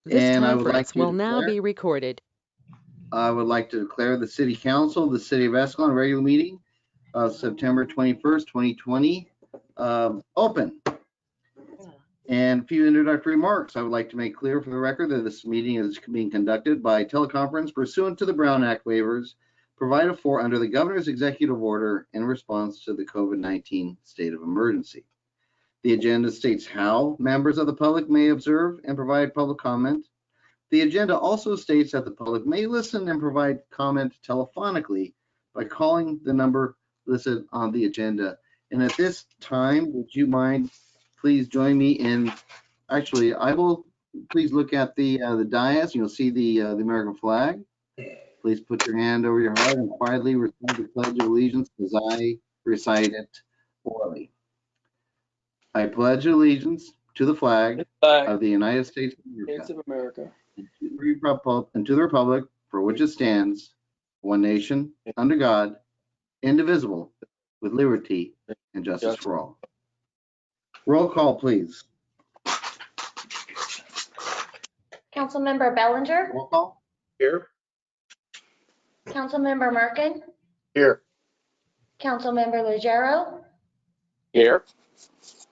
This And conference will now be recorded. I would like to declare the City Council of the City of Escalo regular meeting of September 21st, 2020 open. And a few introductory remarks. I would like to make clear for the record that this meeting is being conducted by teleconference pursuant to the Brown Act waivers provided for under the Governor's executive order in response to the COVID-19 state of emergency. The agenda states how members of the public may observe and provide public comment. The agenda also states that the public may listen and provide comment telephonically by calling the number listed on the agenda. And at this time, would you mind please join me in, actually, I will please look at the dais. You'll see the American flag. Please put your hand over your heart and quietly recite the Pledge of Allegiance as I recite it orally. I pledge allegiance to the flag of the United States of America, and to the republic for which it stands, one nation, under God, indivisible, with liberty and justice for all. Roll call, please. Councilmember Bellinger. Roll call. Here. Councilmember Merkin. Here. Councilmember Legero. Here.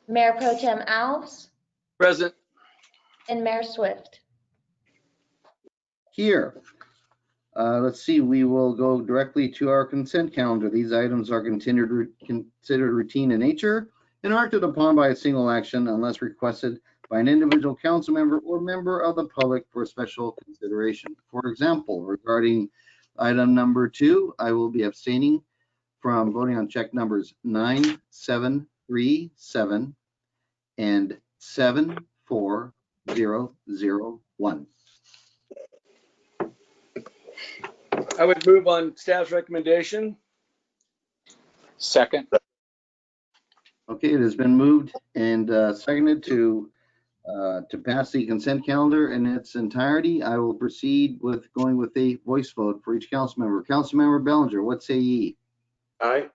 Mayor Pro Tem Alves. Present. And Mayor Swift. Here. Let's see, we will go directly to our consent calendar. These items are considered routine in nature and are acted upon by a single action unless requested by an individual council member or member of the public for special consideration. For example, regarding item number 2, I will be abstaining from voting on check numbers 97337 and 74001. I would move on staff's recommendation. Second. Okay, it has been moved and seconded to pass the consent calendar in its entirety. I will proceed with going with a voice vote for each council member. Councilmember Bellinger, what say ye? Aye.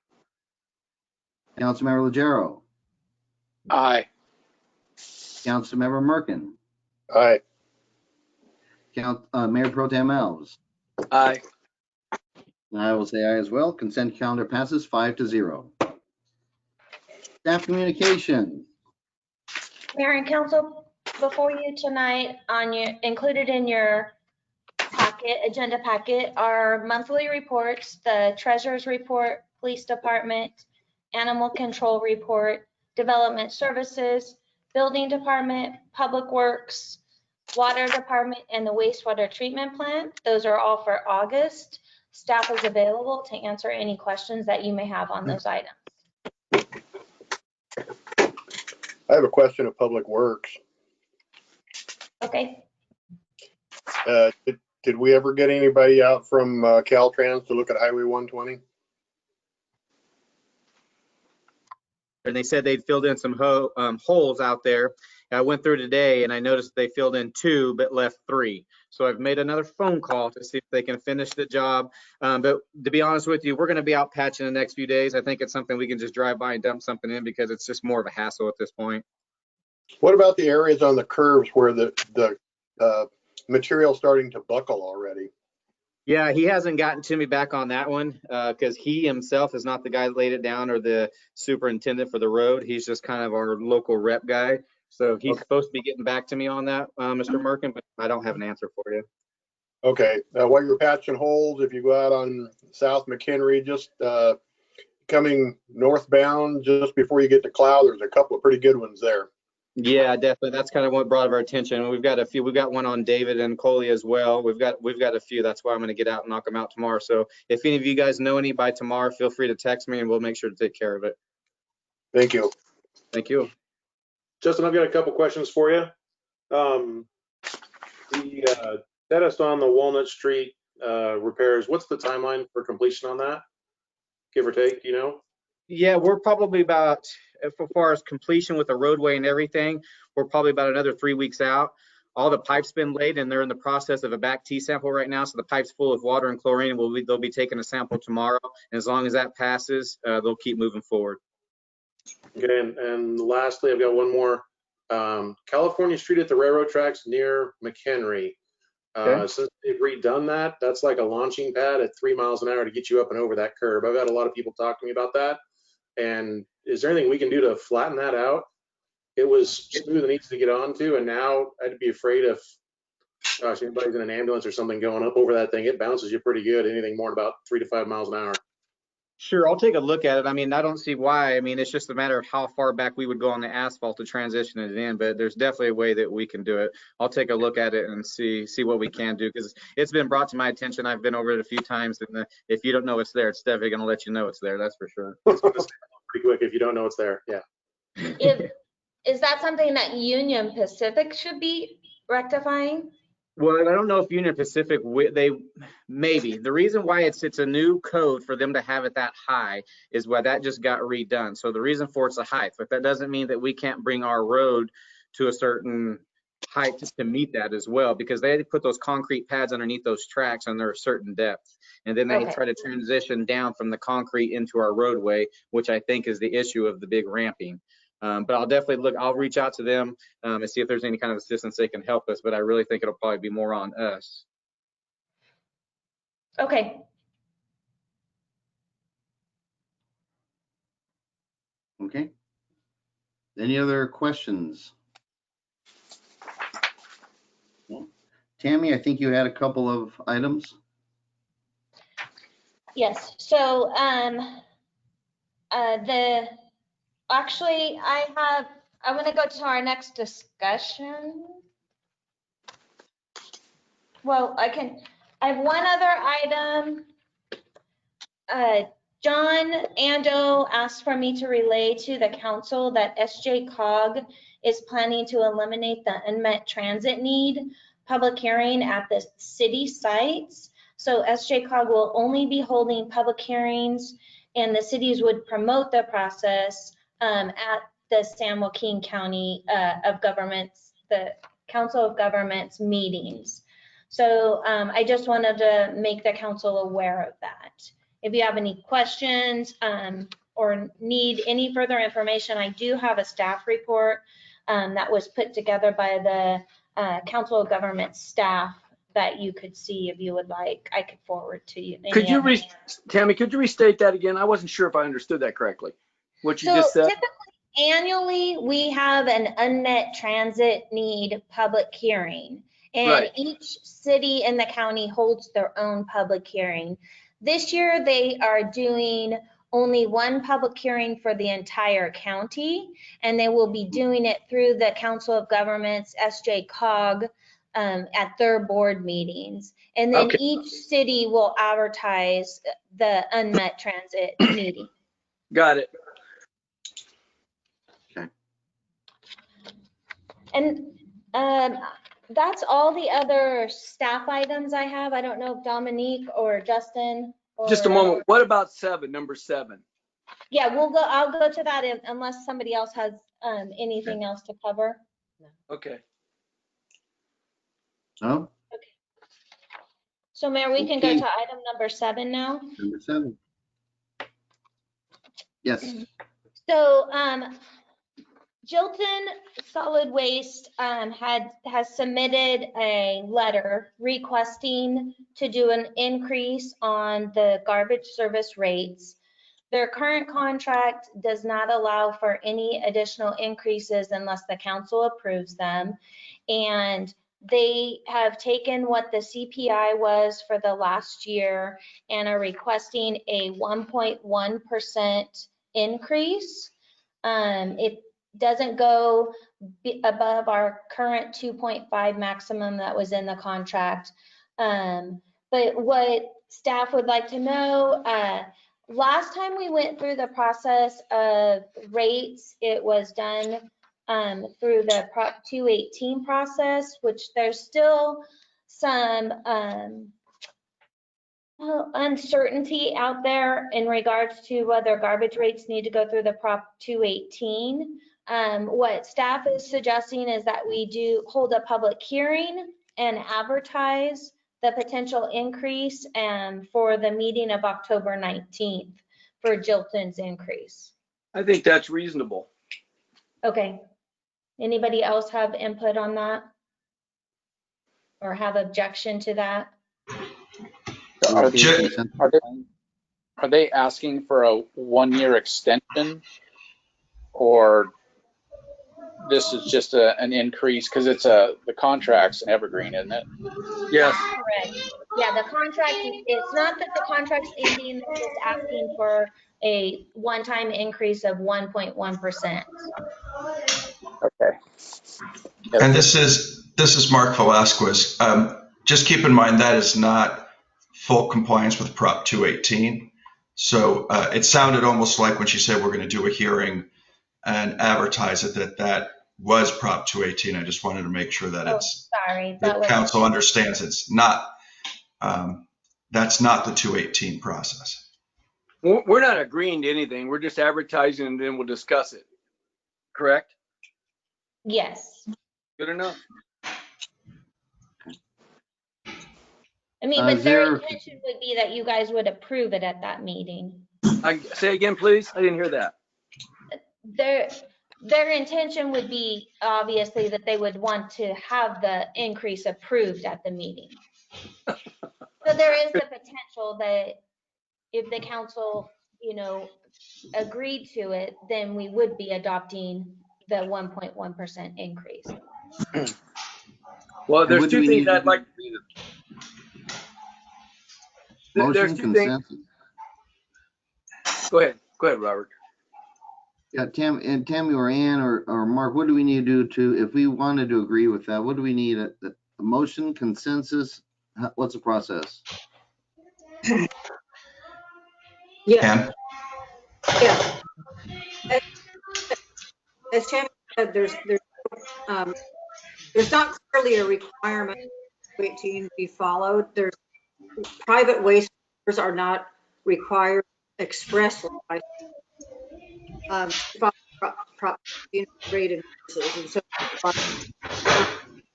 Councilmember Legero. Aye. Councilmember Merkin. Aye. Mayor Pro Tem Alves. Aye. And I will say aye as well. Consent calendar passes 5-0. Staff communication. Mayor and Council, before you tonight, included in your agenda packet, are monthly reports, the Treasurer's Report, Police Department, Animal Control Report, Development Services, Building Department, Public Works, Water Department, and the Wastewater Treatment Plant. Those are all for August. Staff is available to answer any questions that you may have on those items. I have a question of Public Works. Okay. Did we ever get anybody out from Caltrans to look at Highway 120? And they said they'd filled in some holes out there. I went through today and I noticed they filled in 2 but left 3. So I've made another phone call to see if they can finish the job. But to be honest with you, we're going to be out patching the next few days. I think it's something we can just drive by and dump something in because it's just more of a hassle at this point. What about the areas on the curves where the material's starting to buckle already? Yeah, he hasn't gotten to me back on that one because he himself is not the guy that laid it down or the superintendent for the road. He's just kind of our local rep guy. So he's supposed to be getting back to me on that, Mr. Merkin, but I don't have an answer for you. Okay. While you're patching holes, if you go out on South Mchenry, just coming northbound, just before you get to Cloud, there's a couple of pretty good ones there. Yeah, definitely. That's kind of what brought our attention. We've got a few. We've got one on David and Coley as well. We've got a few. That's why I'm going to get out and knock them out tomorrow. So if any of you guys know any by tomorrow, feel free to text me and we'll make sure to take care of it. Thank you. Thank you. Justin, I've got a couple questions for you. The status on the Walnut Street repairs, what's the timeline for completion on that? Give or take, you know? Yeah, we're probably about, as far as completion with the roadway and everything, we're probably about another 3 weeks out. All the pipes been laid and they're in the process of a back T sample right now. So the pipe's full of water and chlorine. They'll be taking a sample tomorrow. And as long as that passes, they'll keep moving forward. Okay, and lastly, I've got one more. California Street at the railroad tracks near Mchenry. Okay. Since they've redone that, that's like a launching pad at 3 miles an hour to get you up and over that curb. I've had a lot of people talk to me about that. And is there anything we can do to flatten that out? It was smooth and easy to get onto, and now I'd be afraid if, gosh, anybody's in an ambulance or something going up over that thing, it bounces you pretty good, anything more than about 3 to 5 miles an hour. Sure, I'll take a look at it. I mean, I don't see why. I mean, it's just a matter of how far back we would go on the asphalt to transition it in, but there's definitely a way that we can do it. I'll take a look at it and see what we can do, because it's been brought to my attention. I've been over it a few times, and if you don't know it's there, it's definitely going to let you know it's there. That's for sure. It's going to stay pretty quick if you don't know it's there. Yeah. Is that something that Union Pacific should be rectifying? Well, I don't know if Union Pacific, they maybe. The reason why it's a new code for them to have it that high is why that just got redone. So the reason for it's a height, but that doesn't mean that we can't bring our road to a certain height to meet that as well, because they put those concrete pads underneath those tracks and they're a certain depth. And then they Okay. try to transition down from the concrete into our roadway, which I think is the issue of the big ramping. But I'll definitely look, I'll reach out to them and see if there's any kind of assistance they can help us, but I really think it'll probably be more on us. Okay. Okay. Any other questions? Tammy, I think you had a couple of items. Yes, so actually I want to go to our next discussion. Well, I have one other item. John Ando asked for me to relay to the council that SJCOG is planning to eliminate the unmet transit need public hearing at the city sites. So SJCOG will only be holding public hearings, and the cities would promote the process at the San Joaquin County of Governments, the Council of Governments meetings. So I just wanted to make the council aware of that. If you have any questions or need any further information, I do have a staff report that was put together by the Council of Government staff that you could see if you would like. I could forward to you. Could you, Tammy, could you restate that again? I wasn't sure if I understood that correctly. What you just said. Typically, annually, we have an unmet transit need public hearing. And Right. each city in the county holds their own public hearing. This year, they are doing only one public hearing for the entire county, and they will be doing it through the Council of Governments, SJCOG, at their board meetings. And then Okay. each city will advertise the unmet transit meeting. Got it. And that's all the other staff items I have. I don't know if Dominique or Justin. Just a moment. What about number 7? Yeah, I'll go to that unless somebody else has anything else to cover. Okay. No? Okay. So Mayor, we can go Okay. to item number 7 now. Number 7. Yes. So Jilton Solid Waste has submitted a letter requesting to do an increase on the garbage service rates. Their current contract does not allow for any additional increases unless the council approves them. And they have taken what the CPI was for the last year and are requesting a 1.1% increase. It doesn't go above our current 2.5 maximum that was in the contract. But what staff would like to know, last time we went through the process of rates, it was done through the Prop 218 process, which there's still some uncertainty out there in regards to whether garbage rates need to go through the Prop 218. What staff is suggesting is that we do hold a public hearing and advertise the potential increase for the meeting of October 19th for Jilton's increase. I think that's reasonable. Okay. Anybody else have input on that? Or have objection to that? Are Okay, are they asking for a 1-year extension, or this is just an increase because it's the contract's an evergreen, isn't it? Yes. Correct. Yeah, the contract, it's not that the contract's ending, they're just asking for a one-time increase of 1.1%. Okay. And this is Mark Velasquez. Just keep in mind that is not full compliance with Prop 218. So it sounded almost like when she said we're going to do a hearing and advertise it, that was Prop 218. I just wanted to make sure that Sorry, that council understands it's not, that's not the 218 process. We're not agreeing to anything. We're just advertising and then we'll discuss it. Correct? Yes. Good enough. I mean, but their intention would be that you guys would approve it at that meeting. Say again, please. I didn't hear that. Their intention would be obviously that they would want to have the increase approved at the meeting. So there is the potential that if the council, agreed to it, then we would be adopting the 1.1% increase. Well, there's two things I'd like to see. Motion consensus. Go ahead, Robert. Yeah, Tammy or Ann or Mark, what do we need to do if we wanted to agree with that? What do we need? A motion, consensus? What's the process? Yeah. As Tammy said, there's not clearly a requirement 18 be followed. There's private waste are not required expressly by rate increases, and so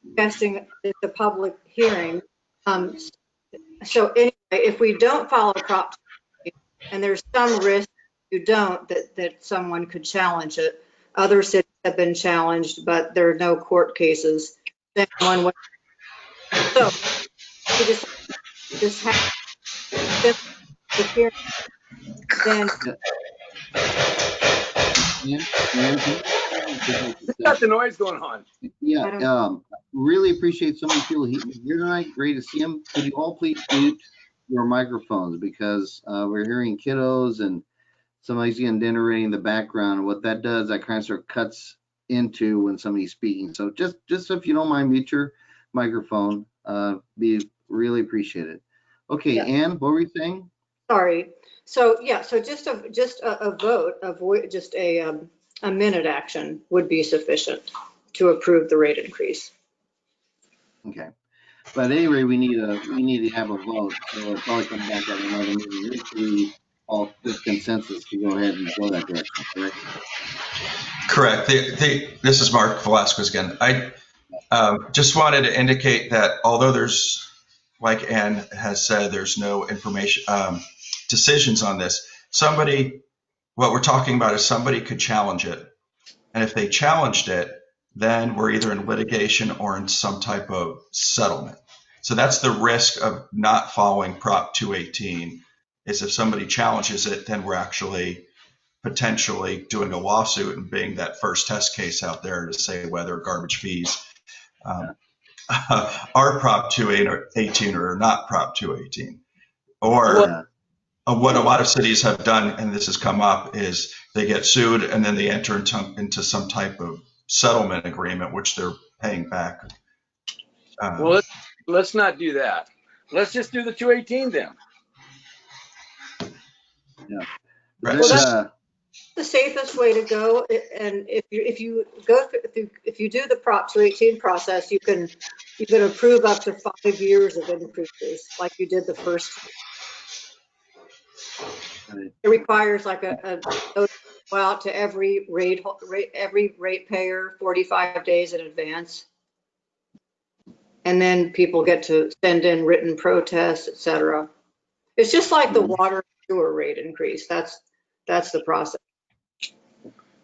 suggesting at the public hearing. So anyway, if we don't follow Prop 2, and there's some risk you don't that someone could challenge it. Other cities have been challenged, but there are no court cases. So we just have the hearing. Then got the noise going on. Yeah, really appreciate so many people here tonight. Great to see them. Could you all please mute your microphones, because we're hearing kiddos and somebody's getting dinner ready in the background. And what that does, that kind of sort of cuts into when somebody's speaking. So just if you don't mind, mute your microphone. Be really appreciated. Okay, yeah. Ann, what were you saying? Sorry. So yeah, so just a vote of just a minute action would be sufficient to approve the rate increase. Okay, but anyway, we need to have a vote. So we'll probably come back at another meeting if we all with consensus to go ahead and go that direction. Correct? Correct. This is Mark Velasquez again. I just wanted to indicate that although there's, like Ann has said, there's no information decisions on this. What we're talking about is somebody could challenge it. And if they challenged it, then we're either in litigation or in some type of settlement. So that's the risk of not following Prop 218, is if somebody challenges it, then we're actually potentially doing a lawsuit and being that first test case out there to say whether garbage fees are Prop 218 or not Prop 218. Or what a lot of cities have done, and this has come up, is they get sued and then they enter into some type of settlement agreement, which they're paying back. Well, let's not do that. Let's just do the 218 then. Yeah. Right. Well, that's the safest way to go. And if you do the Prop 218 process, you can approve up to 5 years of increases, like you did the first. It requires like a go out to every ratepayer 45 days in advance, and then people get to send in written protests, etc. It's just like the water and sewer rate increase. That's the process.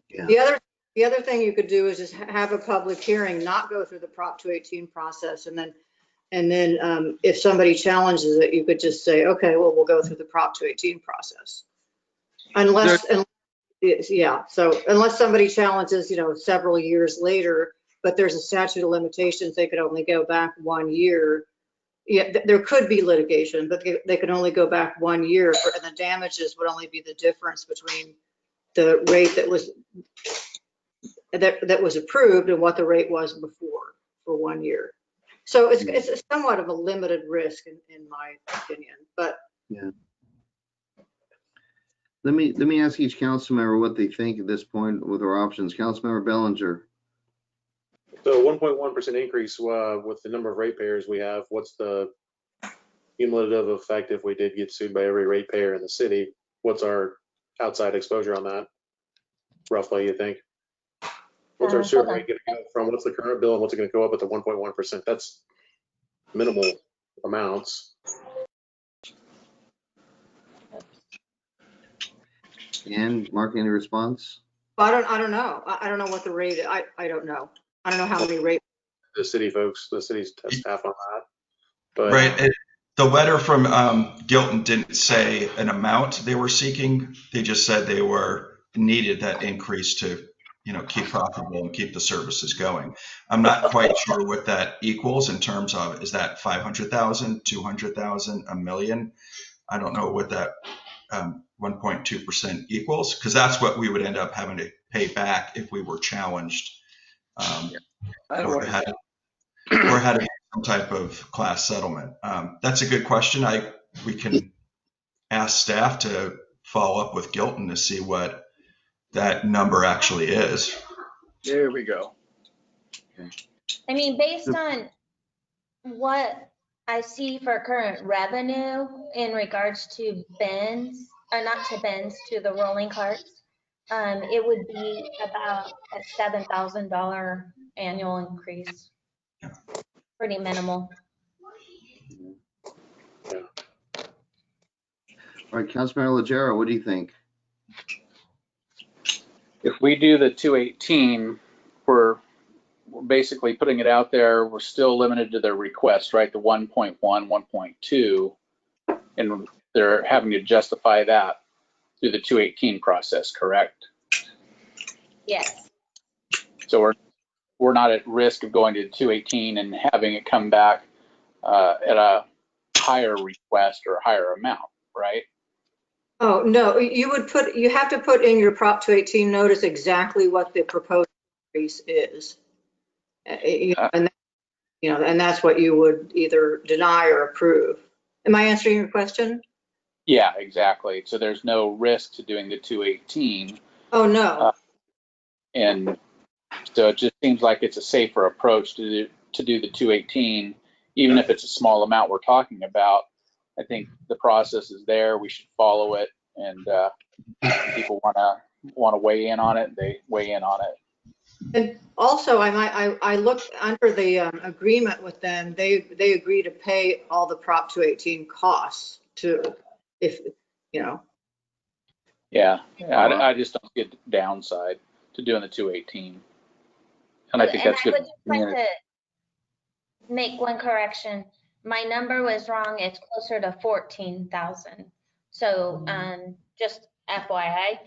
Yeah. The other The other thing you could do is just have a public hearing, not go through the Prop 218 process, and then if somebody challenges it, you could just say, okay, well, we'll go through the Prop 218 process. Unless somebody challenges, several years later, but there's a statute of limitations, they could only go back 1 year. Yeah, there could be litigation, but they could only go back 1 year, and the damages would only be the difference between the rate that was approved and what the rate was before for 1 year. So it's somewhat of a limited risk in my opinion, but. Yeah. Let me ask each council member what they think at this point with our options. Councilmember Bellinger. So 1.1% increase with the number of ratepayers we have. What's the cumulative effect if we did get sued by every ratepayer in the city? What's our outside exposure on that? Roughly, you think? What's our sewer rate going to go from? What's the current bill and what's it going to go up at the 1.1%? That's minimal amounts. And Mark, any response? I don't know. I don't know what the rate. I don't know. I don't know how many rate. The city folks, the city's staff on that. But Right. The letter from Gilton didn't say an amount they were seeking. They just said they needed that increase to, keep profitable and keep the services going. I'm not quite sure what that equals in terms of, is that 500,000, 200,000, $1 million? I don't know what that 1.2% equals, because that's what we would end up having to pay back if we were challenged or had some type of class settlement. That's a good question. We can ask staff to follow up with Gilton to see what that number actually is. There we go. I mean, based on what I see for current revenue in regards to bins, or not to bins, to the rolling carts, it would be about a $7,000 annual increase. Pretty minimal. All right, Councilmember Legero, what do you think? If we do the 218, we're basically putting it out there. We're still limited to their request, right? The 1.1, 1.2, and they're having to justify that through the 218 process, correct? Yes. So we're not at risk of going to 218 and having it come back at a higher request or a higher amount, right? Oh, no, you have to put in your Prop 218 notice exactly what the proposed increase is. And that's what you would either deny or approve. Am I answering your question? Yeah, exactly. So there's no risk to doing the 218. Oh, no. And so it just seems like it's a safer approach to do the 218, even if it's a small amount we're talking about. I think the process is there. We should follow it, and people want to weigh in on it. They weigh in on it. And also, I looked under the agreement with them. They agree to pay all the Prop 218 costs Yeah, I just don't see a downside to doing the 218, and I think that's good. I would just like to make one correction. My number was wrong. It's closer to 14,000. So just FYI.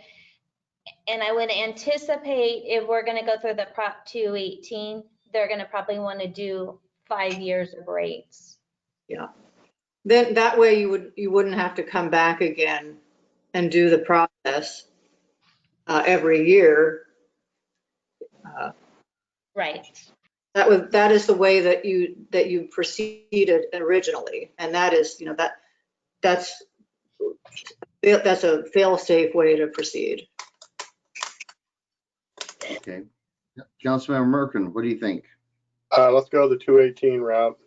And I would anticipate if we're going to go through the Prop 218, they're going to probably want to do 5 years of rates. Yeah. Then that way you wouldn't have to come back again and do the process every year. Right. That is the way that you proceeded originally, and that is that's a fail-safe way to proceed. Okay, Councilmember Merkin, what do you think? Let's go the 218 route.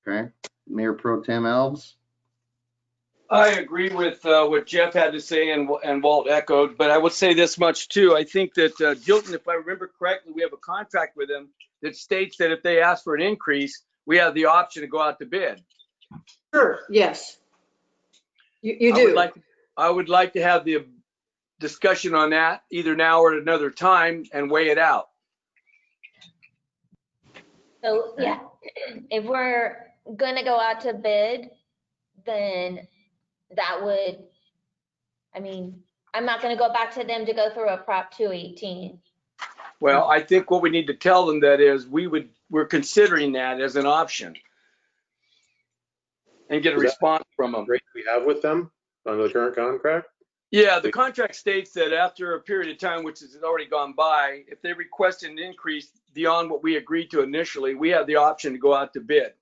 Okay, Mayor Pro Tem Alves. I agree with what Jeff had to say and Walt echoed, but I would say this much too. I think that Gilton, if I remember correctly, we have a contract with them that states that if they ask for an increase, we have the option to go out to bid. Sure, yes. You do. I would like to have the discussion on that either now or at another time and weigh it out. So, yeah, if we're gonna go out to bid, then that would, I mean, I'm not gonna go back to them to go through a Prop 218. Well, I think what we need to tell them that is we're considering that as an option and get a Is that response from them. Rate we have with them under the current contract? Yeah, the contract states that after a period of time, which has already gone by, if they request an increase beyond what we agreed to initially, we have the option to go out to bid.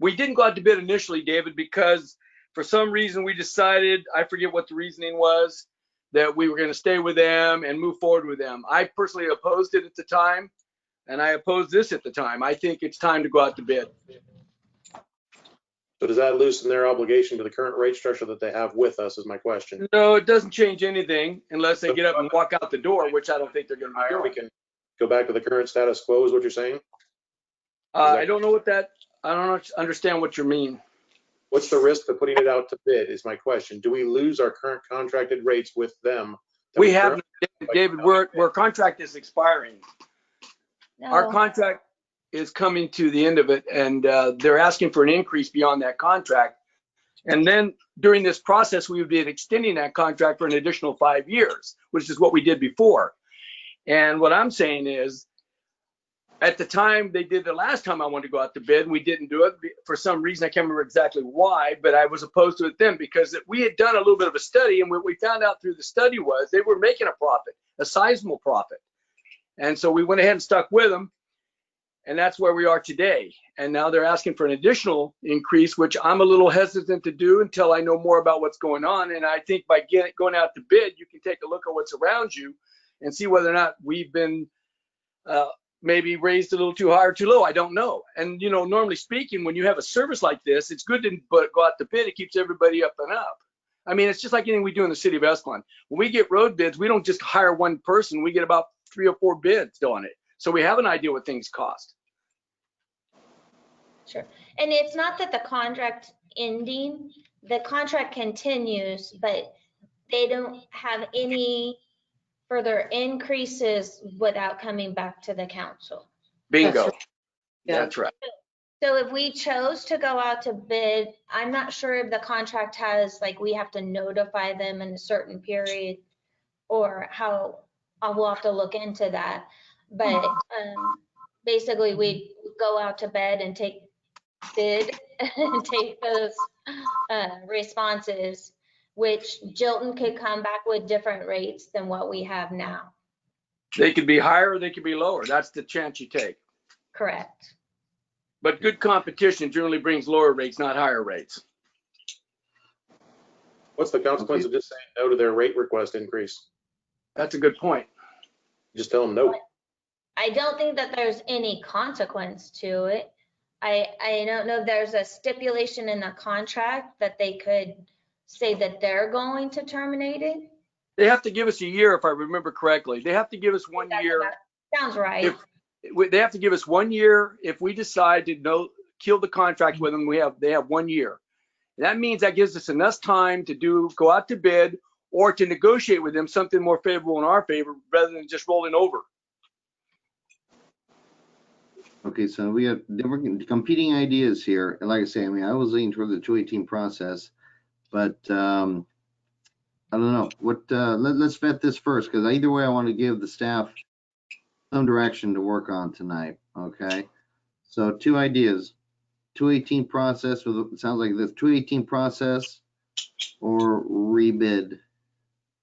We didn't go out to bid initially, David, because for some reason we decided, I forget what the reasoning was, that we were going to stay with them and move forward with them. I personally opposed it at the time, and I opposed this at the time. I think it's time to go out to bid. So does that loosen their obligation to the current rate structure that they have with us is my question. No, it doesn't change anything unless they get up and walk out the door, which I don't think they're going to be We doing. can go back to the current status quo is what you're saying? I don't know I don't understand what you mean. What's the risk of putting it out to bid is my question. Do we lose our current contracted rates with them? that We have, currently- David, our contract is expiring. Our No, contract is coming to the end of it, and they're asking for an increase beyond that contract. And then during this process, we would be extending that contract for an additional 5 years, which is what we did before. And what I'm saying is, at the time they did the last time I wanted to go out to bid, and we didn't do it for some reason. I can't remember exactly why, but I was opposed to it then because we had done a little bit of a study, and what we found out through the study was they were making a profit, a sizable profit. And so we went ahead and stuck with them. And that's where we are today. And now they're asking for an additional increase, which I'm a little hesitant to do until I know more about what's going on. And I think by going out to bid, you can take a look at what's around you and see whether or not we've been maybe raised a little too high or too low. I don't know. And, you know, normally speaking, when you have a service like this, it's good to go out to bid. It keeps everybody up and up. I mean, it's just like anything we do in the city of Escalon. When we get road bids, we don't just hire one person. We get about 3 or 4 bids on it. So we have an idea what things cost. sure. And it's not that the contract ending, the contract continues, but they don't have any further increases without coming back to the council. Bingo. That's Yeah. That's right. So if we chose to go out to bid, I'm not sure if the contract has, like, we have to notify them in a certain period or how, we'll have to look into that. But basically we go out to bid and take bid and take those responses, which Jilton could come back with different rates than what we have now. They could be higher or they could be lower. That's the chance you take. Correct. But good competition generally brings lower rates, not higher rates. What's the consequence of just saying no to their rate request increase? That's a good point. Just tell them no. I don't think that there's any consequence to it. I don't know if there's a stipulation in the contract that they could say that they're going to terminate it. They have to give us a year, if I remember correctly. They have to give us 1 year. Sounds right. They have to give us 1 year. If we decide to kill the contract with them, they have 1 year. And that means that gives us enough time to go out to bid or to negotiate with them something more favorable in our favor rather than just rolling over. Okay, so we have different competing ideas here. And like I say, I mean, I was leaning toward the 218 process, but I don't know. Let's vet this first, because either way, I want to give the staff some direction to work on tonight. Okay, so 2 ideas: 218 process. It sounds like this 218 process or rebid.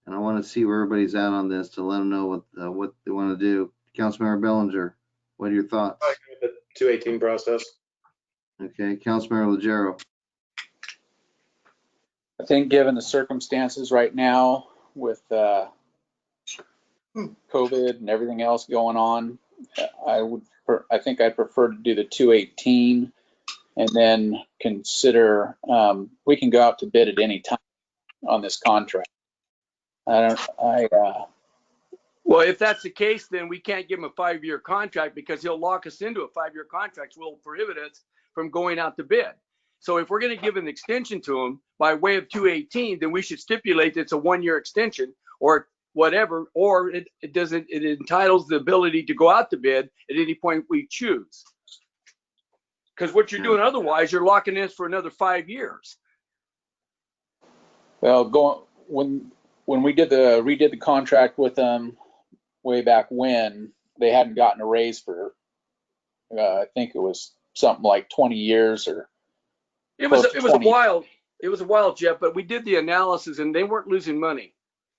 And I want to see where everybody's at on this to let them know what they want to do. Councilmember Bellinger, what are your thoughts? I agree with the 218 process. Okay, Councilmember Legero. I think given the circumstances right now with COVID and everything else going on, I think I'd prefer to do the 218 and then consider, we can go out to bid at any time on this contract. Well, if that's the case, then we can't give him a 5-year contract because he'll lock us into a 5-year contract, which will prohibit us from going out to bid. So if we're going to give an extension to him by way of 218, then we should stipulate that it's a 1-year extension, or whatever, or it entitles the ability to go out to bid at any point we choose. Because what you're doing otherwise, you're locking in for another 5 years. Well, when we redid the contract with them way back when, they hadn't gotten a raise for I think it was something like 20 years or It was close to 20. it was a while, Jeff, but we did the analysis and they weren't losing money.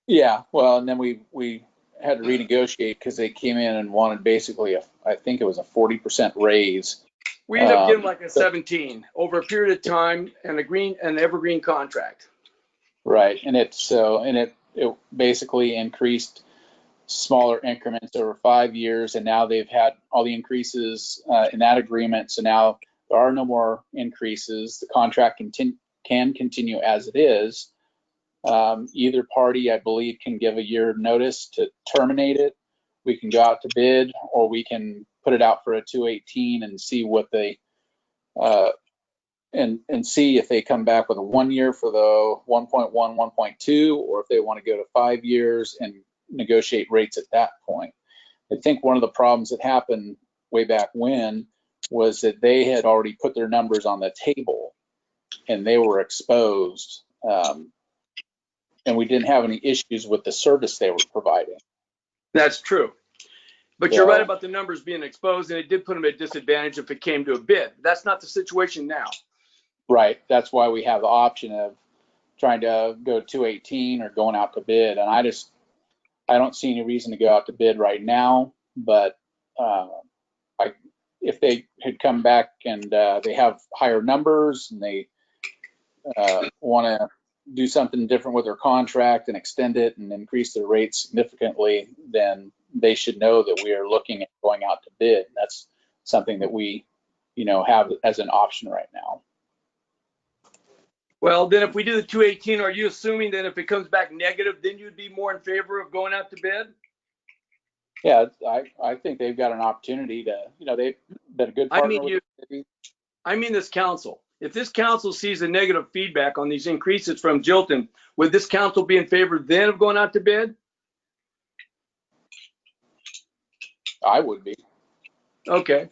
Yeah, well, and then we had to renegotiate because they came in and wanted basically I think it was a 40% raise. We ended up getting like a 17 over a period of time and an evergreen contract. Right, and it basically increased smaller increments over 5 years, and now they've had all the increases in that agreement. So now there are no more increases. The contract can continue as it is. Either party, I believe, can give a year notice to terminate it. We can go out to bid, or we can put it out for a 218 and see what they and see if they come back with a 1 year for the 1.1, 1.2, or if they want to go to 5 years and negotiate rates at that point. I think one of the problems that happened way back when was that they had already put their numbers on the table and they were exposed, and we didn't have any issues with the service they were providing. That's true. But you're right about the numbers being exposed, and it did put them at a disadvantage if it came to a bid. That's not the situation now. Right. That's why we have the option of trying to go 218 or going out to bid. And I don't see any reason to go out to bid right now. But if they had come back and they have higher numbers and they want to do something different with their contract and extend it and increase their rates significantly, then they should know that we are looking at going out to bid. That's something that we, have as an option right now. Well, then if we do the 218, are you assuming that if it comes back negative, then you'd be more in favor of going out to bid? Yeah, I think they've got an opportunity to, they've been a good partner with the city. I mean this council. If this council sees a negative feedback on these increases from Jilton, would this council be in favor then of going out to bid? I would be. Okay.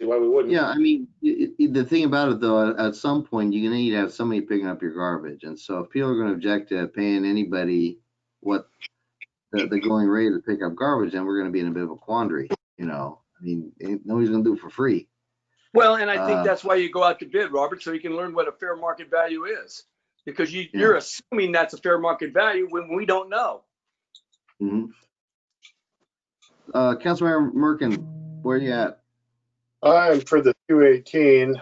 Why we wouldn't? Yeah, I mean, the thing about it though, at some point you're gonna need to have somebody picking up your garbage, and so if people are gonna object to paying anybody what the going rate to pick up garbage, then we're gonna be in a bit of a quandary. I mean, nobody's gonna do it for free. Well, and I think that's why you go out to bid, Robert, so you can learn what a fair market value is, because you're assuming that's a fair market value when we don't know. Mm-hmm. Councilmember Merkin, where are you at? I'm for the 218.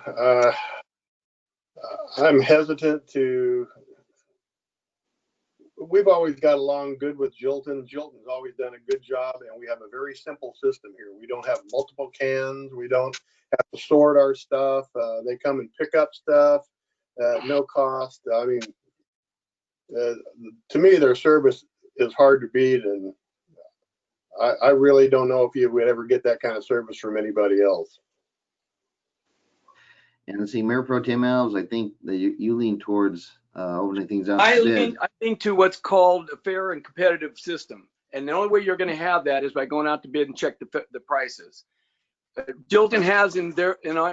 I'm hesitant to. We've always got along good with Jilton. Jilton's always done a good job, and we have a very simple system here. We don't have multiple cans. We don't have to sort our stuff. They come and pick up stuff at no cost. I mean, to me, their service is hard to beat, and I really don't know if you would ever get that kind of service from anybody else. And see, Mayor Pro Tem Alves, I think that you lean towards opening things up. I think to what's called a fair and competitive system. And the only way you're going to have that is by going out to bid and check the prices. Jilton has, in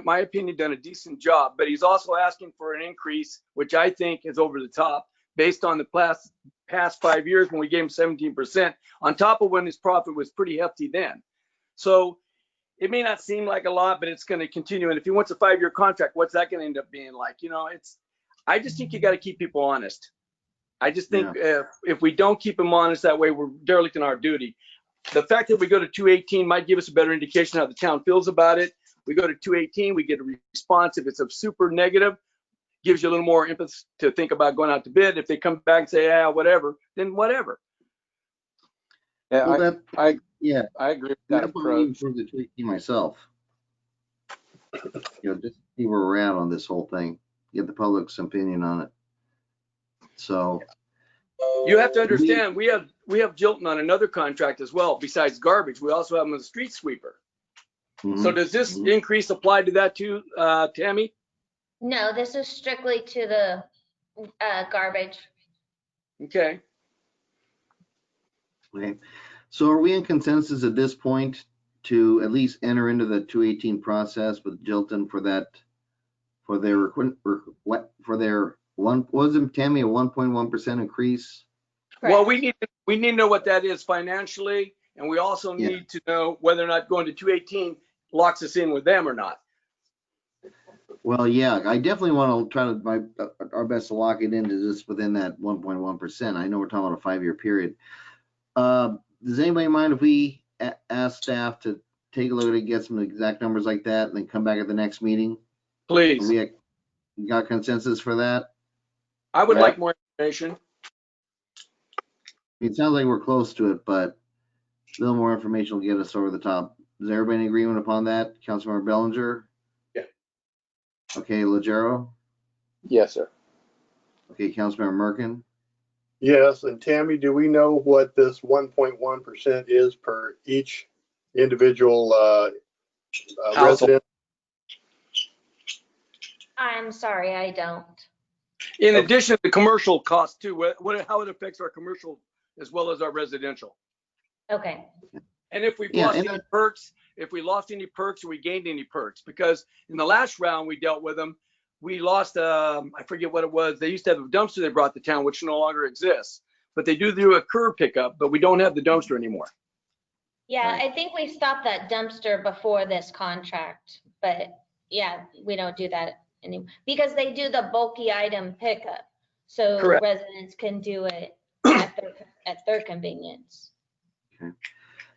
my opinion, done a decent job, but he's also asking for an increase, which I think is over the top, based on the past 5 years when we gave him 17%, on top of when his profit was pretty hefty then. So it may not seem like a lot, but it's going to continue. And if he wants a 5-year contract, what's that going to end up being like? I just think you got to keep people honest. I just think if we don't keep them honest that way, we're derelict in our duty. The fact that we go to 218 might give us a better indication how the town feels about it. We go to 218, we get a response. If it's a super negative, gives you a little more impetus to think about going out to bid. If they come back and say, whatever, then whatever. Yeah, well, I agree with that approach. For the 218 myself. Just see where we're at on this whole thing. Get the public's opinion on it. So you have to understand, we have Jilton on another contract as well. Besides garbage, we also have him as a street sweeper. Mm-hmm. So does this increase apply to that too, Tammy? No, this is strictly to the garbage. Okay. Okay. So are we in consensus at this point to at least enter into the 218 process with Jilton for that, for their, for their one, wasn't Tammy a 1.1% increase? Well, Correct. we need to know what that is financially, and we also Yeah. need to know whether or not going to 218 locks us in with them or not. Well, yeah, I definitely want to try to our best to lock it into just within that 1.1%. I know we're talking about a 5-year period. Does anybody mind if we ask staff to take a look at it, get some exact numbers like that, and then come back at the next meeting? Please. We got consensus for that? I would Yeah. like more information. It sounds like we're close to it, but a little more information will get us over the top. Is everybody in agreement upon that? Councilmember Bellinger? Yeah. Okay, Legero? Yes, sir. Okay, Councilmember Merkin? Yes, and Tammy, do we know what this 1.1% is per each individual Household. resident? I'm sorry, I don't. In Okay. addition to commercial costs too, how it affects our commercial as well as our residential. Okay. And if we've Yeah, lost and any perks, if we lost any perks or we gained any perks, because in the last round we dealt with them, we lost, I forget what it was. They used to have a dumpster they brought to town, which no longer exists, but they do a curb pickup, but we don't have the dumpster anymore. Yeah, Right. I think we stopped that dumpster before this contract, but yeah, we don't do that anymore because they do the bulky item pickup. So Correct. residents can do it at their convenience. Okay.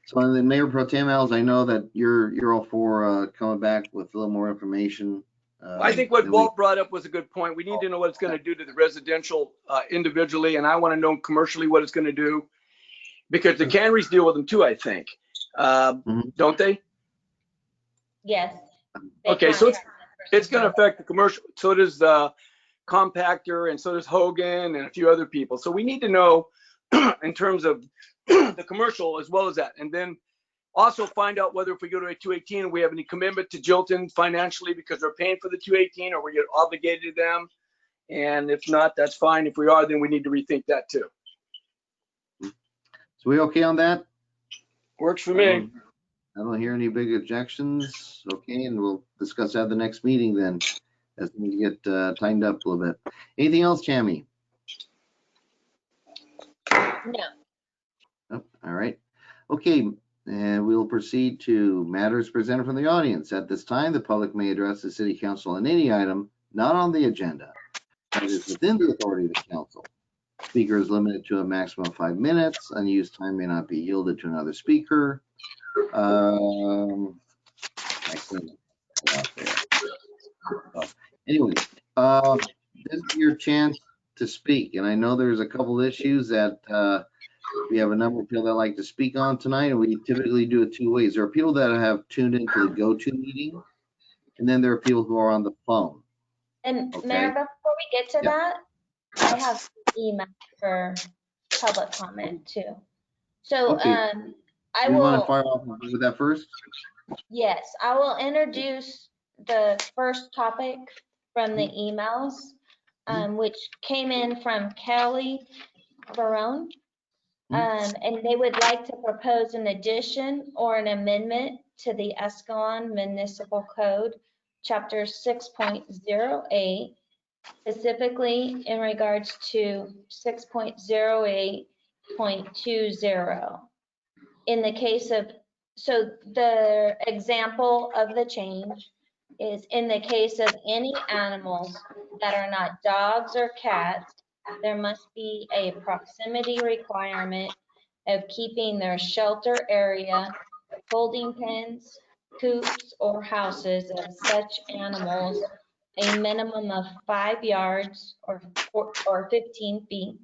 So then Mayor Pro Tem Alves, I know that you're all for coming back with a little more information. I think what that Walt brought up was a good point. We need to know what it's going to do to the residential individually, and I want to know commercially what it's going to do, because the canneries deal with them too, I think. Don't they? Yes. Okay, so it's going to affect the commercial. So does the compactor, and so does Hogan and a few other people. So we need to know in terms of the commercial as well as that. And then also find out whether if we go to a 218, we have any commitment to Jilton financially because we're paying for the 218, or we get obligated to them. And if not, that's fine. If we are, then we need to rethink that too. So we okay on that? Works for me. I don't hear any big objections. Okay, and we'll discuss that at the next meeting then, as we get tightened up a little bit. Anything else, Tammy? No. Oh, all right. Okay, and we'll proceed to matters presented from the audience. At this time, the public may address the city council on any item not on the agenda that is within the authority of the council. Speaker is limited to a maximum of 5 minutes. Unused time may not be yielded to another speaker. Excellent. Anyway, this is your chance to speak, and I know there's a couple issues that we have a number of people that like to speak on tonight, and we typically do it 2 ways. There are people that have tuned into the go-to meeting, and then there are people who are on the phone. And Okay. Mayor, before we get to Yeah. that, I have email for public comment too. So Okay. I We want to will, fire off with that first? yes, I will introduce the first topic from the emails, which came in from Kelly Barone. And they would like to propose an addition or an amendment to the Escalo Municipal Code, Chapter 6.08, specifically in regards to 6.08.20. In the case of, so the example of the change is in the case of any animals that are not dogs or cats, there must be a proximity requirement of keeping their shelter area, holding pens, coops, or houses of such animals a minimum of 5 yards or 15 feet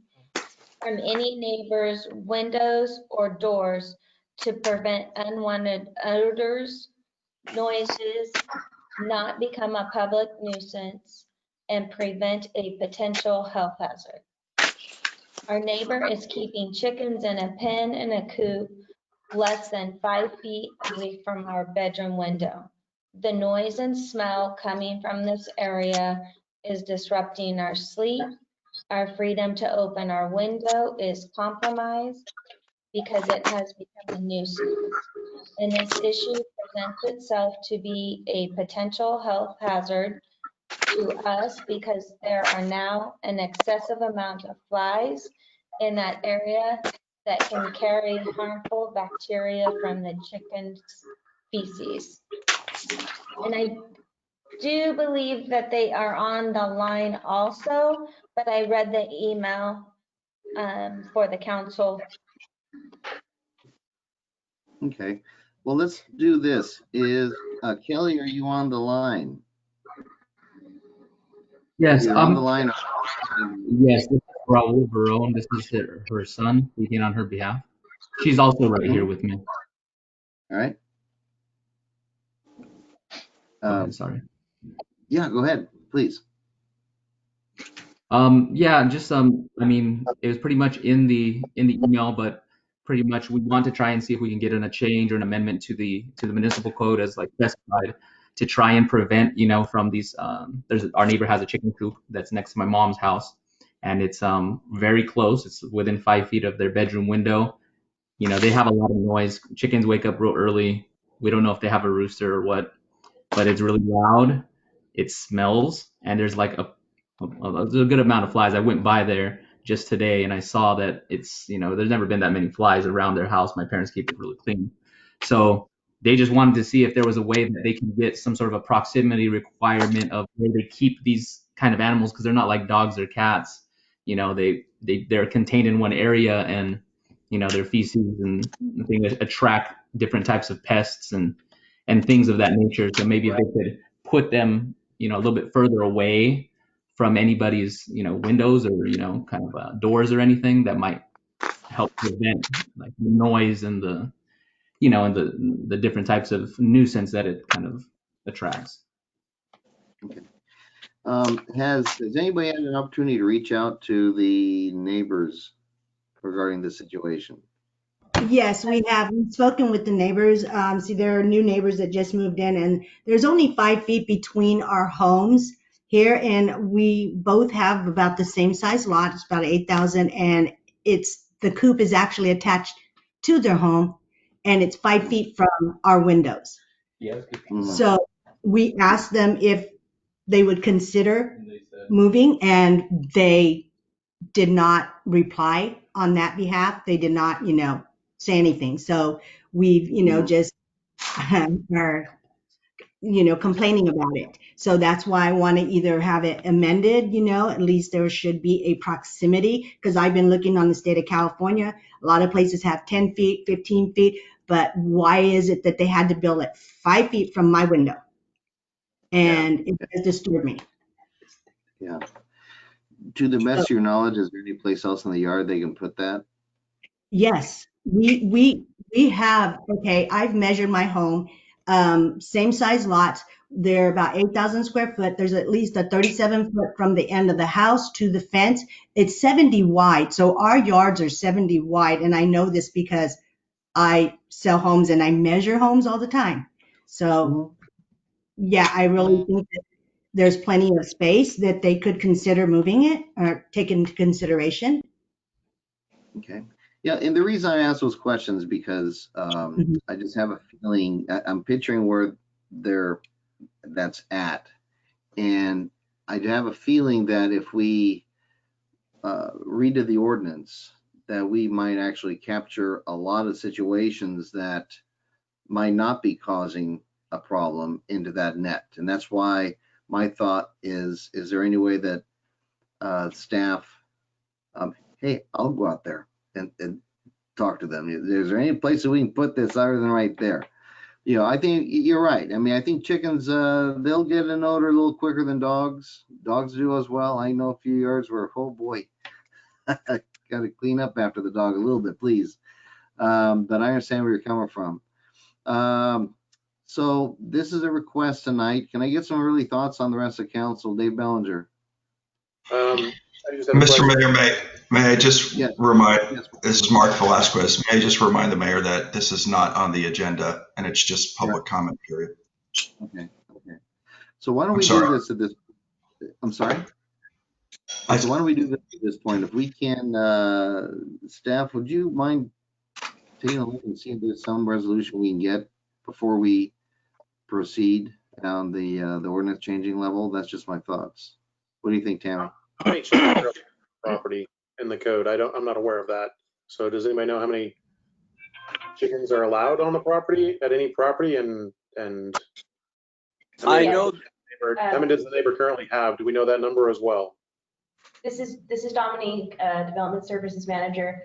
from any neighbor's windows or doors to prevent unwanted odors, noises, not become a public nuisance, and prevent a potential health hazard. Our neighbor is keeping chickens in a pen and a coop less than 5 feet away from our bedroom window. The noise and smell coming from this area is disrupting our sleep. Our freedom to open our window is compromised. because it has become a nuisance. And this issue presents itself to be a potential health hazard to us because there are now an excessive amount of flies in that area that can carry harmful bacteria from the chicken's feces. And I do believe that they are on the line also, but I read the email for the council. Okay, well, let's do this. Is Kelly, are you on the line? Yes, You're on the line. yes, this is Raul Barone. This is her son speaking on her behalf. She's also right here with me. All right. Go ahead, sorry. Yeah, go ahead, please. Yeah, just I mean, it was pretty much in the email, but pretty much we want to try and see if we can get in a change or an amendment to the municipal code as like specified to try and prevent, from these our neighbor has a chicken coop that's next to my mom's house, and it's very close. It's within 5 feet of their bedroom window. They have a lot of noise. Chickens wake up real early. We don't know if they have a rooster or what, but it's really loud. It smells, and there's like there's a good amount of flies. I went by there just today and I saw that it's, there's never been that many flies around their house. My parents keep it really clean. So they just wanted to see if there was a way that they can get some sort of a proximity requirement of where they keep these kind of animals, because they're not like dogs or cats. They're contained in one area, and their feces and things attract different types of pests and things of that nature. So maybe if they could put them, a little bit further away from anybody's, windows or, kind of doors or anything, that might help prevent like the noise and the, and the different types of nuisance that it kind of attracts. Okay. Has anybody had an opportunity to reach out to the neighbors regarding the situation? Yes, we have. We've spoken with the neighbors. See, there are new neighbors that just moved in, and there's only 5 feet between our homes here, and we both have about the same size lot. It's about 8,000, and the coop is actually attached to their home, and it's 5 feet from our windows. Yeah. So we asked them if they would consider moving, and they did not reply on that behalf. They did not, say anything. So we've, just are, complaining about it. So that's why I want to either have it amended, at least there should be a proximity, because I've been looking on the state of California. A lot of places have 10 feet, 15 feet, but why is it that they had to build it 5 feet from my window? And it has disturbed me. Yeah. To the best of your knowledge, is there any place else in the yard they can put that? Yes, we have, okay, I've measured my home, same size lots. They're about 8,000 square foot. There's at least a 37 foot from the end of the house to the fence. It's 70 wide. So our yards are 70 wide. And I know this because I sell homes and I measure homes all the time. So yeah, I really think that there's plenty of space that they could consider moving it or take into consideration. Okay. Yeah, and the reason I ask those questions because I just have a feeling, I'm picturing where that's at, and I have a feeling that if we redid the ordinance, that we might actually capture a lot of situations that might not be causing a problem into that net. And that's why my thought is there any way that staff, hey, I'll go out there and talk to them. Is there any place that we can put this other than right there? I think you're right. I mean, I think chickens, they'll get an odor a little quicker than dogs. Dogs do as well. I know a few yards where, oh boy, got to clean up after the dog a little bit, please. But I understand where you're coming from. So this is a request tonight. Can I get some early thoughts on the rest of council? Dave Bellinger. Mr. Mayor, may I just remind, this is Mark Velasquez, may I just remind the mayor that this is not on the agenda and it's just public comment period. Okay. So why don't we do this at this, I'm sorry? So why don't we do this at this point? If we can, staff, would you mind take a look and see if there's some resolution we can get before we proceed down the ordinance changing level. That's just my thoughts. What do you think, Tammy? How many chickens are on property in the code? I'm not aware of that. So does anybody know how many chickens are allowed on the property at any property? And I know, how many does the neighbor currently have? Do we know that number as well? This is Dominique, Development Services Manager.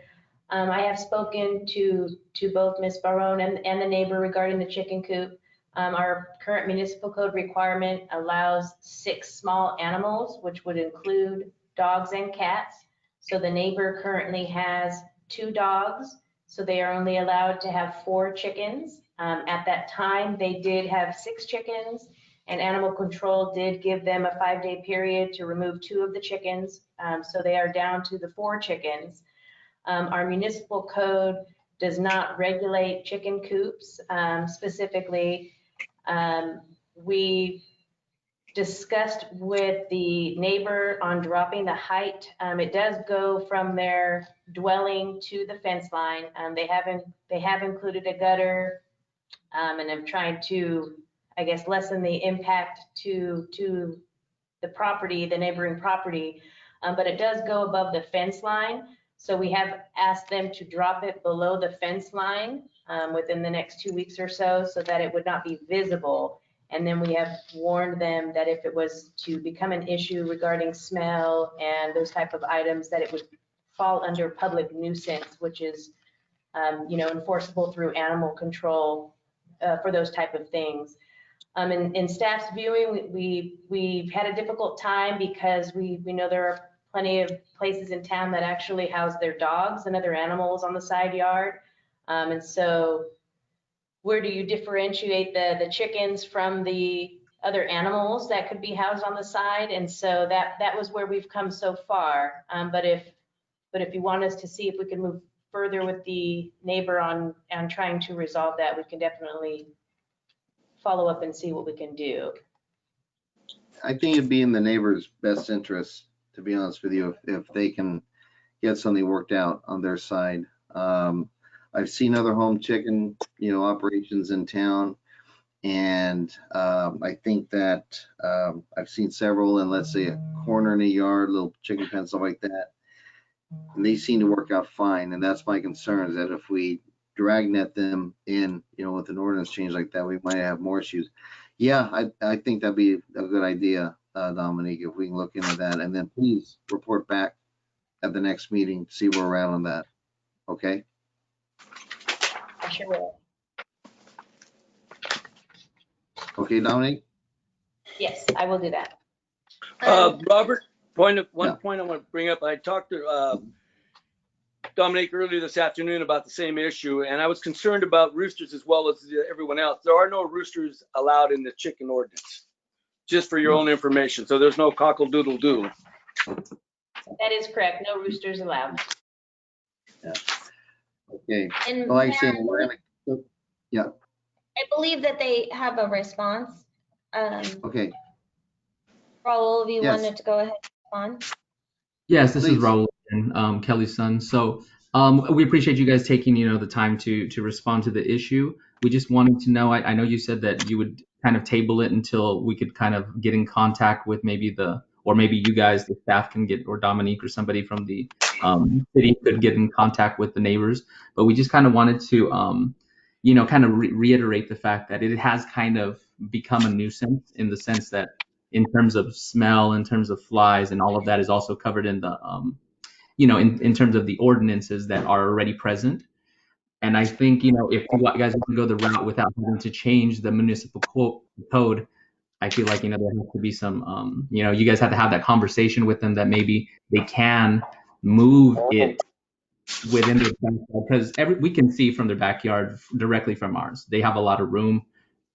I have spoken to both Ms. Barone and the neighbor regarding the chicken coop. Our current municipal code requirement allows 6 small animals, which would include dogs and cats. So the neighbor currently has 2 dogs, so they are only allowed to have 4 chickens. At that time, they did have 6 chickens, and animal control did give them a 5-day period to remove 2 of the chickens. So they are down to the 4 chickens. Our municipal code does not regulate chicken coops specifically. We discussed with the neighbor on dropping the height. It does go from their dwelling to the fence line. They have included a gutter and have tried to, I guess, lessen the impact to the property, the neighboring property, but it does go above the fence line. So we have asked them to drop it below the fence line within the next 2 weeks or so that it would not be visible. And then we have warned them that if it was to become an issue regarding smell and those type of items, that it would fall under public nuisance, which is, enforceable through animal control for those type of things. In staff's viewing, we've had a difficult time because we know there are plenty of places in town that actually house their dogs and other animals on the side yard. And so where do you differentiate the chickens from the other animals that could be housed on the side? And so that was where we've come so far. But if you want us to see if we can move further with the neighbor on trying to resolve that, we can definitely follow up and see what we can do. I think it'd be in the neighbor's best interest, to be honest with you, if they can get something worked out on their side. I've seen other home chicken, operations in town, and I think that I've seen several in, let's say, a corner in a yard, little chicken pen, stuff like that, and they seem to work out fine. And that's my concern, is that if we dragnet them in, with an ordinance change like that, we might have more issues. Yeah, I think that'd be a good idea, Dominique, if we can look into that, and then please report back at the next meeting, see where we're at on that. Okay? I sure will. Okay, Dominique? Yes, I will do that. Robert, point I want to bring up. I talked to Dominique earlier this afternoon about the same issue, and I was concerned about roosters as well as everyone else. There are no roosters allowed in the chicken ordinance, just for your own information. So there's no cockle-doodle-doo. That is correct. No roosters allowed. Yeah. Okay. And Well, like I said, yeah. I believe that they have a response. Okay. Raul, if you Yes. wanted to go ahead and respond. Yes, this Please. is Raul, Kelly's son. So we appreciate you guys taking, the time to respond to the issue. We just wanted to know, I know you said that you would kind of table it until we could kind of get in contact with maybe maybe you guys, the staff can get, or Dominique or somebody from the city could get in contact with the neighbors. But we just kind of wanted to, kind of reiterate the fact that it has kind of become a nuisance, in the sense that in terms of smell, in terms of flies, and all of that is also covered in the, in terms of the ordinances that are already present. And I think, if you guys want to go the route without having to change the municipal code, I feel like, there has to be some, you guys have to have that conversation with them that maybe they can move it within their backyard, because we can see from their backyard directly from ours. They have a lot of room,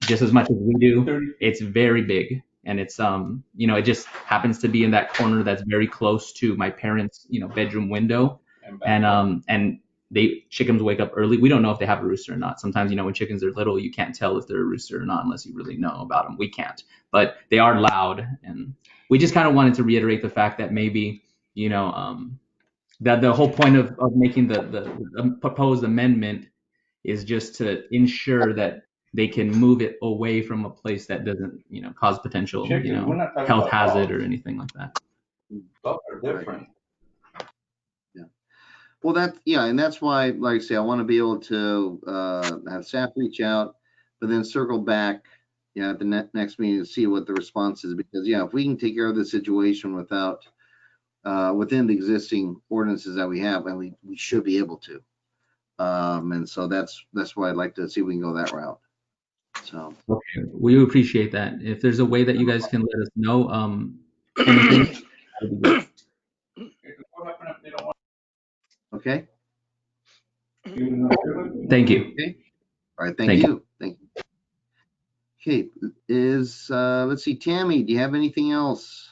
just as much as we do. It's very big, and it's it just happens to be in that corner that's very close to my parents' bedroom window, and chickens wake up early. We don't know if they have a rooster or not. Sometimes, when chickens are little, you can't tell if they're a rooster or not unless you really know about them. We can't, but they are loud, and we just kind of wanted to reiterate the fact that maybe that the whole point of making the proposed amendment is just to ensure that they can move it away from a place that doesn't, cause potential, health hazard or anything like that. Both are different. Yeah. Well, and that's why, like I say, I want to be able to have staff reach out, but then circle back, at the next meeting to see what the response is. Because, if we can take care of the situation within the existing ordinances that we have, and we should be able to. And so that's why I'd like to see if we can go that route. So. Okay, we appreciate that. If there's a way that you guys can let us know, anything, that would be great. Okay. Thank you. Okay. All right. Thank you. Thank you. Okay. Let's see, Tammy, do you have anything else?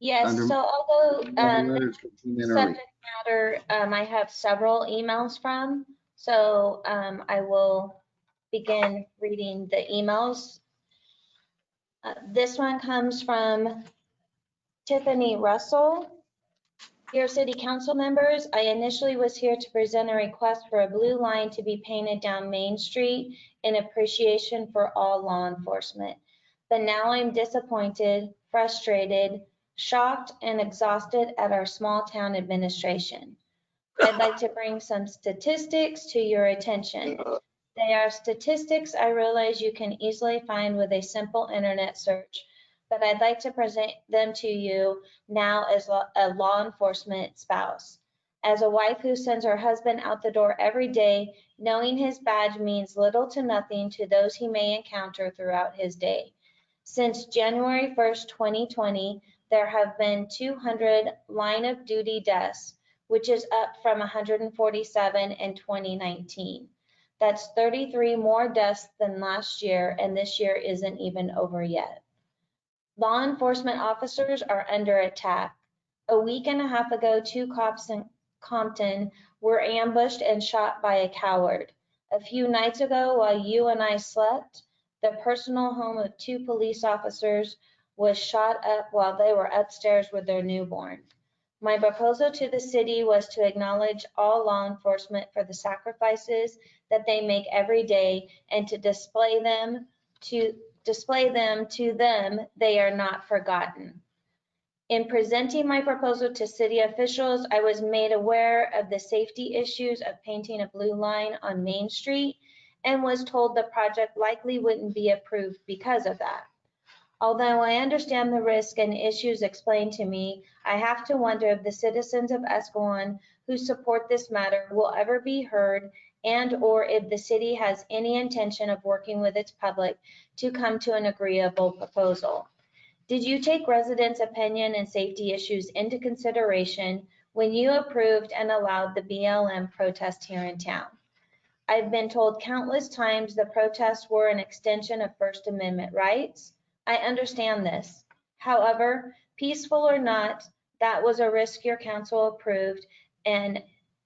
Yes, so although subject matter, I have several emails from, so I will begin reading the emails. This one comes from Tiffany Russell. Dear City Council members, I initially was here to present a request for a blue line to be painted down Main Street in appreciation for all law enforcement. But now I'm disappointed, frustrated, shocked, and exhausted at our small town administration. I'd like to bring some statistics to your attention. They are statistics I realize you can easily find with a simple internet search, but I'd like to present them to you now as a law enforcement spouse. As a wife who sends her husband out the door every day, knowing his badge means little to nothing to those he may encounter throughout his day. Since January 1st, 2020, there have been 200 line of duty deaths, which is up from 147 in 2019. That's 33 more deaths than last year, and this year isn't even over yet. Law enforcement officers are under attack. A week and a half ago, 2 cops in Compton were ambushed and shot by a coward. A few nights ago, while you and I slept, the personal home of 2 police officers was shot up while they were upstairs with their newborn. My proposal to the city was to acknowledge all law enforcement for the sacrifices that they make every day and to display them to them they are not forgotten. In presenting my proposal to city officials, I was made aware of the safety issues of painting a blue line on Main Street and was told the project likely wouldn't be approved because of that. Although I understand the risk and issues explained to me, I have to wonder if the citizens of Escalon who support this matter will ever be heard and/or if the city has any intention of working with its public to come to an agreeable proposal. Did you take residents' opinion and safety issues into consideration when you approved and allowed the BLM protest here in town? I've been told countless times the protests were an extension of First Amendment rights. I understand this. However, peaceful or not, that was a risk your council approved and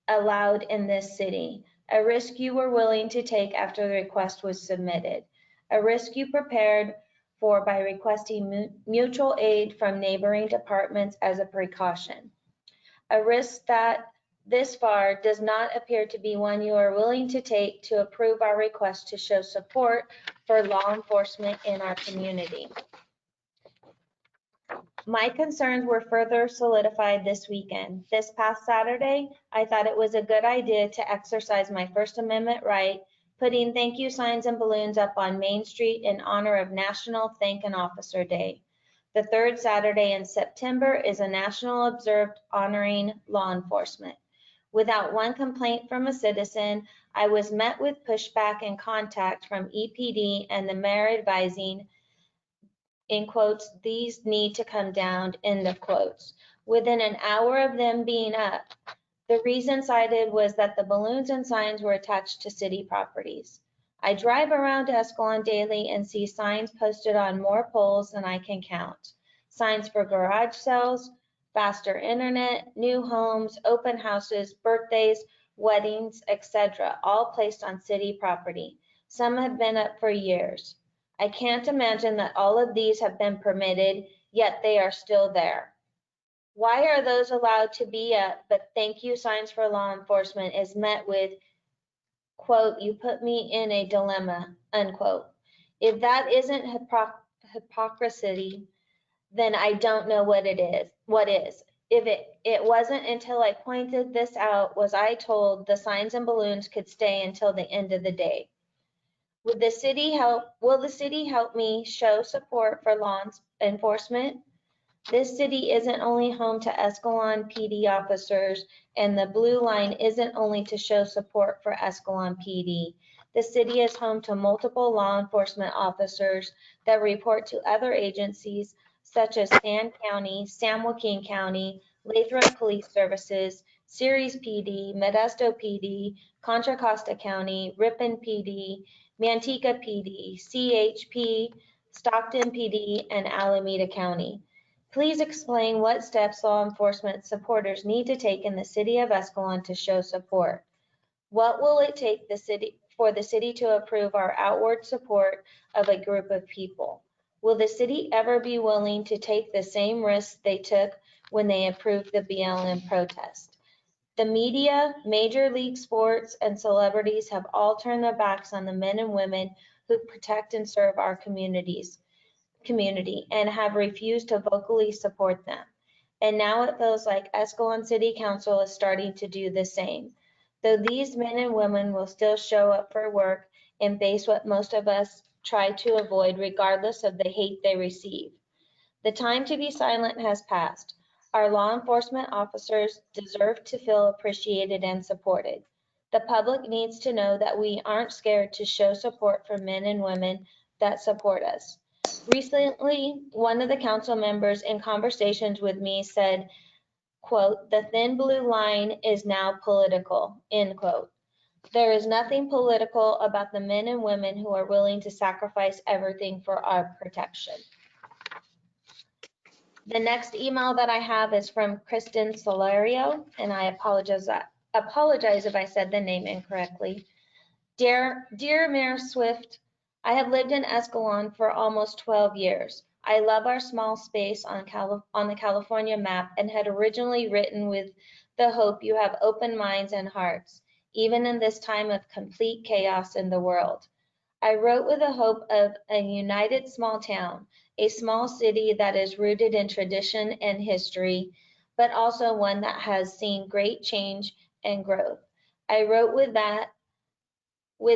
allowed in this city, a risk you were willing to take after the request was submitted, a risk you prepared for by requesting mutual aid from neighboring departments as a precaution, a risk that this far does not appear to be one you are willing to take to approve our request to show support for law enforcement in our community. My concerns were further solidified this weekend. This past Saturday, I thought it was a good idea to exercise my First Amendment right, putting thank you signs and balloons up on Main Street in honor of National Thank an Officer Day. The 3rd Saturday in September is a national observed honoring law enforcement. Without one complaint from a citizen, I was met with pushback and contact from EPD and the mayor advising, in quotes, these need to come down, end of quotes. Within an hour of them being up, the reason cited was that the balloons and signs were attached to city properties. I drive around Escalon daily and see signs posted on more poles than I can count. Signs for garage sales, faster internet, new homes, open houses, birthdays, weddings, etc., all placed on city property. Some have been up for years. I can't imagine that all of these have been permitted, yet they are still there. Why are those allowed to be up, but thank you signs for law enforcement is met with, quote, "You put me in a dilemma," unquote. If that isn't hypocrisy, then I don't know what it is. What is? If it wasn't until I pointed this out was I told the signs and balloons could stay until the end of the day. Will the city help me show support for law enforcement? This city isn't only home to Escalon PD officers, and the blue line isn't only to show support for Escalon PD. The city is home to multiple law enforcement officers that report to other agencies such as Sand County, San Joaquin County, Lathrop Police Services, Ceres PD, Modesto PD, Contra Costa County, Ripon PD, Manteca PD, CHP, Stockton PD, and Alameda County. Please explain what steps law enforcement supporters need to take in the city of Escalon to show support. What will it take for the city to approve our outward support of a group of people? Will the city ever be willing to take the same risks they took when they approved the BLM protest? The media, Major League Sports, and celebrities have all turned their backs on the men and women who protect and serve our community and have refused to vocally support them. And now it feels like Escalon City Council is starting to do the same. Though these men and women will still show up for work and face what most of us try to avoid regardless of the hate they receive. The time to be silent has passed. Our law enforcement officers deserve to feel appreciated and supported. The public needs to know that we aren't scared to show support for men and women that support us. Recently, one of the council members in conversations with me said, quote, "The thin blue line is now political," end quote. There is nothing political about the men and women who are willing to sacrifice everything for our protection. The next email that I have is from Kristen Solario, and I apologize if I said the name incorrectly. Dear Mayor Swift, I have lived in Escalon for almost 12 years. I love our small space on the California map and had originally written with the hope you have open minds and hearts, even in this time of complete chaos in the world. I wrote with the hope of a united small town, a small city that is rooted in tradition and history, but also one that has seen great change and growth. I wrote with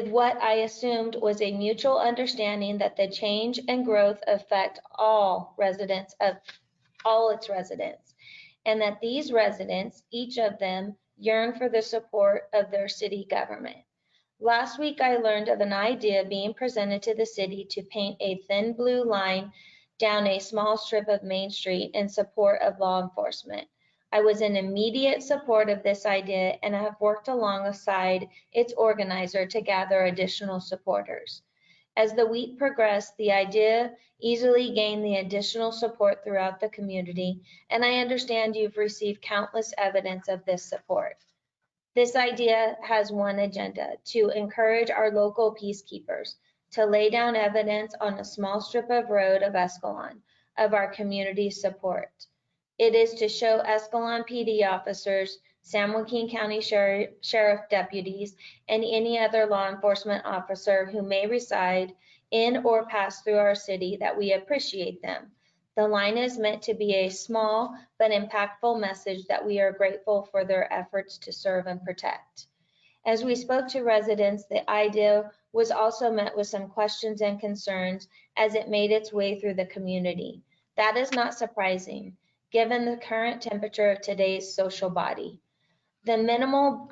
what I assumed was a mutual understanding that the change and growth affect all its residents, and that these residents, each of them, yearn for the support of their city government. Last week, I learned of an idea being presented to the city to paint a thin blue line down a small strip of Main Street in support of law enforcement. I was in immediate support of this idea and have worked alongside its organizer to gather additional supporters. As the week progressed, the idea easily gained the additional support throughout the community, and I understand you've received countless evidence of this support. This idea has one agenda: to encourage our local peacekeepers to lay down evidence on a small strip of road of Escalon of our community's support. It is to show Escalon PD officers, San Joaquin County Sheriff deputies, and any other law enforcement officer who may reside in or pass through our city that we appreciate them. The line is meant to be a small but impactful message that we are grateful for their efforts to serve and protect. As we spoke to residents, the idea was also met with some questions and concerns as it made its way through the community. That is not surprising, given the current temperature of today's social body. The minimal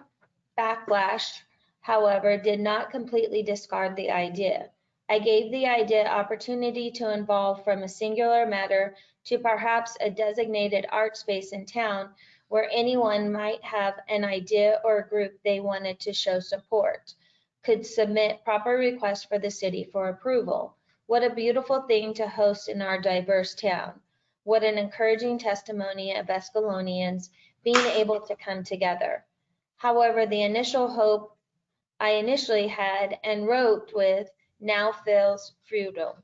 backlash, however, did not completely discard the idea. I gave the idea opportunity to evolve from a singular matter to perhaps a designated art space in town where anyone might have an idea or a group they wanted to show support, could submit proper requests for the city for approval. What a beautiful thing to host in our diverse town. What an encouraging testimony of Escalonians being able to come together. However, the initial hope I initially had and wrote with now feels futile.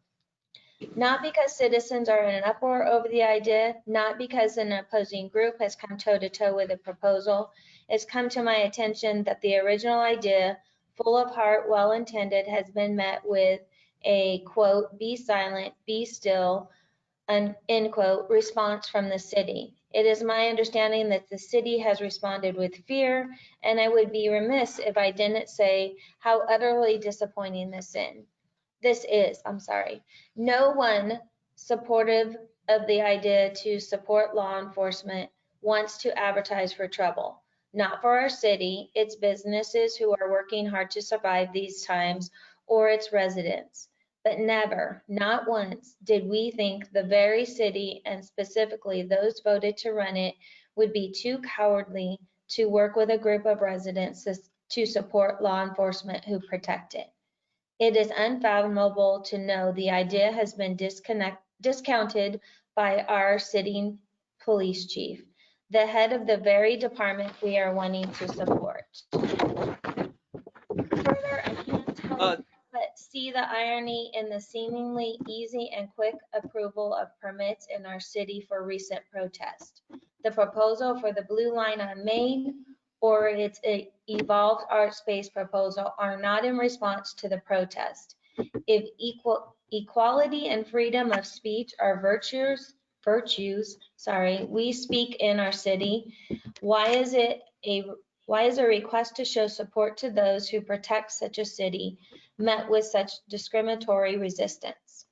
Not because citizens are in an uproar over the idea, not because an opposing group has come toe-to-toe with the proposal. It's come to my attention that the original idea full of heart, well intended, has been met with a quote, "Be silent, be still," an end quote, response from the city. It is my understanding that the city has responded with fear, and I would be remiss if I didn't say how utterly disappointing this is. No one supportive of the idea to support law enforcement wants to advertise for trouble. Not for our city, its businesses who are working hard to survive these times, or its residents. But never, not once, did we think the very city, and specifically those voted to run it, would be too cowardly to work with a group of residents to support law enforcement who protect it. It is unfathomable to know the idea has been discounted by our sitting police chief, the head of the very department we are wanting to support. Further, I can't help but see the irony in the seemingly easy and quick approval of permits in our city for recent protest. The proposal for the blue line on Main or its evolved art space proposal are not in response to the protest. If equality and freedom of speech are virtues, we speak in our city, why is a request to show support to those who protect such a city met with such discriminatory resistance?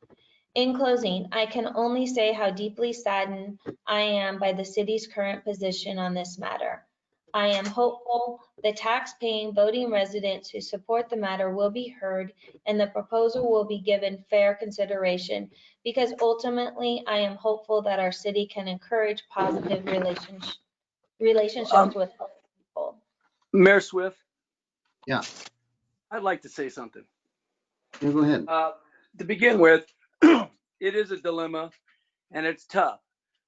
In closing, I can only say how deeply saddened I am by the city's current position on this matter. I am hopeful the tax-paying voting residents who support the matter will be heard and the proposal will be given fair consideration, because ultimately I am hopeful that our city can encourage positive relationships with other people. Mayor Swift? Yeah. I'd like to say something. Yeah, go ahead. To begin with, it is a dilemma and it's tough.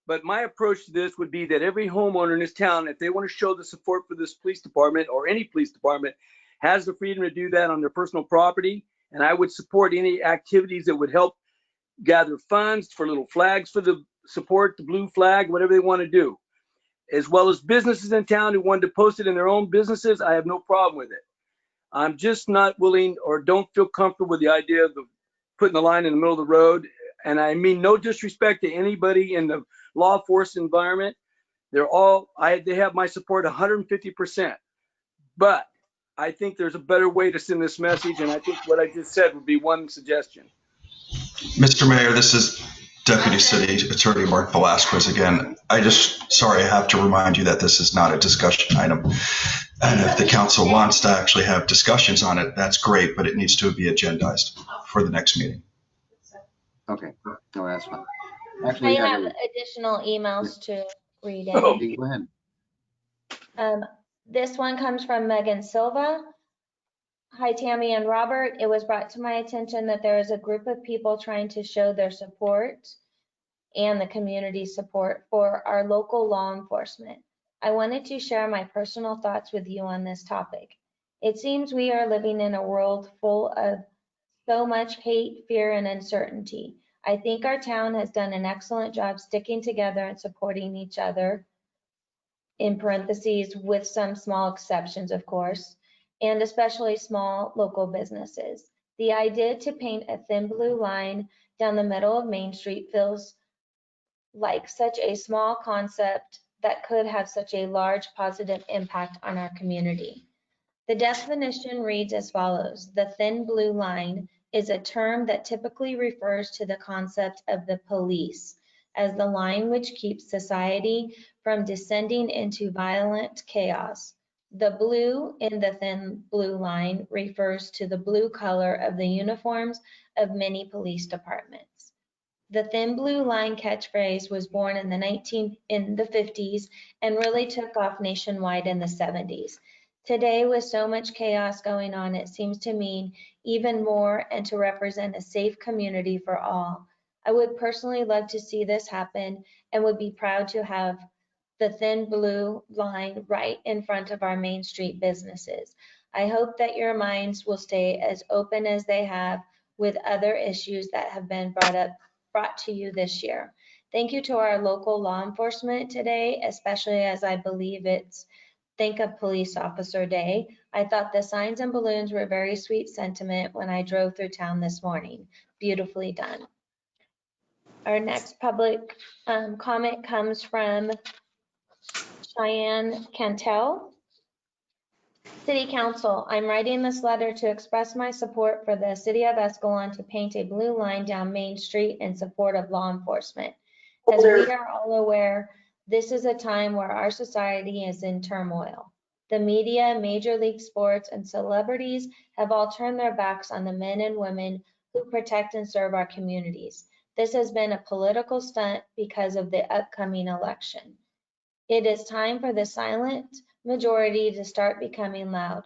But my approach to this would be that every homeowner in this town, if they want to show the support for this police department or any police department, has the freedom to do that on their personal property. And I would support any activities that would help gather funds for little flags for the support, the blue flag, whatever they want to do. As well as businesses in town who wanted to post it in their own businesses, I have no problem with it. I'm just not willing or don't feel comfortable with the idea of putting the line in the middle of the road. And I mean no disrespect to anybody in the law enforcement environment. They have my support 150%. But I think there's a better way to send this message. And I think what I just said would be one suggestion. Mr. Mayor, this is Deputy City Attorney Mark Velasquez again. I have to remind you that this is not a discussion item. And if the council wants to actually have discussions on it, that's great, but it needs to be agendized for the next meeting. Okay, no, that's fine. I Actually, have additional emails to read in. Okay, go ahead. This one comes from Megan Silva. Hi, Tammy and Robert. It was brought to my attention that there is a group of people trying to show their support and the community support for our local law enforcement. I wanted to share my personal thoughts with you on this topic. It seems we are living in a world full of so much hate, fear, and uncertainty. I think our town has done an excellent job sticking together and supporting each other, in parentheses, with some small exceptions, of course, and especially small local businesses. The idea to paint a thin blue line down the middle of Main Street feels like such a small concept that could have such a large positive impact on our community. The definition reads as follows. The thin blue line is a term that typically refers to the concept of the police as the line which keeps society from descending into violent chaos. The blue in the thin blue line refers to the blue color of the uniforms of many police departments. The thin blue line catchphrase was born in the 50s and really took off nationwide in the 70s. Today, with so much chaos going on, it seems to mean even more and to represent a safe community for all. I would personally love to see this happen and would be proud to have the thin blue line right in front of our Main Street businesses. I hope that your minds will stay as open as they have with other issues that have been brought to you this year. Thank you to our local law enforcement today, especially as I believe it's think of Police Officer Day. I thought the signs and balloons were very sweet sentiment when I drove through town this morning. Beautifully done. Our next public comment comes from Cheyenne Cantel. City Council, I'm writing this letter to express my support for the City of Escalon to paint a blue line down Main Street in support of law enforcement. As we are all aware, this is a time where our society is in turmoil. The media, Major League Sports, and celebrities have all turned their backs on the men and women who protect and serve our communities. This has been a political stunt because of the upcoming election. It is time for the silent majority to start becoming loud.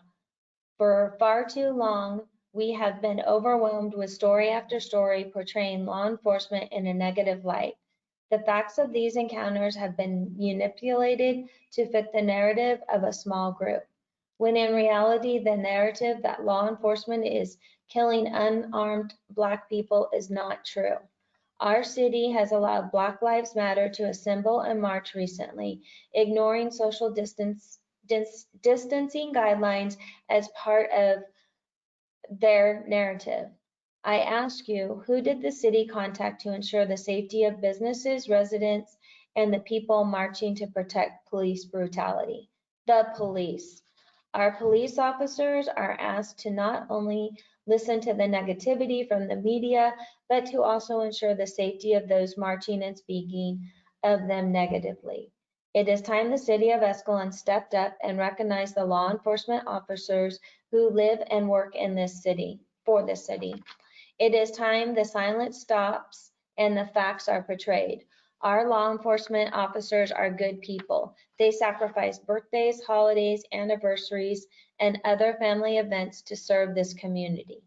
For far too long, we have been overwhelmed with story after story portraying law enforcement in a negative light. The facts of these encounters have been manipulated to fit the narrative of a small group, when in reality, the narrative that law enforcement is killing unarmed Black people is not true. Our city has allowed Black Lives Matter to assemble and march recently, ignoring social distancing guidelines as part of their narrative. I ask you, who did the city contact to ensure the safety of businesses, residents, and the people marching to protect police brutality? The police. Our police officers are asked to not only listen to the negativity from the media, but to also ensure the safety of those marching and speaking of them negatively. It is time the city of Escalon stepped up and recognized the law enforcement officers who live and work in this city, for this city. It is time the silence stops and the facts are portrayed. Our law enforcement officers are good people. They sacrifice birthdays, holidays, anniversaries, and other family events to serve this community,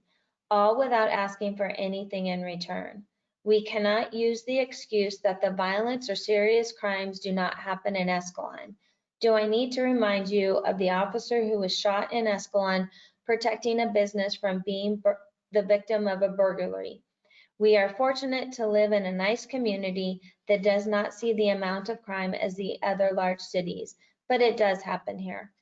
all without asking for anything in return. We cannot use the excuse that the violence or serious crimes do not happen in Escalon. Do I need to remind you of the officer who was shot in Escalon protecting a business from being the victim of a burglary? We are fortunate to live in a nice community that does not see the amount of crime as the other large cities, but it does happen here.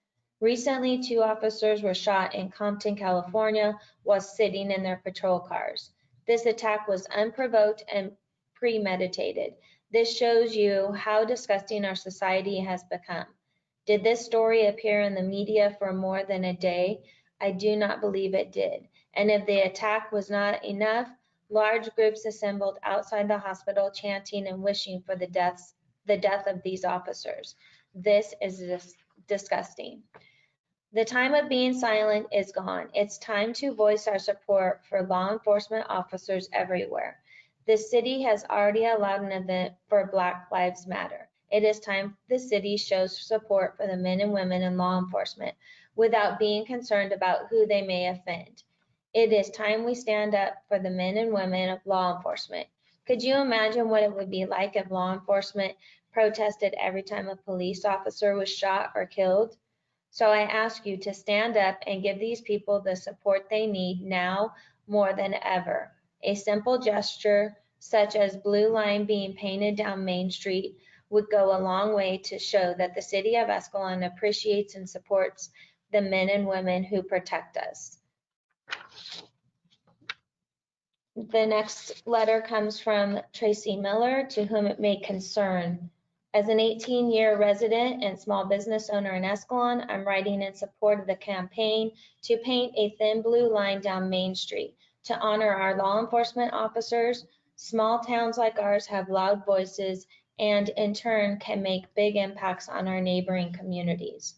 Recently, 2 officers were shot in Compton, California, while sitting in their patrol cars. This attack was unprovoked and premeditated. This shows you how disgusting our society has become. Did this story appear in the media for more than a day? I do not believe it did. And if the attack was not enough, large groups assembled outside the hospital chanting and wishing for the death of these officers. This is disgusting. The time of being silent is gone. It's time to voice our support for law enforcement officers everywhere. The city has already allowed an event for Black Lives Matter. It is time the city shows support for the men and women in law enforcement without being concerned about who they may offend. It is time we stand up for the men and women of law enforcement. Could you imagine what it would be like if law enforcement protested every time a police officer was shot or killed? So I ask you to stand up and give these people the support they need now more than ever. A simple gesture, such as blue line being painted down Main Street, would go a long way to show that the city of Escalon appreciates and supports the men and women who protect us. The next letter comes from Tracy Miller, to whom it may concern. As an 18-year resident and small business owner in Escalon, I'm writing in support of the campaign to paint a thin blue line down Main Street to honor our law enforcement officers. Small towns like ours have loud voices and in turn can make big impacts on our neighboring communities.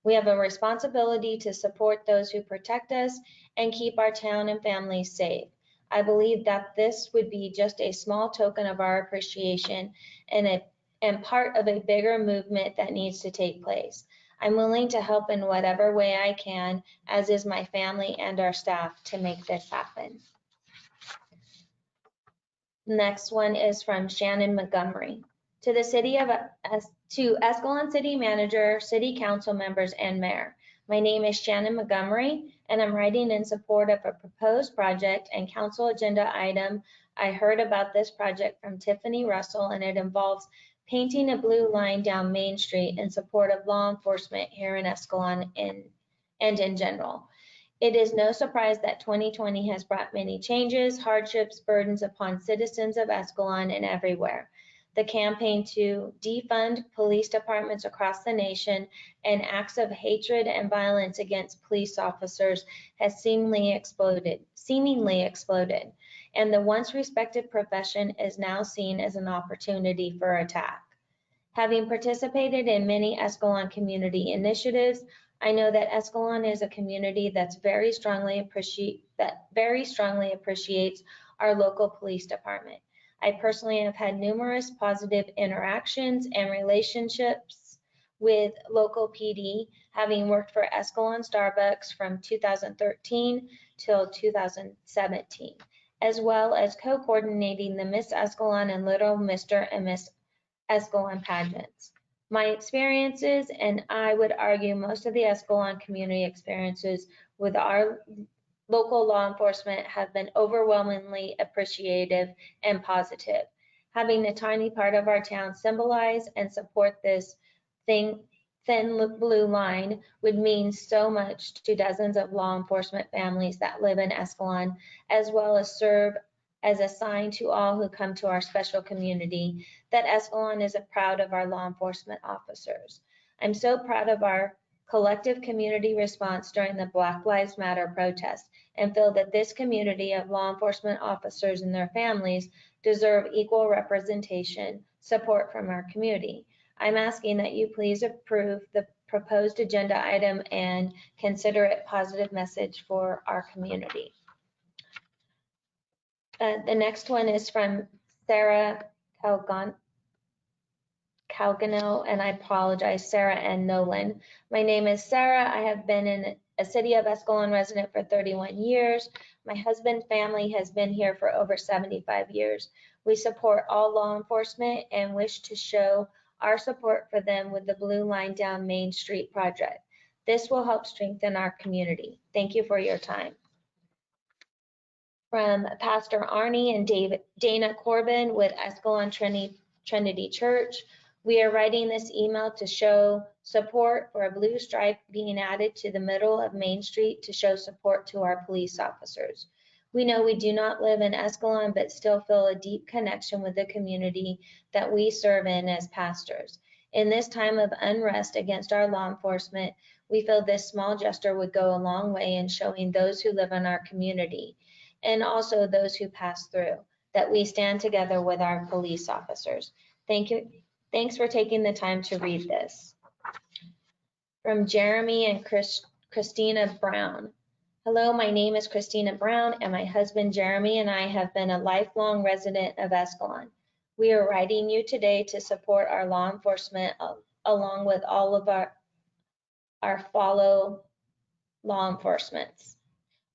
We have a responsibility to support those who protect us and keep our town and families safe. I believe that this would be just a small token of our appreciation and part of a bigger movement that needs to take place. I'm willing to help in whatever way I can, as is my family and our staff, to make this happen. Next one is from Shannon Montgomery. To the to Escalon City Manager, City Council members, and Mayor. My name is Shannon Montgomery, and I'm writing in support of a proposed project and council agenda item. I heard about this project from Tiffany Russell, and it involves painting a blue line down Main Street in support of law enforcement here in Escalon and in general. It is no surprise that 2020 has brought many changes, hardships, burdens upon citizens of Escalon and everywhere. The campaign to defund police departments across the nation and acts of hatred and violence against police officers has seemingly exploded, and the once respected profession is now seen as an opportunity for attack. Having participated in many Escalon community initiatives, I know that Escalon is a community that very strongly appreciates our local police department. I personally have had numerous positive interactions and relationships with local PD, having worked for Escalon Starbucks from 2013 till 2017, as well as co-coordinating the Miss Escalon and Little Mr. and Miss Escalon pageants. My experiences, and I would argue most of the Escalon community experiences with our local law enforcement, have been overwhelmingly appreciative and positive. Having a tiny part of our town symbolize and support this thin blue line would mean so much to dozens of law enforcement families that live in Escalon, as well as serve as a sign to all who come to our special community that Escalon is proud of our law enforcement officers. I'm so proud of our collective community response during the Black Lives Matter protest and feel that this community of law enforcement officers and their families deserve equal representation, support from our community. I'm asking that you please approve the proposed agenda item and consider it a positive message for our community. The next one is from Sarah Calgano, and I apologize, Sarah and Nolan. My name is Sarah. I have been a City of Escalon resident for 31 years. My husband's family has been here for over 75 years. We support all law enforcement and wish to show our support for them with the Blue Line Down Main Street project. This will help strengthen our community. Thank you for your time. From Pastor Arnie and Dana Corbin with Escalon Trinity Church. We are writing this email to show support for a blue stripe being added to the middle of Main Street to show support to our police officers. We know we do not live in Escalon, but still feel a deep connection with the community that we serve in as pastors. In this time of unrest against our law enforcement, we feel this small gesture would go a long way in showing those who live in our community and also those who pass through, that we stand together with our police officers. Thank you. Thanks for taking the time to read this. From Jeremy and Christina Brown. Hello, my name is Christina Brown, and my husband Jeremy and I have been a lifelong resident of Escalon. We are writing you today to support our law enforcement along with all of our fellow law enforcements.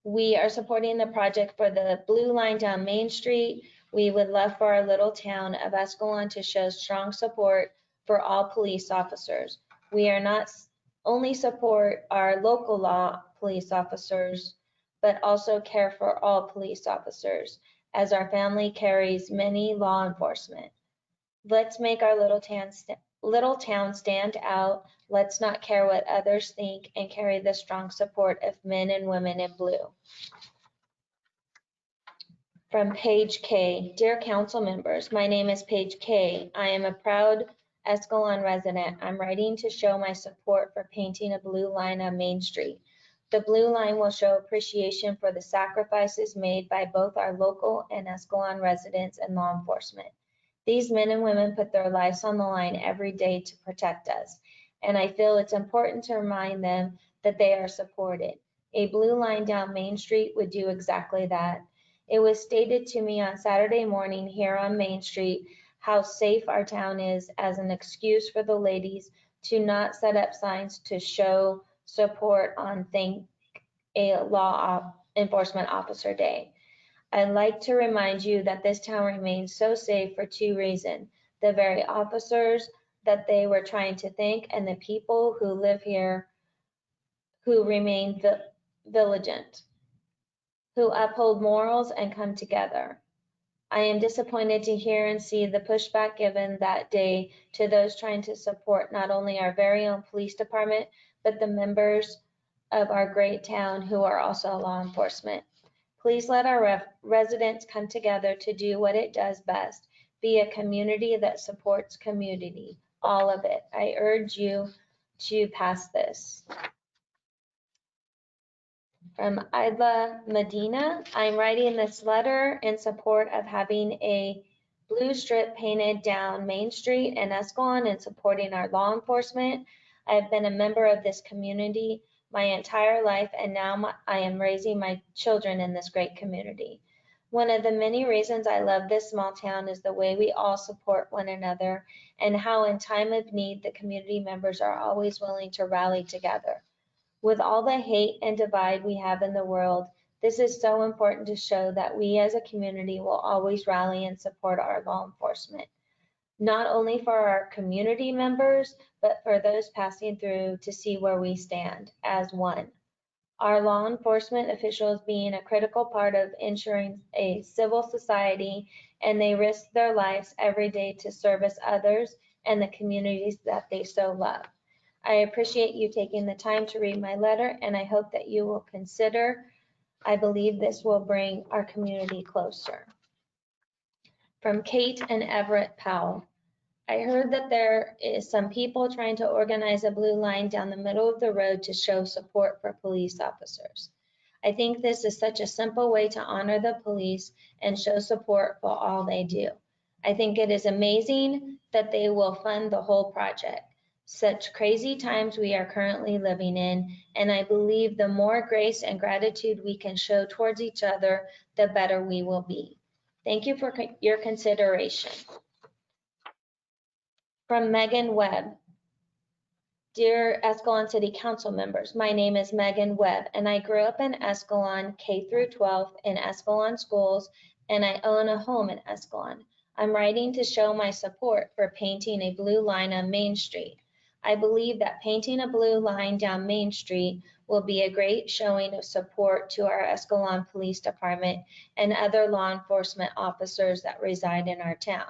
We are supporting the project for the Blue Line Down Main Street. We would love for our little town of Escalon to show strong support for all police officers. We are not only support our local law police officers, but also care for all police officers, as our family carries many law enforcement. Let's make our little town stand out. Let's not care what others think and carry the strong support of men and women in blue. From Paige K. Dear council members, my name is Paige K. I am a proud Escalon resident. I'm writing to show my support for painting a blue line on Main Street. The blue line will show appreciation for the sacrifices made by both our local and Escalon residents and law enforcement. These men and women put their lives on the line every day to protect us, and I feel it's important to remind them that they are supported. A blue line down Main Street would do exactly that. It was stated to me on Saturday morning here on Main Street how safe our town is as an excuse for the ladies to not set up signs to show support on Thank a Law Enforcement Officer Day. I'd like to remind you that this town remains so safe for two reasons: the very officers that they were trying to thank and the people who live here who remain vigilant, who uphold morals and come together. I am disappointed to hear and see the pushback given that day to those trying to support not only our very own police department, but the members of our great town who are also law enforcement. Please let our residents come together to do what it does best, be a community that supports community, all of it. I urge you to pass this. From Isla Medina, I'm writing this letter in support of having a blue strip painted down Main Street in Escalon and supporting our law enforcement. I have been a member of this community my entire life, and now I am raising my children in this great community. One of the many reasons I love this small town is the way we all support one another and how in time of need the community members are always willing to rally together. With all the hate and divide we have in the world, this is so important to show that we as a community will always rally and support our law enforcement, not only for our community members, but for those passing through to see where we stand as one. Our law enforcement officials being a critical part of ensuring a civil society, and they risk their lives every day to service others and the communities that they so love. I appreciate you taking the time to read my letter, and I hope that you will consider. I believe this will bring our community closer. From Kate and Everett Powell. I heard that there is some people trying to organize a blue line down the middle of the road to show support for police officers. I think this is such a simple way to honor the police and show support for all they do. I think it is amazing that they will fund the whole project. Such crazy times we are currently living in, and I believe the more grace and gratitude we can show towards each other, the better we will be. Thank you for your consideration. From Megan Webb. Dear Escalon City Council members, my name is Megan Webb, and I grew up in Escalon K through 12 in Escalon schools, and I own a home in Escalon. I'm writing to show my support for painting a blue line on Main Street. I believe that painting a blue line down Main Street will be a great showing of support to our Escalon Police Department and other law enforcement officers that reside in our town.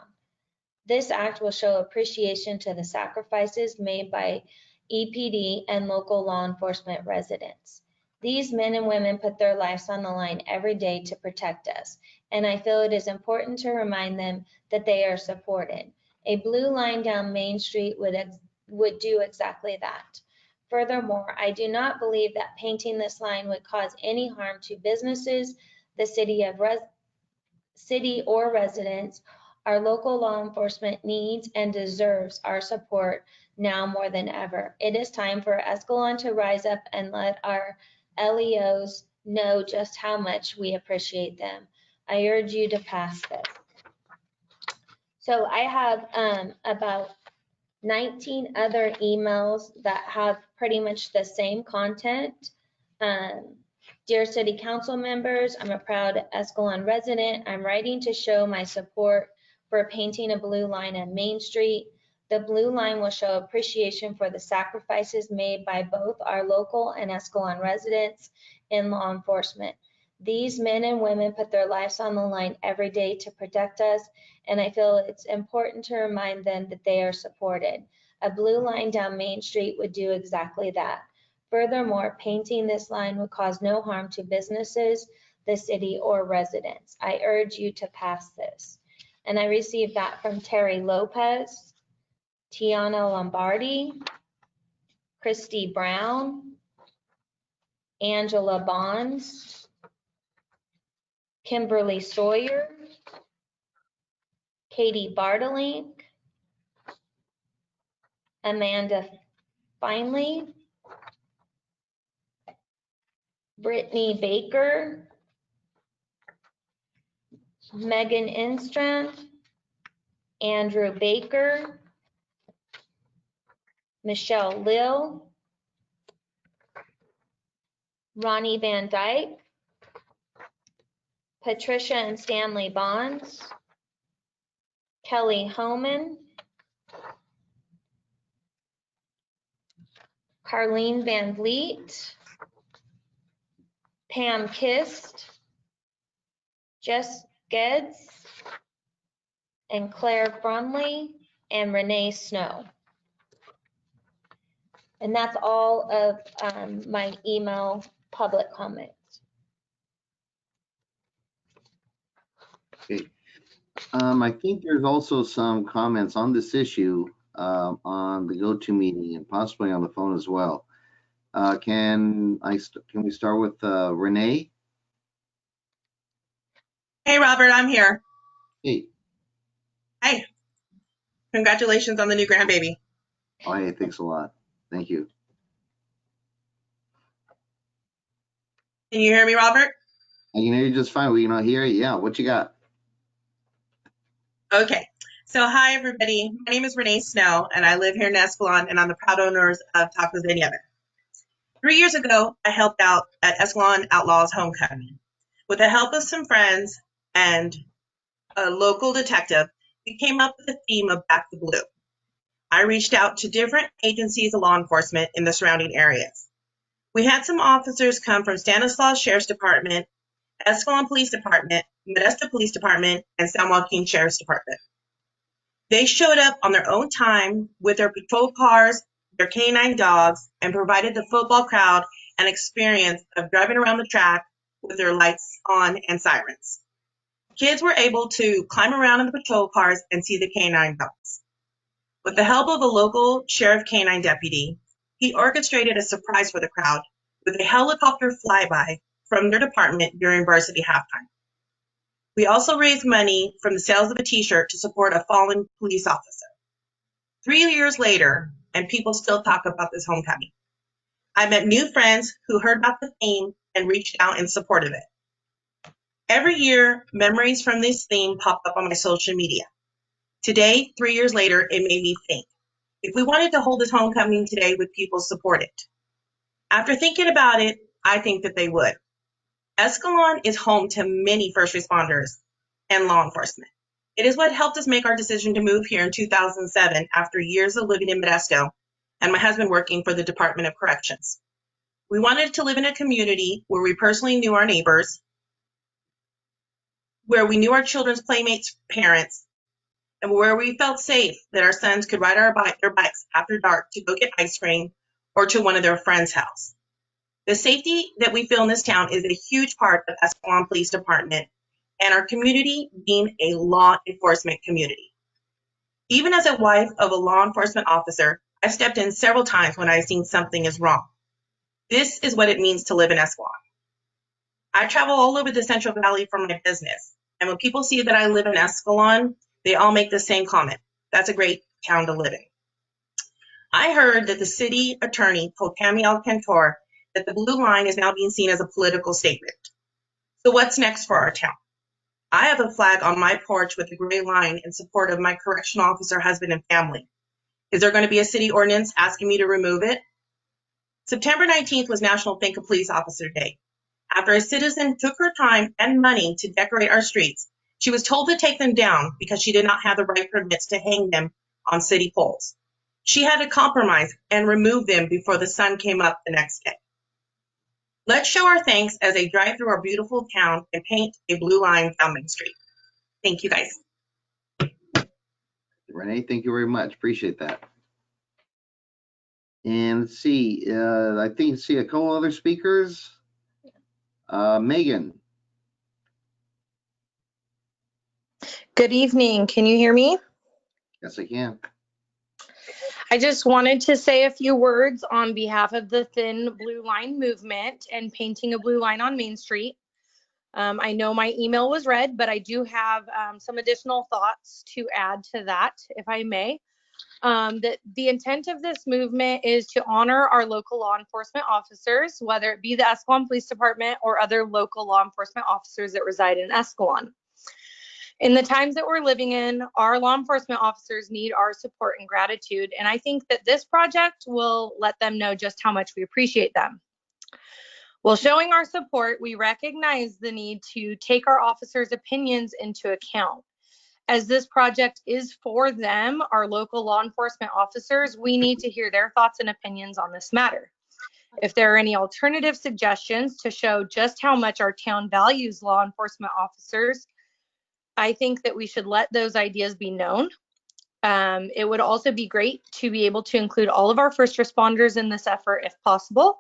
This act will show appreciation to the sacrifices made by EPD and local law enforcement residents. These men and women put their lives on the line every day to protect us, and I feel it is important to remind them that they are supported. A blue line down Main Street would do exactly that. Furthermore, I do not believe that painting this line would cause any harm to businesses, the city or residents. Our local law enforcement needs and deserves our support now more than ever. It is time for Escalon to rise up and let our LEOs know just how much we appreciate them. I urge you to pass this. So I have about 19 other emails that have pretty much the same content. Dear City Council members, I'm a proud Escalon resident. I'm writing to show my support for painting a blue line on Main Street. The blue line will show appreciation for the sacrifices made by both our local and Escalon residents in law enforcement. These men and women put their lives on the line every day to protect us, and I feel it's important to remind them that they are supported. A blue line down Main Street would do exactly that. Furthermore, painting this line would cause no harm to businesses, the city, or residents. I urge you to pass this. And I received that from Terry Lopez, Tiana Lombardi, Christy Brown, Angela Bonds, Kimberly Sawyer, Katie Bartelink, Amanda Finley, Brittany Baker, Megan Instrand, Andrew Baker, Michelle Lill, Ronnie Van Dyke, Patricia and Stanley Bonds, Kelly Homan, Carlene Van Vliet, Pam Kist, Geddes, and Claire Brunley, and Renee Snow. And that's all of my email public comments. Okay. I think there's also some comments on this issue on the go-to meeting and possibly on the phone as well. Can we start with Renee? Hey, Robert, I'm here. Hey. Hi. Congratulations on the new grandbaby. Oh, hey, thanks a lot. Thank you. Can you hear me, Robert? I can hear you just fine. We can hear you. Yeah, what you got? Okay. So, hi, everybody. My name is Renee Snow, and I live here in Escalon, and I'm the proud owners of Tacos de Nieve. 3 years ago, I helped out at Escalon Outlaws Homecoming. With the help of some friends and a local detective, we came up with the theme of Back the Blue. I reached out to different agencies of law enforcement in the surrounding areas. We had some officers come from Stanislaus Sheriff's Department, Escalon Police Department, Modesto Police Department, and San Joaquin Sheriff's Department. They showed up on their own time with their patrol cars, their canine dogs, and provided the football crowd an experience of driving around the track with their lights on and sirens. Kids were able to climb around in the patrol cars and see the canine dogs. With the help of a local sheriff canine deputy, he orchestrated a surprise for the crowd with a helicopter flyby from their department during varsity halftime. We also raised money from the sales of a t-shirt to support a fallen police officer. 3 years later, and people still talk about this homecoming. I met new friends who heard about the theme and reached out in support of it. Every year, memories from this theme pop up on my social media. Today, 3 years later, it made me think, if we wanted to hold this homecoming today, would people support it? After thinking about it, I think that they would. Escalon is home to many first responders and law enforcement. It is what helped us make our decision to move here in 2007 after years of living in Modesto and my husband working for the Department of Corrections. We wanted to live in a community where we personally knew our neighbors, where we knew our children's playmates' parents, and where we felt safe that our sons could ride their bikes after dark to go get ice cream or to one of their friends' house. The safety that we feel in this town is a huge part of Escalon Police Department and our community being a law enforcement community. Even as a wife of a law enforcement officer, I've stepped in several times when I've seen something is wrong. This is what it means to live in Escalon. I travel all over the Central Valley for my business, and when people see that I live in Escalon, they all make the same comment. That's a great town to live in. I heard that the city attorney told Cami Alcantor that the blue line is now being seen as a political statement. So what's next for our town? I have a flag on my porch with a gray line in support of my correctional officer husband and family. Is there going to be a city ordinance asking me to remove it? September 19th was National Think of Police Officer Day. After a citizen took her time and money to decorate our streets, she was told to take them down because she did not have the right permits to hang them on city poles. She had to compromise and remove them before the sun came up the next day. Let's show our thanks as they drive through our beautiful town and paint a blue line down Main Street. Thank you, guys. Renee, thank you very much. Appreciate that. And let's see, I see a couple other speakers. Megan. Good evening. Can you hear me? Yes, I can. I just wanted to say a few words on behalf of the Thin Blue Line movement and painting a blue line on Main Street. I know my email was read, but I do have some additional thoughts to add to that, if I may. The intent of this movement is to honor our local law enforcement officers, whether it be the Escalon Police Department or other local law enforcement officers that reside in Escalon. In the times that we're living in, our law enforcement officers need our support and gratitude, and I think that this project will let them know just how much we appreciate them. While showing our support, we recognize the need to take our officers' opinions into account. As this project is for them, our local law enforcement officers, we need to hear their thoughts and opinions on this matter. If there are any alternative suggestions to show just how much our town values law enforcement officers, I think that we should let those ideas be known. It would also be great to be able to include all of our first responders in this effort if possible.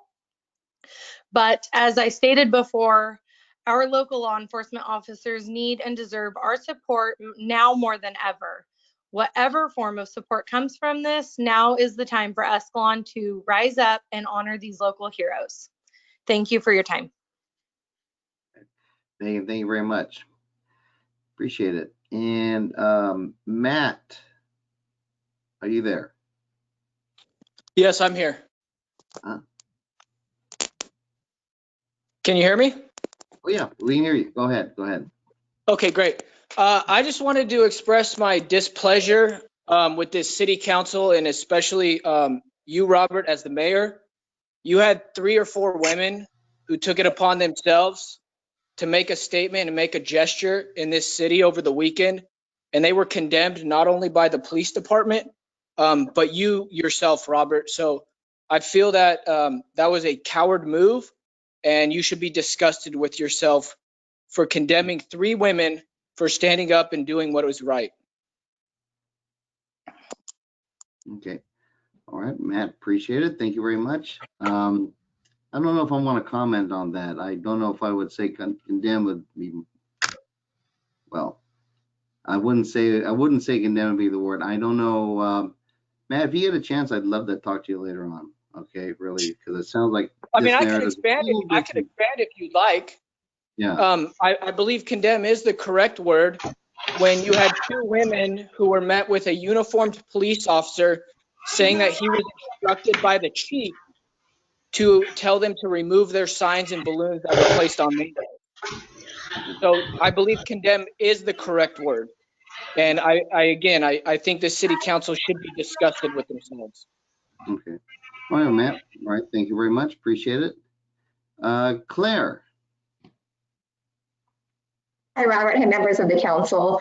But as I stated before, our local law enforcement officers need and deserve our support now more than ever. Whatever form of support comes from this, now is the time for Escalon to rise up and honor these local heroes. Thank you for your time. Thank you very much. Appreciate it. And Matt, are you there? Yes, I'm here. Huh? Can you hear me? Oh yeah, we can hear you. Go ahead. Go ahead. Okay, great. I just wanted to express my displeasure with this city council, and especially you, Robert, as the mayor. You had 3 or 4 women who took it upon themselves to make a statement and make a gesture in this city over the weekend, and they were condemned not only by the police department, but you yourself, Robert. So I feel that that was a coward move, and you should be disgusted with yourself for condemning 3 women for standing up and doing what was right. Okay. All right, Matt, appreciate it. Thank you very much. I don't know if I want to comment on that. I don't know if I would say condemn would be, well, I wouldn't say condemn would be the word. I don't know. Matt, if you get a chance, I'd love to talk to you later on. Okay, really, because it sounds like I mean, this I can narrative. expand if you'd like. Yeah. I believe condemn is the correct word. When you had 2 women who were met with a uniformed police officer saying that he was instructed by the chief to tell them to remove their signs and balloons that were placed on Main Street. So I believe condemn is the correct word. And I think the city council should be disgusted with themselves. Okay. All right, Matt. All right. Thank you very much. Appreciate it. Claire. Hi, Robert and members of the council.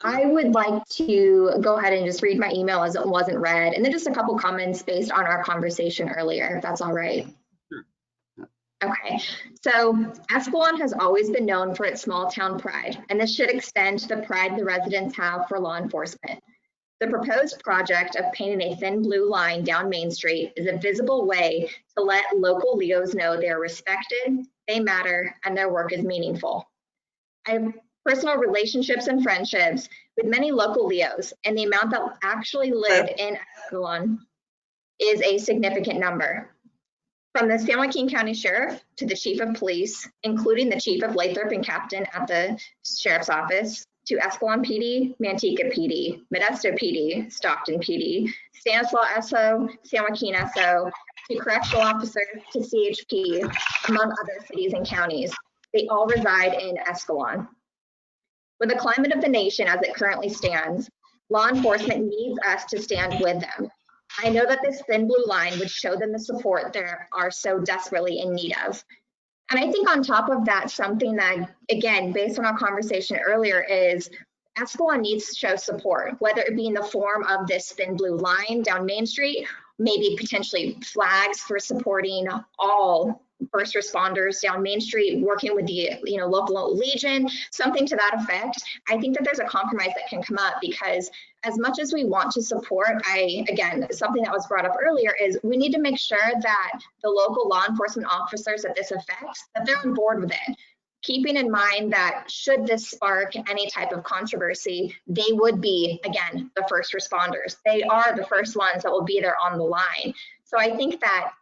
I would like to go ahead and just read my email as it wasn't read, and then just a couple comments based on our conversation earlier, if that's all right. Sure. Okay, so Escalon has always been known for its small town pride, and this should extend to the pride the residents have for law enforcement. The proposed project of painting a thin blue line down Main Street is a visible way to let local Leos know they are respected, they matter, and their work is meaningful. I have personal relationships and friendships with many local Leos, and the amount that actually live in Escalon is a significant number. From the San Joaquin County Sheriff to the Chief of Police, including the Chief of Lathrop and Captain at the Sheriff's Office, to Escalon PD, Manteca PD, Modesto PD, Stockton PD, Stanislaus SO, San Joaquin SO, to correctional officers, to CHP, among other cities and counties. They all reside in Escalon. With the climate of the nation as it currently stands, law enforcement needs us to stand with them. I know that this thin blue line would show them the support they are so desperately in need of. And I think on top of that, something that, again, based on our conversation earlier, is Escalon needs to show support, whether it be in the form of this thin blue line down Main Street, maybe potentially flags for supporting all first responders down Main Street, working with the local Legion, something to that effect. I think that there's a compromise that can come up, because as much as we want to support, again, something that was brought up earlier is we need to make sure that the local law enforcement officers that this affects, that they're on board with it. Keeping in mind that should this spark any type of controversy, they would be, again, the first responders. They are the first ones that will be there on the line. So I think that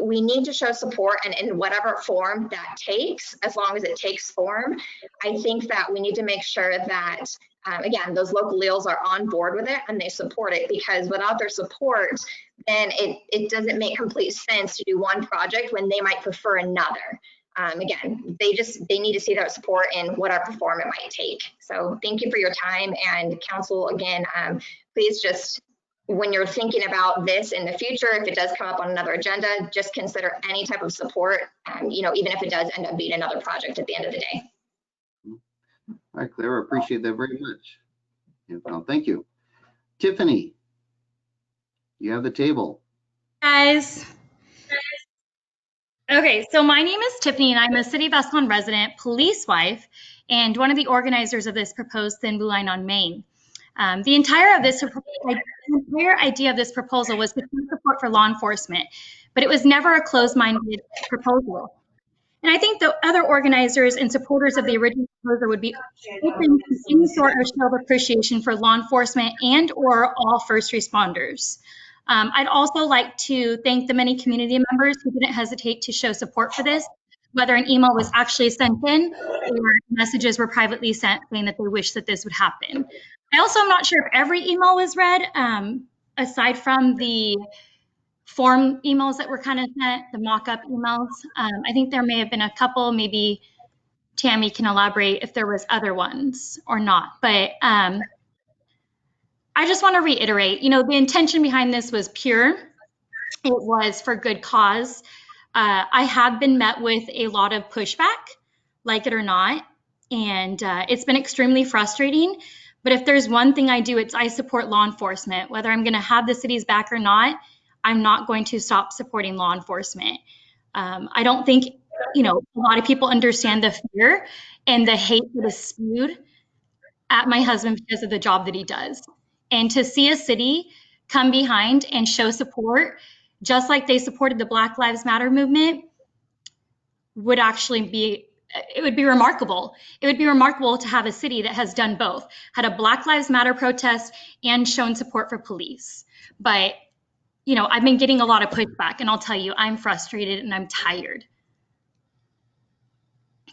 we need to show support, and in whatever form that takes, as long as it takes form, I think that we need to make sure that, again, those local Leos are on board with it and they support it, because without their support, then it doesn't make complete sense to do one project when they might prefer another. Again, they need to see that support in whatever form it might take. So thank you for your time, and council, again, please just, when you're thinking about this in the future, if it does come up on another agenda, just consider any type of support, even if it does end up being another project at the end of the day. All right, Claire, I appreciate that very much. Thank you. Tiffany, you have the table. Guys. Okay, so my name is Tiffany, and I'm a City of Escalon resident, police wife, and one of the organizers of this proposed thin blue line on Main. The entire idea of this proposal was to show support for law enforcement, but it was never a closed-minded proposal. And I think the other organizers and supporters of the original proposal would be open to any sort of show of appreciation for law enforcement and or all first responders. I'd also like to thank the many community members who didn't hesitate to show support for this, whether an email was actually sent in or messages were privately sent saying that they wish that this would happen. I also am not sure if every email was read, aside from the form emails that were kind of sent, the mock-up emails. I think there may have been a couple, maybe Tammy can elaborate if there was other ones or not. But I just want to reiterate, the intention behind this was pure. It was for good cause. I have been met with a lot of pushback, like it or not, and it's been extremely frustrating. But if there's one thing I do, it's I support law enforcement. Whether I'm going to have the city's back or not, I'm not going to stop supporting law enforcement. I don't think, a lot of people understand the fear and the hate that is spewed at my husband because of the job that he does. And to see a city come behind and show support, just like they supported the Black Lives Matter movement, would actually be, it would be remarkable. It would be remarkable to have a city that has done both, had a Black Lives Matter protest and shown support for police. But, I've been getting a lot of pushback, and I'll tell you, I'm frustrated and I'm tired.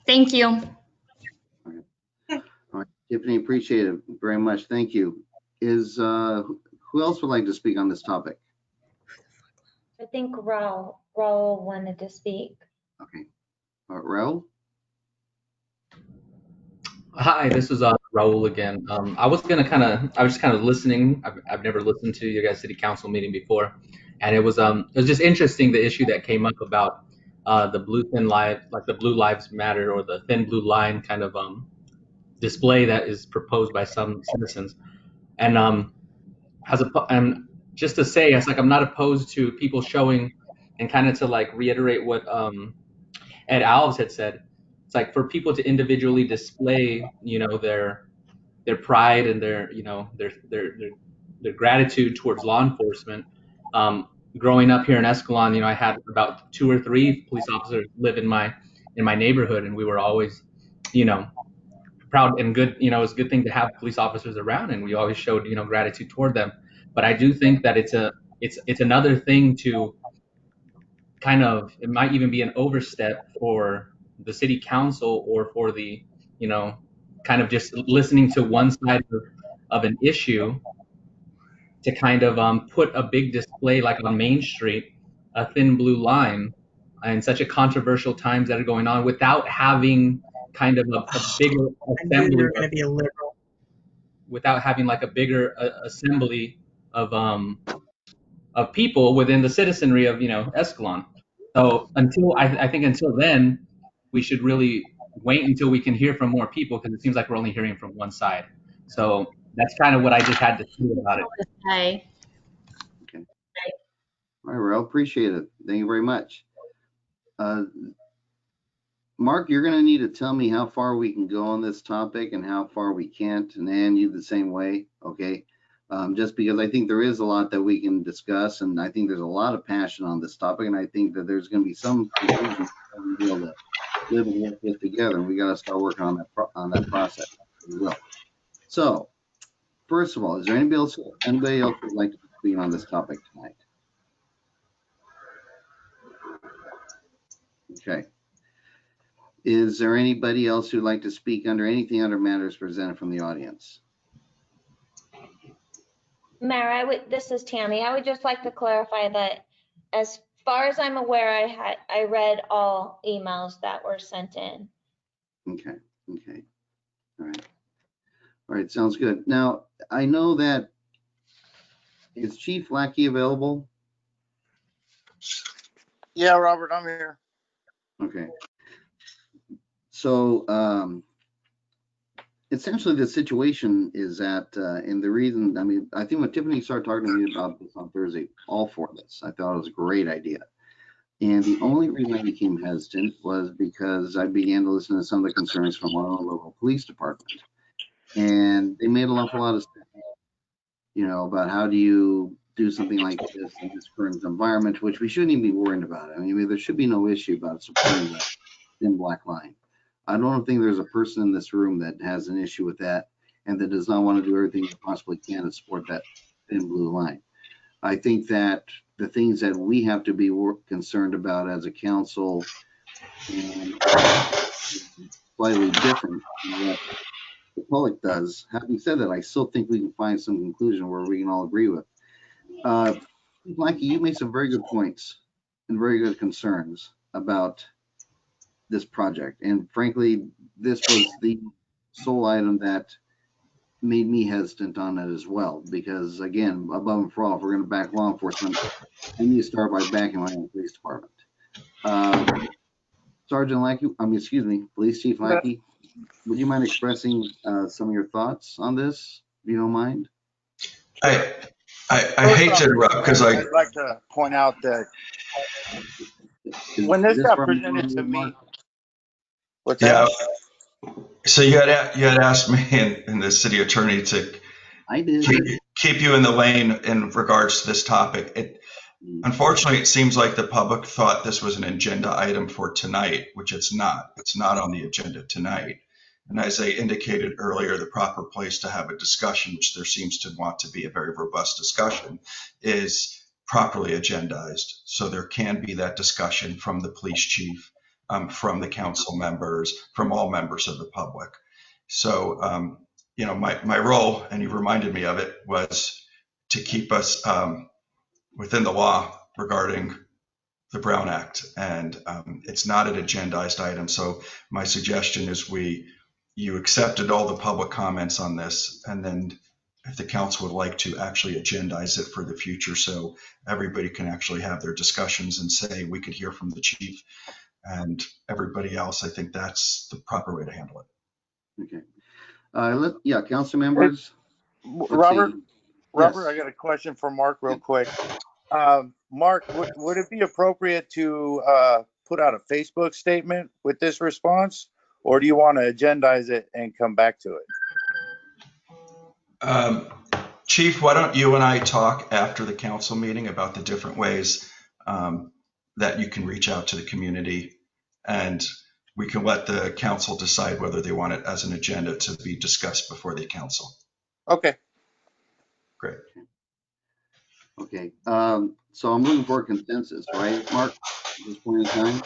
Thank you. All right, Tiffany, appreciate it very much. Thank you. Who else would like to speak on this topic? I think Raul wanted to speak. Okay. Raul? Hi, this is Raul again. I was just kind of listening. I've never listened to your guys' city council meeting before, and it was just interesting, the issue that came up about the blue Lives Matter, or the thin blue line kind of display that is proposed by some citizens. And and just to say, it's like I'm not opposed to people showing, and kind of to like reiterate what Ed Alves had said. It's like for people to individually display, their pride and their gratitude towards law enforcement. Growing up here in Escalon, I had about 2 or 3 police officers live in my neighborhood, and we were always, proud and good. It's a good thing to have police officers around, and we always showed, gratitude toward them. But I do think that it's another thing to kind of, it might even be an overstep for the city council, or for the, kind of just listening to one side of an issue, to kind of put a big display like on Main Street, a thin blue line, in such a controversial times that are going on, without having kind of a bigger assembly. You're going to be a liberal. Without having like a bigger assembly of people within the citizenry of Escalon. So I think until then, we should really wait until we can hear from more people, because it seems like we're only hearing from one side. So that's kind of what I just had to say about it. Okay. All right, Raul, appreciate it. Thank you very much. Mark, you're going to need to tell me how far we can go on this topic and how far we can't, and Ann, you the same way, okay? Just because I think there is a lot that we can discuss, and I think there's a lot of passion on this topic, and I think that there's going to be some conclusions that we'll be able to live and work with together, and we got to start working on that process. We will. So, first of all, is there anybody else who'd like to speak on this topic tonight? Okay. Is there anybody else who'd like to speak under anything under matters presented from the audience? Mayor, this is Tammy. I would just like to clarify that as far as I'm aware, I read all emails that were sent in. Okay. All right, sounds good. Now, I know that, is Chief Lackey available? Yeah, Robert, I'm here. Okay. So, essentially the situation is that, and the reason, I mean, I think when Tiffany started talking to me about this on Thursday, all for this, I thought it was a great idea, And the only reason I became hesitant was because I began to listen to some of the concerns from our own local police department. And they made an awful lot of sense, about how do you do something like this in this current environment, which we shouldn't even be worried about. I mean, there should be no issue about supporting the thin black line. I don't think there's a person in this room that has an issue with that and that does not want to do everything they possibly can to support that thin blue line. I think that the things that we have to be concerned about as a council and slightly different than what the public does. Having said that, I still think we can find some conclusion where we can all agree with. Blackie, you made some very good points and very good concerns about this project. And frankly, this was the sole item that made me hesitant on it as well. Because again, above and for all, if we're going to back law enforcement, I need to start by backing my own police department. Sergeant Lackey, Police Chief Lackey, would you mind expressing some of your thoughts on this, if you don't mind? I hate to interrupt because I'd like to point out that when this got presented to me, what's that? So you had asked me and the city attorney to keep you in the lane in regards to this topic. Unfortunately, it seems like the public thought this was an agenda item for tonight, which it's not. It's not on the agenda tonight. And as I indicated earlier, the proper place to have a discussion, which there seems to want to be a very robust discussion, is properly agendized. So there can be that discussion from the police chief, from the council members, from all members of the public. So, my role, and you reminded me of it, was to keep us within the law regarding the Brown Act. And it's not an agendized item. So my suggestion is you accepted all the public comments on this, and then if the council would like to actually agendize it for the future so everybody can actually have their discussions and say we could hear from the chief and everybody else, I think that's the proper way to handle it. Okay. Council members. Robert, I got a question for Mark real quick. Mark, would it be appropriate to put out a Facebook statement with this response, or do you want to agendize it and come back to it? Chief, why don't you and I talk after the council meeting about the different ways that you can reach out to the community, and we can let the council decide whether they want it as an agenda to be discussed before the council. Okay. Great. Okay. So I'm looking for a consensus, right, Mark, at this point in time?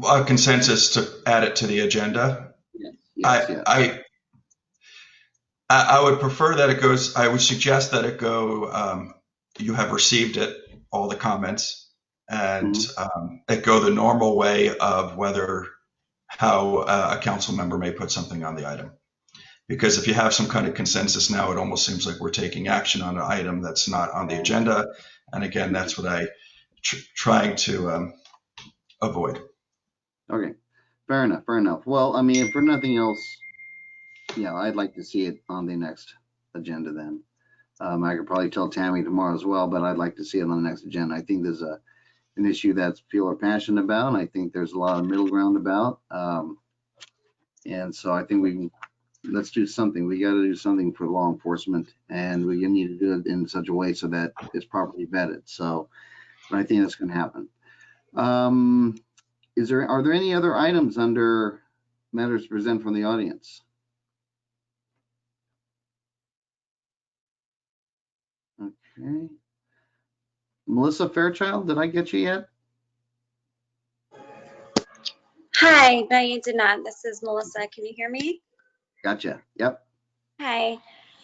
A consensus to add it to the agenda? Yes. I would prefer that it goes, I would suggest that it go, you have received it, all the comments, and it go the normal way of how a council member may put something on the item. Because if you have some kind of consensus now, it almost seems like we're taking action on an item that's not on the agenda. And again, that's what I trying to avoid. Okay, fair enough. Well, I mean, if for nothing else, I'd like to see it on the next agenda then. I could probably tell Tammy tomorrow as well, but I'd like to see it on the next agenda. I think there's an issue that people are passionate about, and I think there's a lot of middle ground about. And so I think let's do something. We got to do something for law enforcement, and we need to do it in such a way so that it's properly vetted. So, but I think that's going to happen. Are there any other items under matters to present from the audience? Okay. Melissa Fairchild, did I get you yet? Hi, no, you did not. This is Melissa. Can you hear me? Gotcha. Yep. Hi.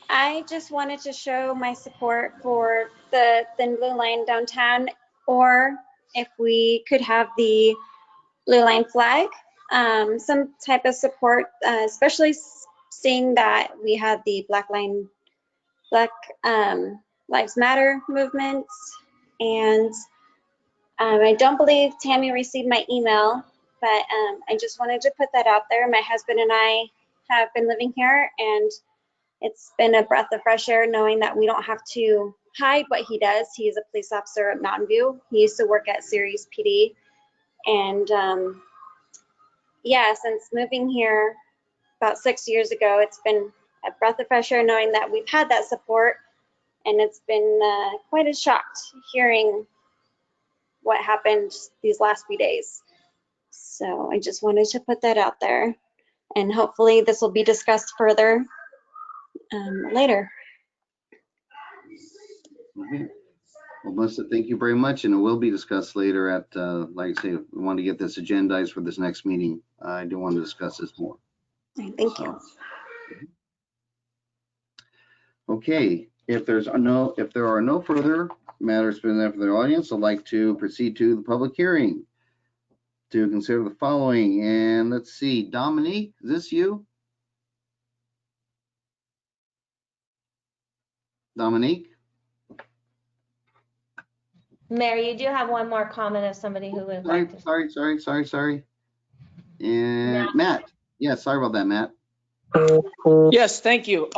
I just wanted to show my support for the thin blue line downtown, or if we could have the blue line flag, some type of support, especially seeing that we had the Black Lives Matter movements. And I don't believe Tammy received my email, but I just wanted to put that out there. My husband and I have been living here, and it's been a breath of fresh air knowing that we don't have to hide what he does. He is a police officer at Mountain View. He used to work at Ceres PD. And yeah, since moving here about 6 years ago, it's been a breath of fresh air knowing that we've had that support. And it's been quite a shock hearing what happened these last few days. So I just wanted to put that out there. And hopefully this will be discussed further later. Okay. Well, Melissa, thank you very much, and it will be discussed later at, like I say, we want to get this agendized for this next meeting. I do want to discuss this more. Thank you. Okay, if there are no further matters presented for the audience, I'd like to proceed to the public hearing to consider the following. And let's see, Dominique, is this you? Dominique? Mayor, you do have one more comment of somebody who would like to. Sorry. And Matt. Yeah, sorry about that, Matt. Yes, thank you.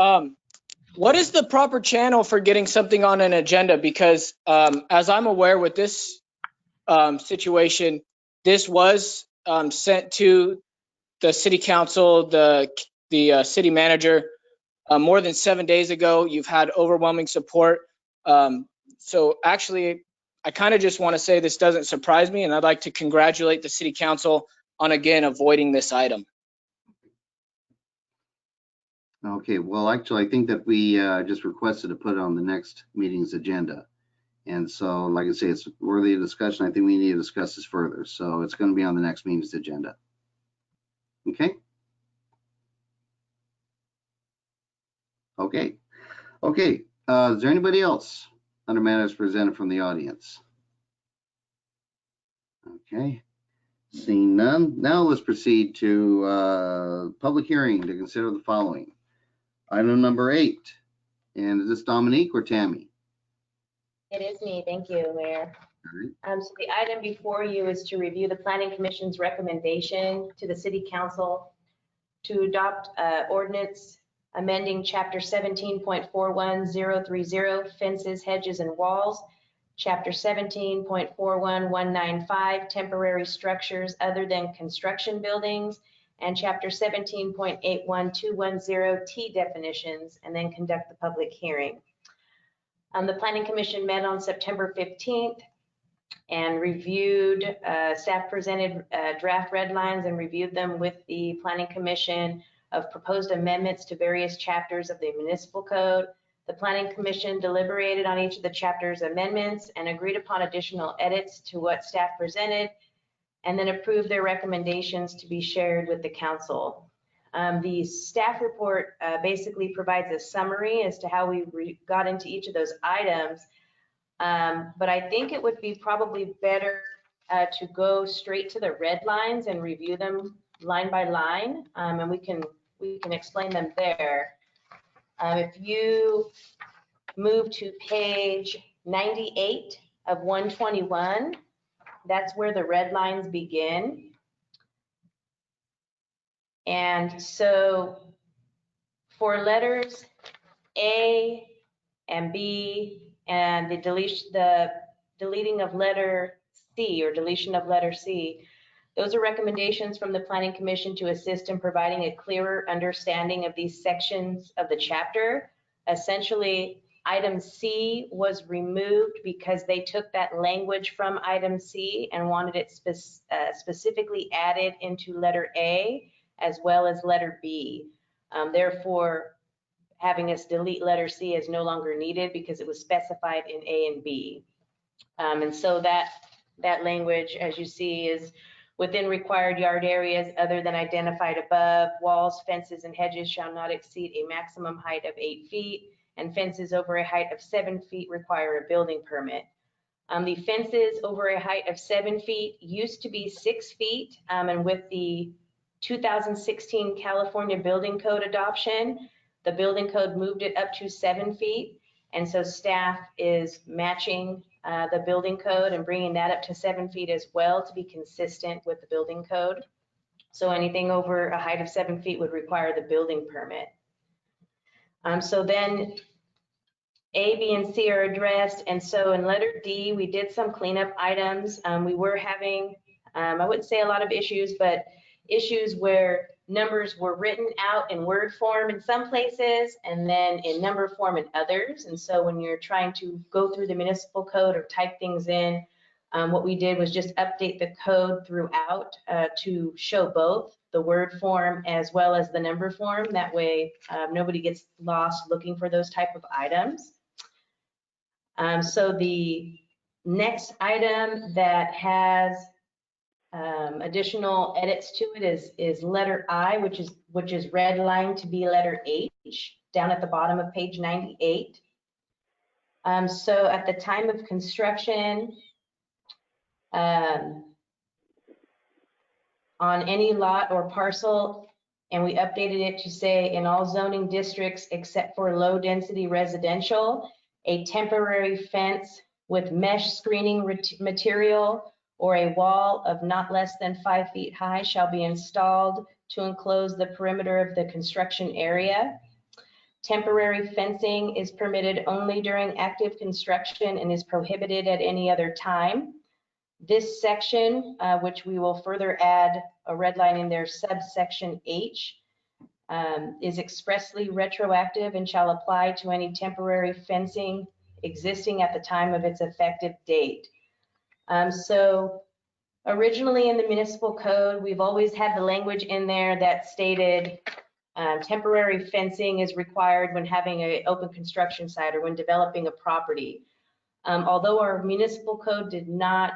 What is the proper channel for getting something on an agenda? Because as I'm aware with this situation, this was sent to the city council, the city manager more than 7 days ago. You've had overwhelming support. So actually, I kind of just want to say this doesn't surprise me, and I'd like to congratulate the city council on again avoiding this item. Okay, well, actually, I think that we just requested to put it on the next meeting's agenda. And so, like I say, it's worthy of discussion. I think we need to discuss this further. So it's going to be on the next meeting's agenda. Okay? Okay. Is there anybody else under matters presented from the audience? Okay. Seeing none, now let's proceed to public hearing to consider the following. Item number 8. And is this Dominique or Tammy? It is me. Thank you, Mayor. So the item before you is to review the Planning Commission's recommendation to the City Council to adopt ordinance amending Chapter 17.41030 fences, hedges, and walls, Chapter 17.41195 temporary structures other than construction buildings, and Chapter 17.81210 T definitions, and then conduct the public hearing. The Planning Commission met on September 15th and reviewed, staff presented draft red lines and reviewed them with the Planning Commission of proposed amendments to various chapters of the municipal code. The Planning Commission deliberated on each of the chapters amendments and agreed upon additional edits to what staff presented, and then approved their recommendations to be shared with the council. The staff report basically provides a summary as to how we got into each of those items. But I think it would be probably better to go straight to the red lines and review them line by line, and we can explain them there. If you move to page 98 of 121, that's where the red lines begin. And so for letters A and B and the deleting of letter C or deletion of letter C, those are recommendations from the Planning Commission to assist in providing a clearer understanding of these sections of the chapter. Essentially, item C was removed because they took that language from item C and wanted it specifically added into letter A as well as letter B. Therefore, having us delete letter C is no longer needed because it was specified in A and B. And so that language, as you see, is within required yard areas other than identified above. Walls, fences, and hedges shall not exceed a maximum height of 8 feet, and fences over a height of 7 feet require a building permit. The fences over a height of 7 feet used to be 6 feet, and with the 2016 California Building Code adoption, the building code moved it up to 7 feet. And so staff is matching the building code and bringing that up to 7 feet as well to be consistent with the building code. So anything over a height of 7 feet would require the building permit. So then A, B, and C are addressed. And so in letter D, we did some cleanup items. We were having, I wouldn't say a lot of issues, but issues where numbers were written out in word form in some places and then in number form in others. And so when you're trying to go through the municipal code or type things in, what we did was just update the code throughout to show both the word form as well as the number form. That way nobody gets lost looking for those type of items. So the next item that has additional edits to it is letter I, which is redlined to be letter H down at the bottom of page 98. So at the time of construction, on any lot or parcel, and we updated it to say in all zoning districts except for low density residential, a temporary fence with mesh screening material or a wall of not less than 5 feet high shall be installed to enclose the perimeter of the construction area. Temporary fencing is permitted only during active construction and is prohibited at any other time. This section, which we will further add a red line in there, subsection H, is expressly retroactive and shall apply to any temporary fencing existing at the time of its effective date. So originally in the municipal code, we've always had the language in there that stated temporary fencing is required when having an open construction site or when developing a property. Although our municipal code did not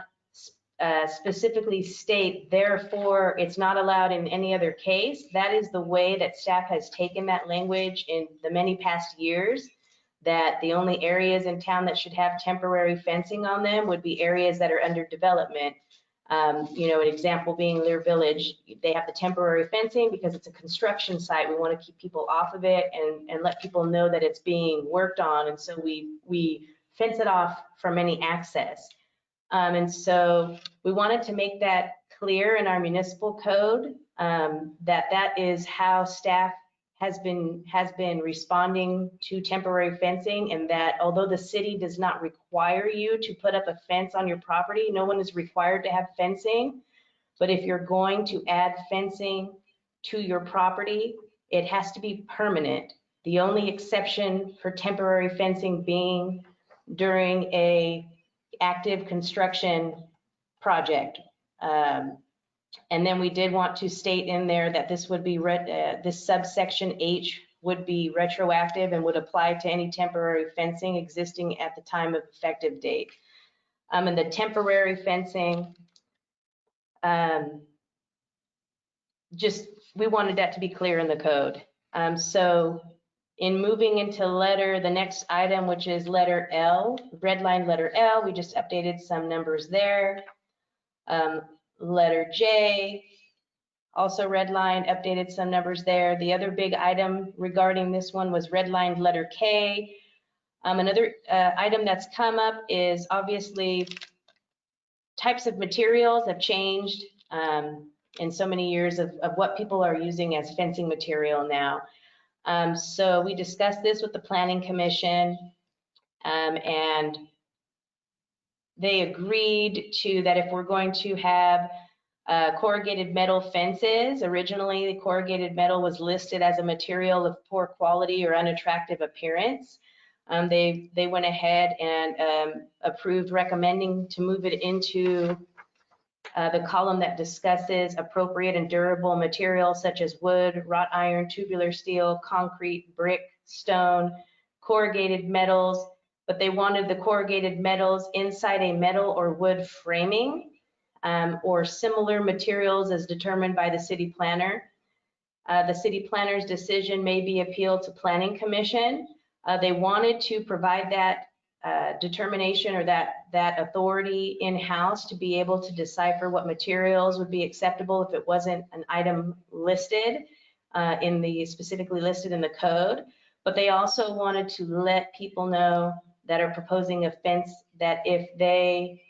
specifically state, therefore, it's not allowed in any other case, that is the way that staff has taken that language in the many past years, that the only areas in town that should have temporary fencing on them would be areas that are under development. You know, an example being Lear Village, they have the temporary fencing because it's a construction site. We want to keep people off of it and let people know that it's being worked on. And so we fence it off from any access. And so we wanted to make that clear in our municipal code, that is how staff has been responding to temporary fencing, and that although the city does not require you to put up a fence on your property, no one is required to have fencing. But if you're going to add fencing to your property, it has to be permanent. The only exception for temporary fencing being during a active construction project. And then we did want to state in there that this would be this subsection H would be retroactive and would apply to any temporary fencing existing at the time of effective date. And the temporary fencing, we wanted that to be clear in the code. So in moving into the next item, which is letter L, red line letter L, we just updated some numbers there. Letter J, also red line, updated some numbers there. The other big item regarding this one was red line letter K. Another item that's come up is obviously types of materials have changed in so many years of what people are using as fencing material now. So we discussed this with the Planning Commission, and they agreed to that if we're going to have corrugated metal fences, originally the corrugated metal was listed as a material of poor quality or unattractive appearance. They went ahead and approved recommending to move it into the column that discusses appropriate and durable materials such as wood, wrought iron, tubular steel, concrete, brick, stone, corrugated metals, but they wanted the corrugated metals inside a metal or wood framing or similar materials as determined by the city planner. The city planner's decision may be appealed to Planning Commission. They wanted to provide that determination or that authority in-house to be able to decipher what materials would be acceptable if it wasn't an item listed specifically listed in the code. But they also wanted to let people know that are proposing a fence that if they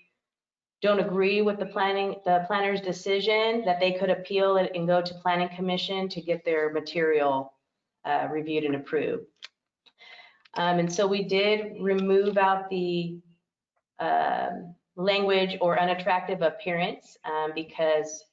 don't agree with the planner's decision, that they could appeal it and go to Planning Commission to get their material reviewed and approved. And so we did remove out the language or unattractive appearance because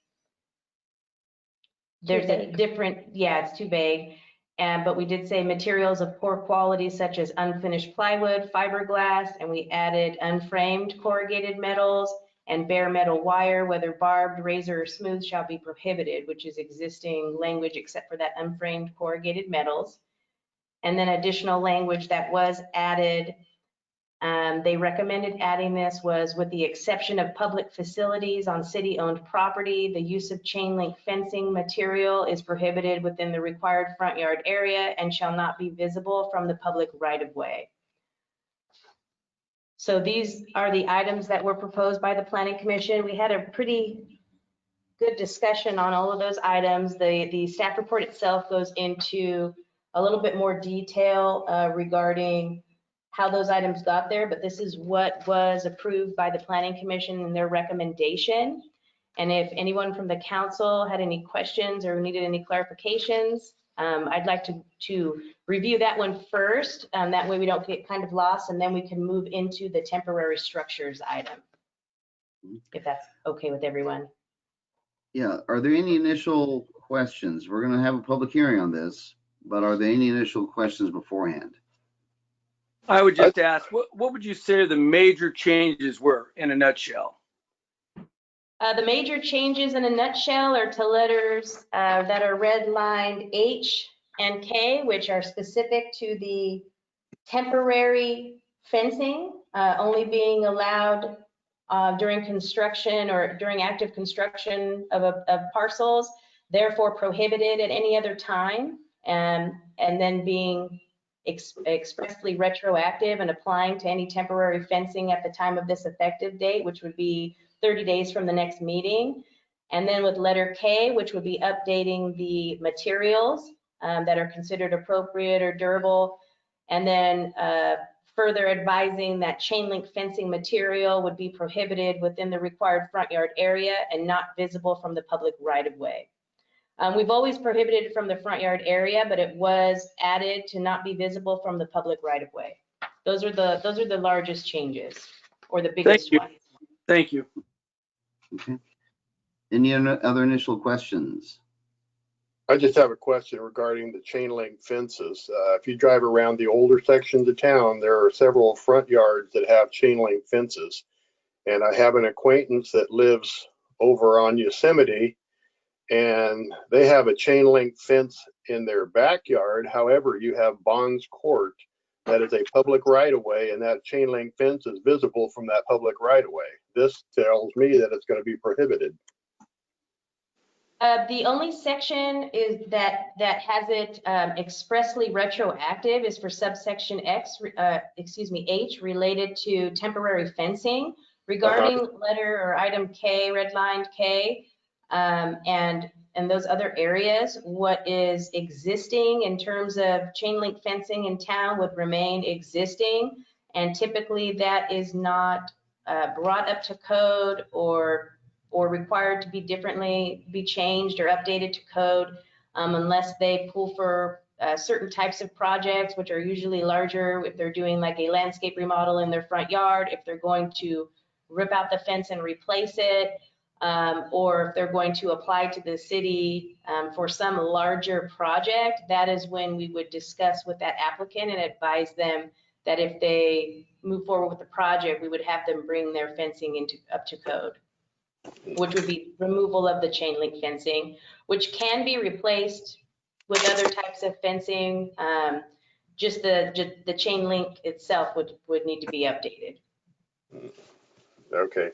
there's a different, yeah, it's too vague. But we did say materials of poor quality such as unfinished plywood, fiberglass, and we added unframed corrugated metals and bare metal wire, whether barbed, razor, or smooth, shall be prohibited, which is existing language except for that unframed corrugated metals. And then additional language that was added, they recommended adding this was with the exception of public facilities on city-owned property, the use of chain link fencing material is prohibited within the required front yard area and shall not be visible from the public right-of-way. So these are the items that were proposed by the Planning Commission. We had a pretty good discussion on all of those items. The staff report itself goes into a little bit more detail regarding how those items got there, but this is what was approved by the Planning Commission and their recommendation. And if anyone from the council had any questions or needed any clarifications, I'd like to review that one first. That way we don't get kind of lost, and then we can move into the temporary structures item, if that's okay with everyone. Yeah, are there any initial questions? We're gonna have a public hearing on this, but are there any initial questions beforehand? I would just ask, what would you say the major changes were in a nutshell? The major changes in a nutshell are to letters that are redlined H and K, which are specific to the temporary fencing, only being allowed during construction or during active construction of parcels, therefore prohibited at any other time, and then being expressly retroactive and applying to any temporary fencing at the time of this effective date, which would be 30 days from the next meeting. And then with letter K, which would be updating the materials that are considered appropriate or durable. And then further advising that chain link fencing material would be prohibited within the required front yard area and not visible from the public right of way. We've always prohibited from the front yard area, but it was added to not be visible from the public right of way. Those are the largest changes, or the biggest ones. Thank you. Okay. Any other initial questions? I just have a question regarding the chain link fences. If you drive around the older sections of town, there are several front yards that have chain link fences. And I have an acquaintance that lives over on Yosemite, and they have a chain link fence in their backyard. However, you have Bonds Court that is a public right of way, and that chain link fence is visible from that public right of way. This tells me that it's going to be prohibited. The only section is that has it expressly retroactive is for subsection H, related to temporary fencing. Regarding letter or item K, redlined K, and those other areas, what is existing in terms of chain link fencing in town would remain existing, and typically that is not brought up to code or required to be changed or updated to code unless they pull for certain types of projects, which are usually larger. If they're doing like a landscape remodel in their front yard, if they're going to rip out the fence and replace it, or if they're going to apply to the city for some larger project, that is when we would discuss with that applicant and advise them that if they move forward with the project, we would have them bring their fencing up to code, which would be removal of the chain link fencing, which can be replaced with other types of fencing. Just the chain link itself would need to be updated. Okay.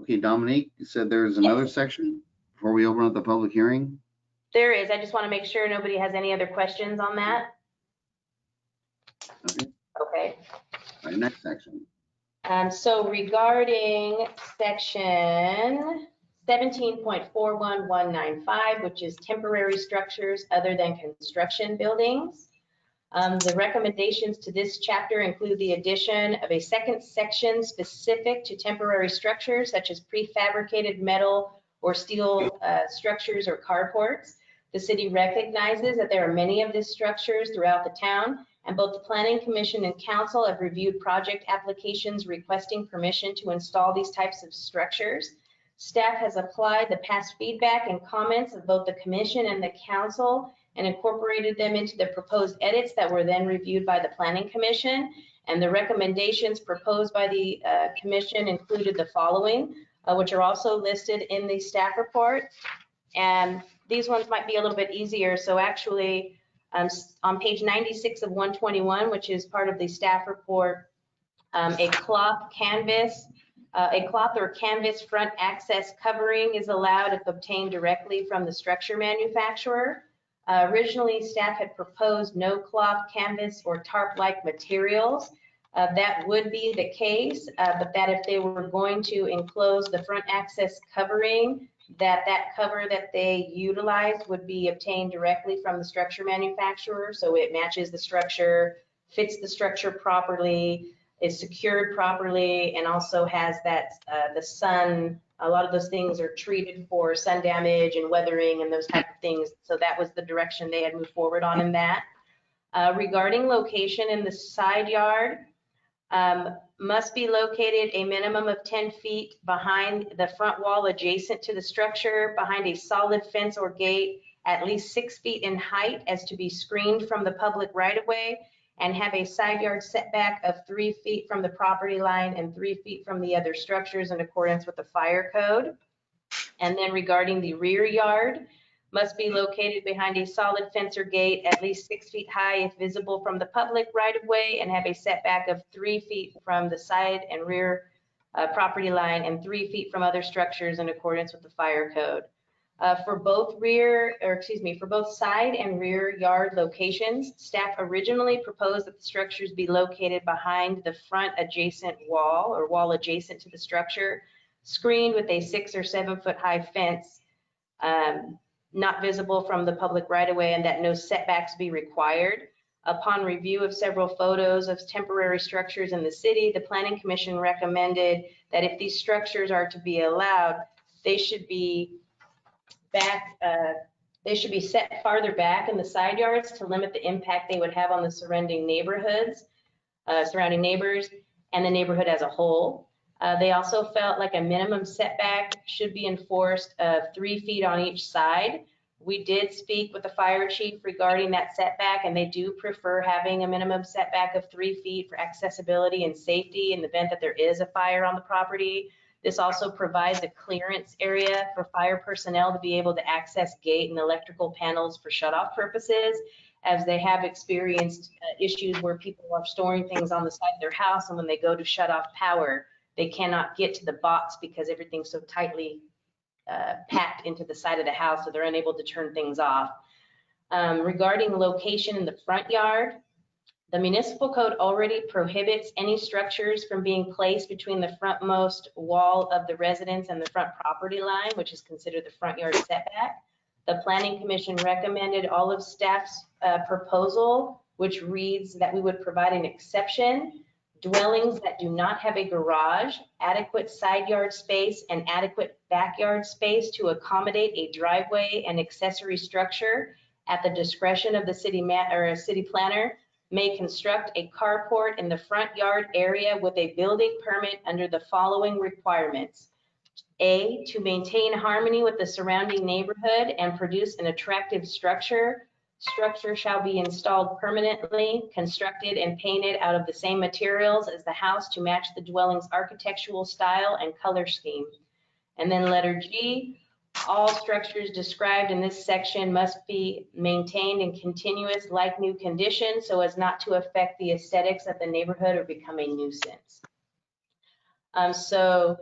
Okay, Dominique, you said there's another section before we open up the public hearing? There is. I just want to make sure nobody has any other questions on that. Okay. Okay. All right, next section. So regarding section 17.41195, which is temporary structures other than construction buildings, the recommendations to this chapter include the addition of a second section specific to temporary structures such as prefabricated metal or steel structures or carports. The city recognizes that there are many of these structures throughout the town, and both the Planning Commission and Council have reviewed project applications requesting permission to install these types of structures. Staff has applied the past feedback and comments of both the Commission and the Council and incorporated them into the proposed edits that were then reviewed by the Planning Commission. And the recommendations proposed by the Commission included the following, which are also listed in the staff report. And these ones might be a little bit easier. So actually, on page 96 of 121, which is part of the staff report, a cloth or canvas front access covering is allowed if obtained directly from the structure manufacturer. Originally, staff had proposed no cloth, canvas, or tarp-like materials. That would be the case, but that if they were going to enclose the front access covering, that cover that they utilized would be obtained directly from the structure manufacturer. So it matches the structure, fits the structure properly, is secured properly, and also has that the sun, a lot of those things are treated for sun damage and weathering and those type of things. So that was the direction they had moved forward on in that. Regarding location in the side yard, must be located a minimum of 10 feet behind the front wall adjacent to the structure, behind a solid fence or gate, at least 6 feet in height as to be screened from the public right-of-way, and have a side yard setback of 3 feet from the property line and 3 feet from the other structures in accordance with the fire code. And then regarding the rear yard, must be located behind a solid fence or gate at least 6 feet high if visible from the public right-of-way, and have a setback of 3 feet from the side and rear property line and 3 feet from other structures in accordance with the fire code. For both side and rear yard locations, staff originally proposed that the structures be located behind the front adjacent wall or wall adjacent to the structure, screened with a 6 or 7 foot high fence, not visible from the public right-of-way, and that no setbacks be required. Upon review of several photos of temporary structures in the city, the Planning Commission recommended that if these structures are to be allowed, they should be set farther back in the side yards to limit the impact they would have on the surrounding neighborhoods, surrounding neighbors, and the neighborhood as a whole. They also felt like a minimum setback should be enforced of 3 feet on each side. We did speak with the fire chief regarding that setback, and they do prefer having a minimum setback of 3 feet for accessibility and safety in the event that there is a fire on the property. This also provides a clearance area for fire personnel to be able to access gate and electrical panels for shutoff purposes, as they have experienced issues where people are storing things on the side of their house, and when they go to shut off power, they cannot get to the box because everything's so tightly packed into the side of the house, so they're unable to turn things off. Regarding location in the front yard, the municipal code already prohibits any structures from being placed between the frontmost wall of the residence and the front property line, which is considered the front yard setback. The Planning Commission recommended all of staff's proposal, which reads that we would provide an exception. Dwellings that do not have a garage, adequate side yard space, and adequate backyard space to accommodate a driveway and accessory structure at the discretion of the city planner may construct a carport in the front yard area with a building permit under the following requirements. A, to maintain harmony with the surrounding neighborhood and produce an attractive structure. Structure shall be installed permanently, constructed and painted out of the same materials as the house to match the dwelling's architectural style and color scheme. And then letter G, all structures described in this section must be maintained in continuous like new condition so as not to affect the aesthetics of the neighborhood or become a nuisance. So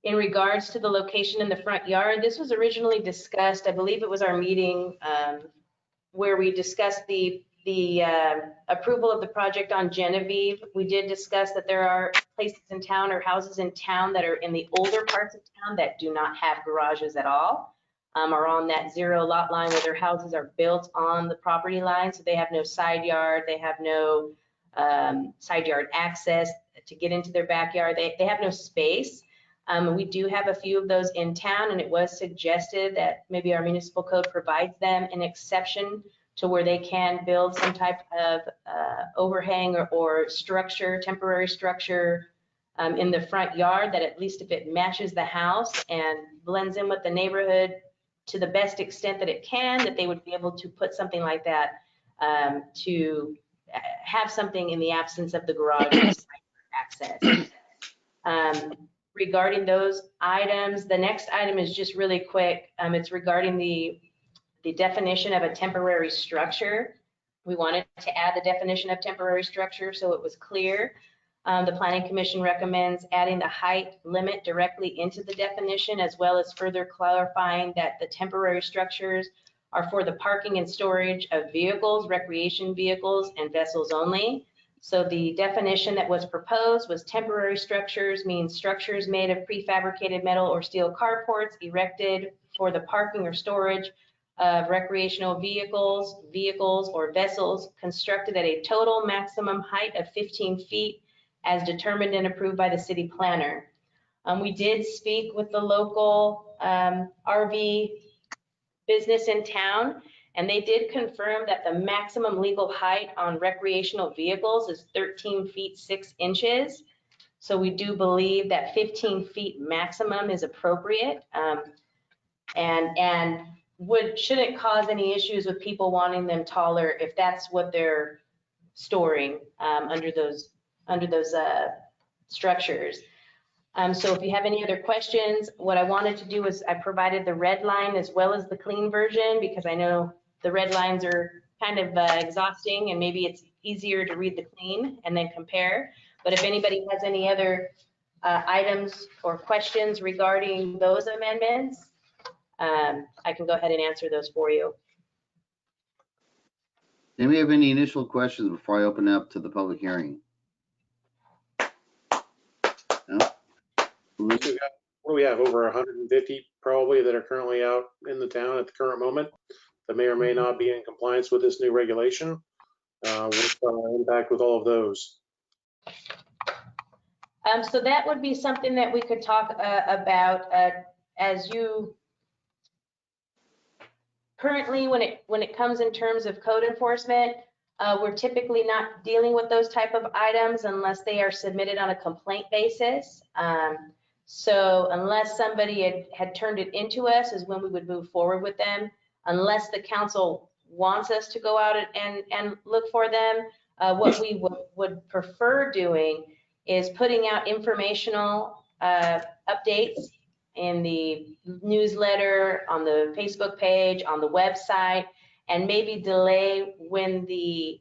in regards to the location in the front yard, this was originally discussed, I believe it was our meeting where we discussed the approval of the project on Genevieve. We did discuss that there are places in town or houses in town that are in the older parts of town that do not have garages at all, or on that zero lot line where their houses are built on the property line. So they have no side yard, they have no side yard access to get into their backyard. They have no space. We do have a few of those in town, and it was suggested that maybe our municipal code provides them an exception to where they can build some type of overhang or structure, temporary structure in the front yard, that at least if it matches the house and blends in with the neighborhood to the best extent that it can, that they would be able to put something like that to have something in the absence of the garage access. Regarding those items, the next item is just really quick. It's regarding the definition of a temporary structure. We wanted to add the definition of temporary structure so it was clear. The Planning Commission recommends adding the height limit directly into the definition, as well as further clarifying that the temporary structures are for the parking and storage of vehicles, recreation vehicles, and vessels only. So the definition that was proposed was temporary structures means structures made of prefabricated metal or steel carports erected for the parking or storage of recreational vehicles or vessels constructed at a total maximum height of 15 feet as determined and approved by the city planner. We did speak with the local RV business in town, and they did confirm that the maximum legal height on recreational vehicles is 13 feet 6 inches. So we do believe that 15 feet maximum is appropriate, and shouldn't cause any issues with people wanting them taller if that's what they're storing under those structures. So if you have any other questions, what I wanted to do is I provided the red line as well as the clean version, because I know the red lines are kind of exhausting, and maybe it's easier to read the clean and then compare. But if anybody has any other items or questions regarding those amendments, I can go ahead and answer those for you. Anybody have any initial questions before I open up to the public hearing? No? What do we have, over 150 probably that are currently out in the town at the current moment that may or may not be in compliance with this new regulation? What's the impact with all of those? So that would be something that we could talk about as you currently, when it comes in terms of code enforcement, we're typically not dealing with those type of items unless they are submitted on a complaint basis. So unless somebody had turned it into us is when we would move forward with them. Unless the council wants us to go out and look for them, what we would prefer doing is putting out informational updates in the newsletter, on the Facebook page, on the website, and maybe delay when the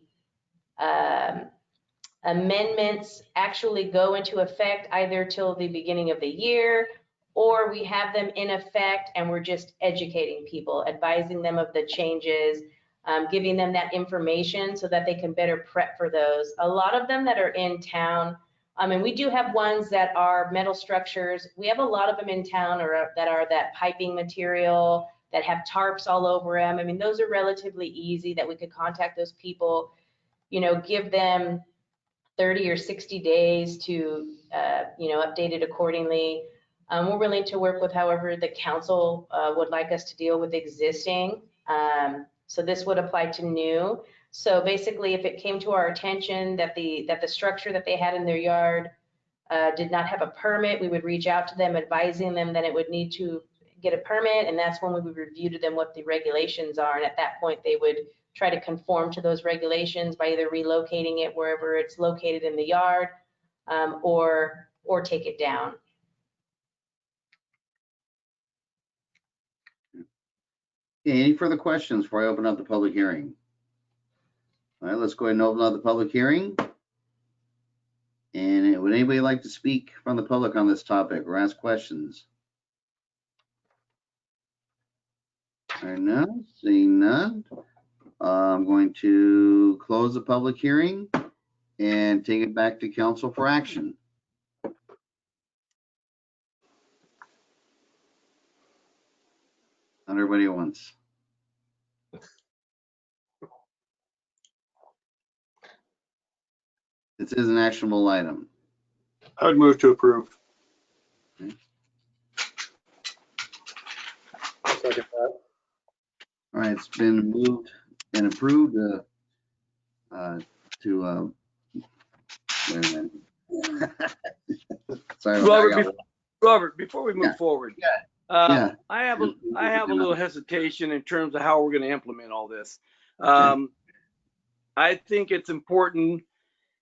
amendments actually go into effect, either till the beginning of the year, or we have them in effect and we're just educating people, advising them of the changes, giving them that information so that they can better prep for those. A lot of them that are in town, and we do have ones that are metal structures. We have a lot of them in town that are that piping material, that have tarps all over them. I mean, those are relatively easy that we could contact those people, give them 30 or 60 days to, update it accordingly. We're willing to work with however the council would like us to deal with existing. So this would apply to new. So basically, if it came to our attention that the structure that they had in their yard did not have a permit, we would reach out to them, advising them that it would need to get a permit, and that's when we would review to them what the regulations are. And at that point, they would try to conform to those regulations by either relocating it wherever it's located in the yard, or take it down. Any further questions before I open up the public hearing? All right, let's go ahead and open up the public hearing. And would anybody like to speak from the public on this topic or ask questions? All right, none, seeing none. I'm going to close the public hearing and take it back to council for action. Not everybody at once. This is an actionable item. I would move to approve. Okay. second that. All right, it's been moved and approved to, wait a minute. Sorry, Robert, before we move Yeah. forward, Yeah. I have a little hesitation in terms of how we're going to implement all this. I think it's important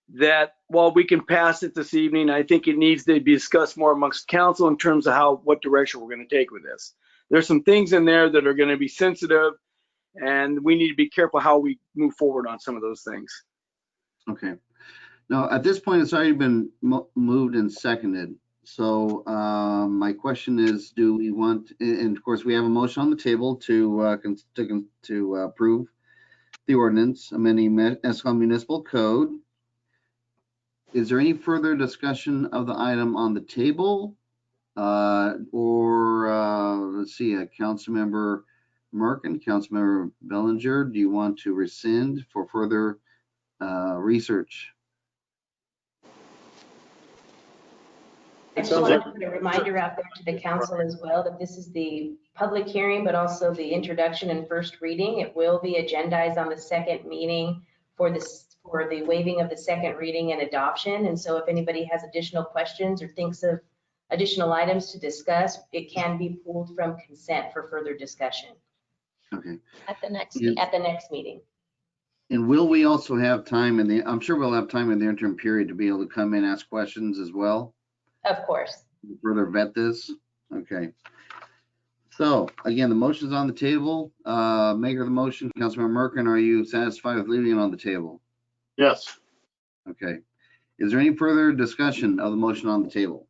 that while we can pass it this evening, I think it needs to be discussed more amongst council in terms of what direction we're going to take with this. There's some things in there that are going to be sensitive, and we need to be careful how we move forward on some of those things. Okay. Now, at this point, it's already been moved and seconded. So my question is, do we want, and of course, we have a motion on the table to approve the ordinance amending Escalo Municipal Code. Is there any further discussion of the item on the table? Let's see, Councilmember Merkin, Councilmember Bellinger, do you want to rescind for further research? I just want to put a reminder out there to the council as well that this is the public hearing, but also the introduction and first reading. It will be agendized on the second meeting for the waiving of the second reading and adoption. And so if anybody has additional questions or thinks of additional items to discuss, it can be pulled from consent for further discussion. Okay. At the next meeting. And will we also have time I'm sure we'll have time in the interim period to be able to come in and ask questions as well? Of course. Further vet this? Okay. So again, the motion's on the table. Maker of the motion, Councilmember Merkin, are you satisfied with leaving it on the table? Yes. Okay. Is there any further discussion of the motion on the table?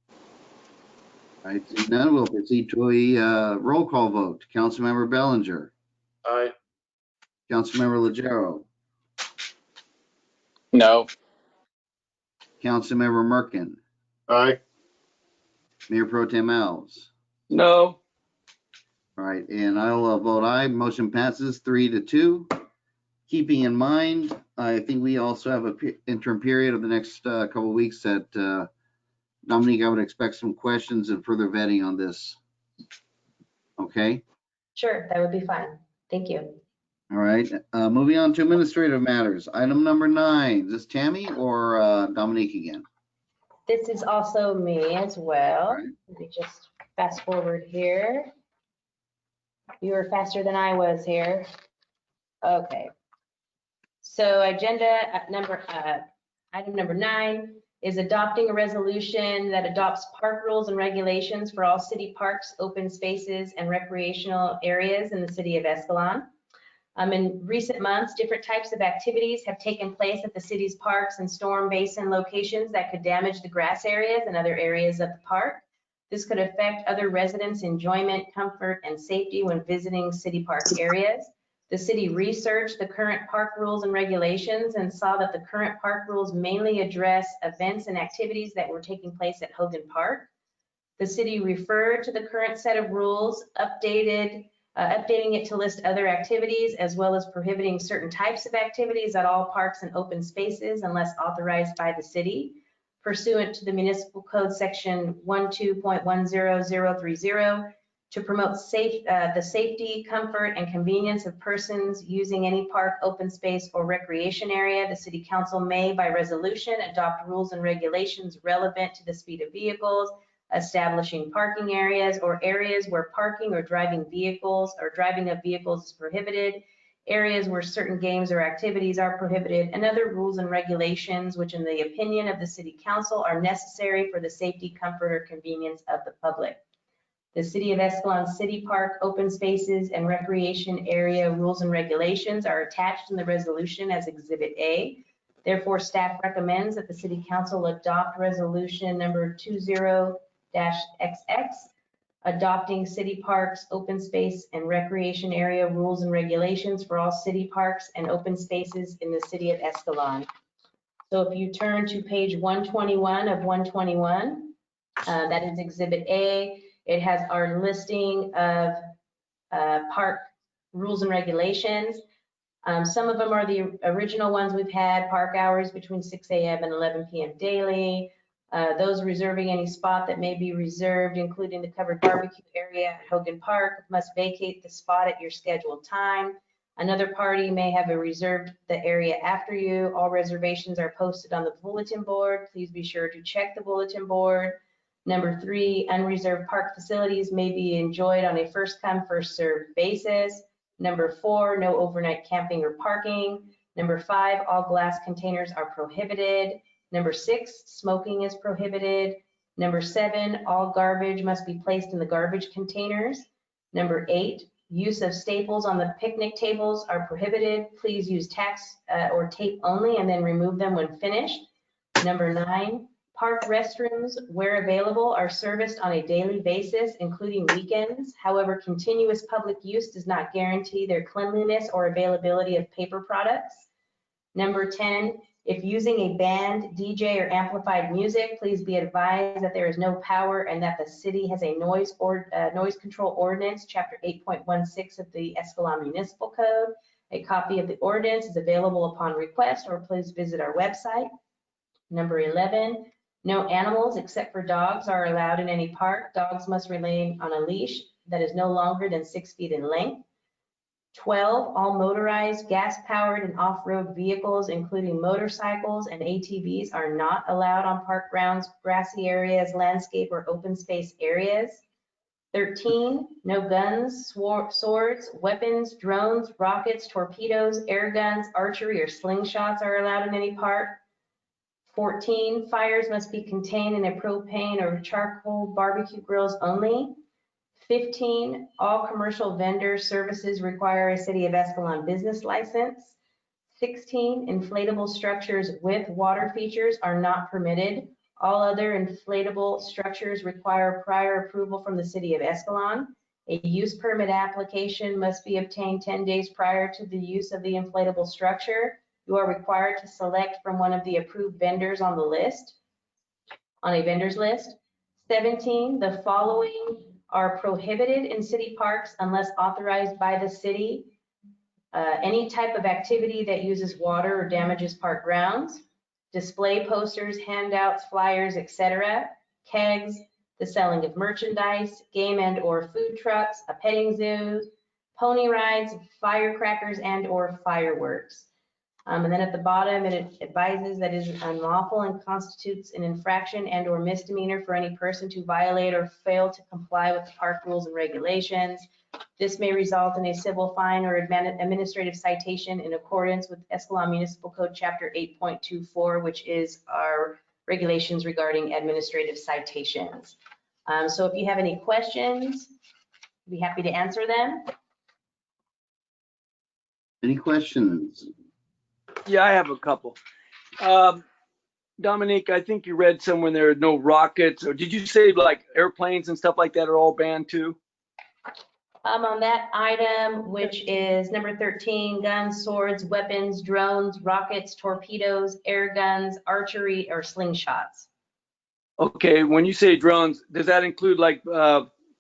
All right, seeing none, we'll proceed to a roll call vote. Councilmember Bellinger. Aye. Councilmember Leggero. No. Councilmember Merkin. Aye. Mayor Pro Tem Alves. No. All right, and I'll vote aye. Motion passes 3-2. Keeping in mind, I think we also have an interim period of the next couple of weeks that Dominique, I would expect some questions and further vetting on this. Okay. Sure, that would be fine. Thank you. All right, moving on to administrative matters. Item number 9. Is this Tammy or Dominique again? This is also me as well. Let me just fast forward here. You were faster than I was here. Okay. So item number 9 is adopting a resolution that adopts park rules and regulations for all city parks, open spaces, and recreational areas in the city of Escalon. In recent months, different types of activities have taken place at the city's parks and storm basin locations that could damage the grass areas and other areas of the park. This could affect other residents' enjoyment, comfort, and safety when visiting city park areas. The city researched the current park rules and regulations and saw that the current park rules mainly address events and activities that were taking place at Hogan Park. The city referred to the current set of rules, updating it to list other activities, as well as prohibiting certain types of activities at all parks and open spaces unless authorized by the city. Pursuant to the Municipal Code Section 12.10030, to promote the safety, comfort, and convenience of persons using any park, open space, or recreation area, the City Council may, by resolution, adopt rules and regulations relevant to the speed of vehicles, establishing parking areas or areas where parking or driving of vehicles is prohibited, areas where certain games or activities are prohibited, and other rules and regulations which, in the opinion of the City Council, are necessary for the safety, comfort, or convenience of the public. The City of Escalon City Park, open spaces, and recreation area rules and regulations are attached in the resolution as Exhibit A. Therefore, staff recommends that the City Council adopt resolution number 20-XX, adopting city parks, open space, and recreation area rules and regulations for all city parks and open spaces in the city of Escalon. So if you turn to page 121 of 121, that is Exhibit A. It has our listing of park rules and regulations. Some of them are the original ones we've had: park hours between 6 a.m. and 11 p.m. daily, Those reserving any spot that may be reserved, including the covered barbecue area at Hogan Park, must vacate the spot at your scheduled time. Another party may have reserved the area after you. All reservations are posted on the bulletin board. Please be sure to check the bulletin board. Number 3, unreserved park facilities may be enjoyed on a first come, first served basis. Number 4, no overnight camping or parking. Number 5, all glass containers are prohibited. Number 6, smoking is prohibited. Number 7, all garbage must be placed in the garbage containers. Number 8, use of staples on the picnic tables are prohibited. Please use tacks or tape only and then remove them when finished. Number 9, park restrooms, where available, are serviced on a daily basis, including weekends. However, continuous public use does not guarantee their cleanliness or availability of paper products. Number 10, if using a band, DJ, or amplified music, please be advised that there is no power and that the city has a noise control ordinance, chapter 8.16 of the Escalo Municipal Code. A copy of the ordinance is available upon request, or please visit our website. Number 11, no animals except for dogs are allowed in any park. Dogs must remain on a leash that is no longer than 6 feet in length. 12, all motorized, gas-powered, and off-road vehicles, including motorcycles and ATVs, are not allowed on park grounds, grassy areas, landscape, or open space areas. 13, no guns, swords, weapons, drones, rockets, torpedoes, air guns, archery, or slingshots are allowed in any park. 14, fires must be contained in a propane or charcoal barbecue grills only. 15, all commercial vendor services require a City of Escalon business license. 16, inflatable structures with water features are not permitted. All other inflatable structures require prior approval from the City of Escalon. A use permit application must be obtained 10 days prior to the use of the inflatable structure. You are required to select from one of the approved vendors on the list, on a vendor's list. 17, the following are prohibited in city parks unless authorized by the city. Any type of activity that uses water or damages park grounds, display posters, handouts, flyers, etc., kegs, the selling of merchandise, game and or food trucks, a petting zoo, pony rides, firecrackers and or fireworks. And then at the bottom, it advises that it is unlawful and constitutes an infraction and or misdemeanor for any person to violate or fail to comply with the park rules and regulations. This may result in a civil fine or administrative citation in accordance with Escalon Municipal Code Chapter 8.24, which is our regulations regarding administrative citations. So if you have any questions, I'd be happy to answer them. Any questions? Yeah, I have a couple. Dominique, I think you read somewhere there are no rockets, or did you say like airplanes and stuff like that are all banned too? On that item, which is number 13, guns, swords, weapons, drones, rockets, torpedoes, air guns, archery, or slingshots. Okay, when you say drones, does that include like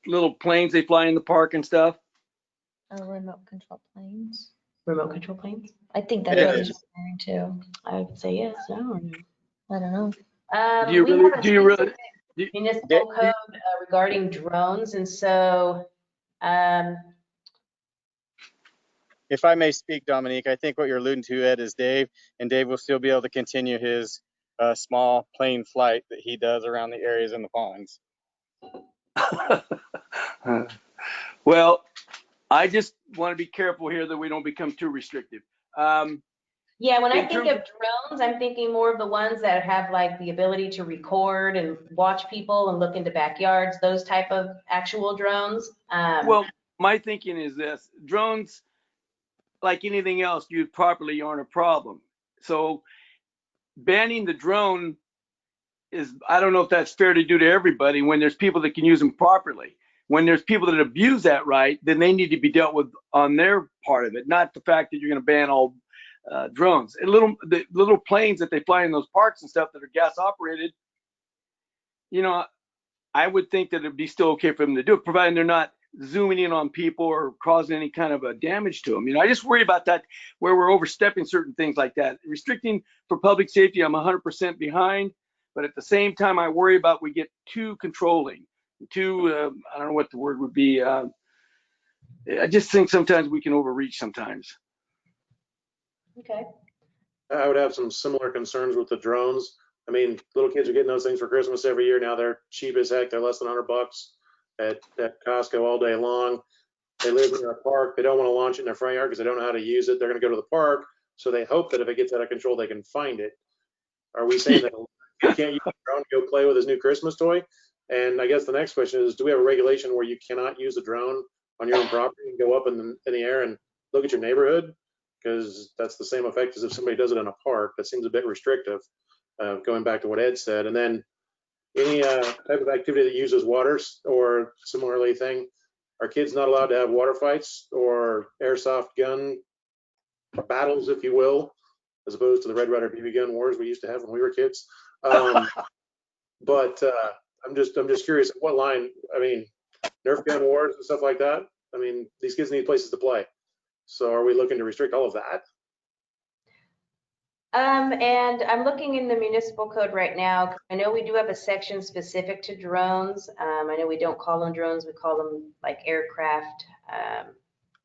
little planes they fly in the park and stuff? Remote control planes. Remote control planes? I think that's what he's referring to. I would say yes, no, or no. I don't know. Do you really? Municipal code regarding drones, and so If I may speak, Dominique, I think what you're alluding to, Ed, is Dave, and Dave will still be able to continue his small plane flight that he does around the areas in the ponds. Well, I just want to be careful here that we don't become too restrictive. yeah, when I think of drones, I'm thinking more of the ones that have like the ability to record and watch people and look into backyards, those type of actual drones. Well, my thinking is this: drones, like anything else, used properly aren't a problem. So banning the drone is, I don't know if that's fair to do to everybody when there's people that can use them properly. When there's people that abuse that right, then they need to be dealt with on their part of it, not the fact that you're going to ban all drones. And the little planes that they fly in those parks and stuff that are gas operated, you know, I would think that it'd be still okay for them to do it, providing they're not zooming in on people or causing any kind of a damage to them. You know, I just worry about that where we're overstepping certain things like that. Restricting for public safety, I'm 100% behind, But at the same time, I worry about we get too controlling, too, I don't know what the word would be. I just think sometimes we can overreach sometimes. Okay. I would have some similar concerns with the drones. I mean, little kids are getting those things for Christmas every year. Now they're cheap as heck. They're less than $100 at Costco all day long. They live near a park. They don't want to launch it in their front yard because they don't know how to use it. They're going to go to the park. So they hope that if it gets out of control, they can find it. Are we saying that you can't use a drone to go play with his new Christmas toy? And I guess the next question is, do we have a regulation where you cannot use a drone on your own property and go up in the air and look at your neighborhood? Because that's the same effect as if somebody does it in a park. That seems a bit restrictive, going back to what Ed said. And then any type of activity that uses water or similarly thing, are kids not allowed to have water fights or airsoft gun battles, if you will, as opposed to the Red Ryder BB gun wars we used to have when we were kids? But I'm just curious, at what line? I mean, Nerf gun wars and stuff like that. I mean, these kids need places to play. So are we looking to restrict all of that? And I'm looking in the municipal code right now, 'cause I know we do have a section specific to drones. I know we don't call them drones, we call them like aircraft.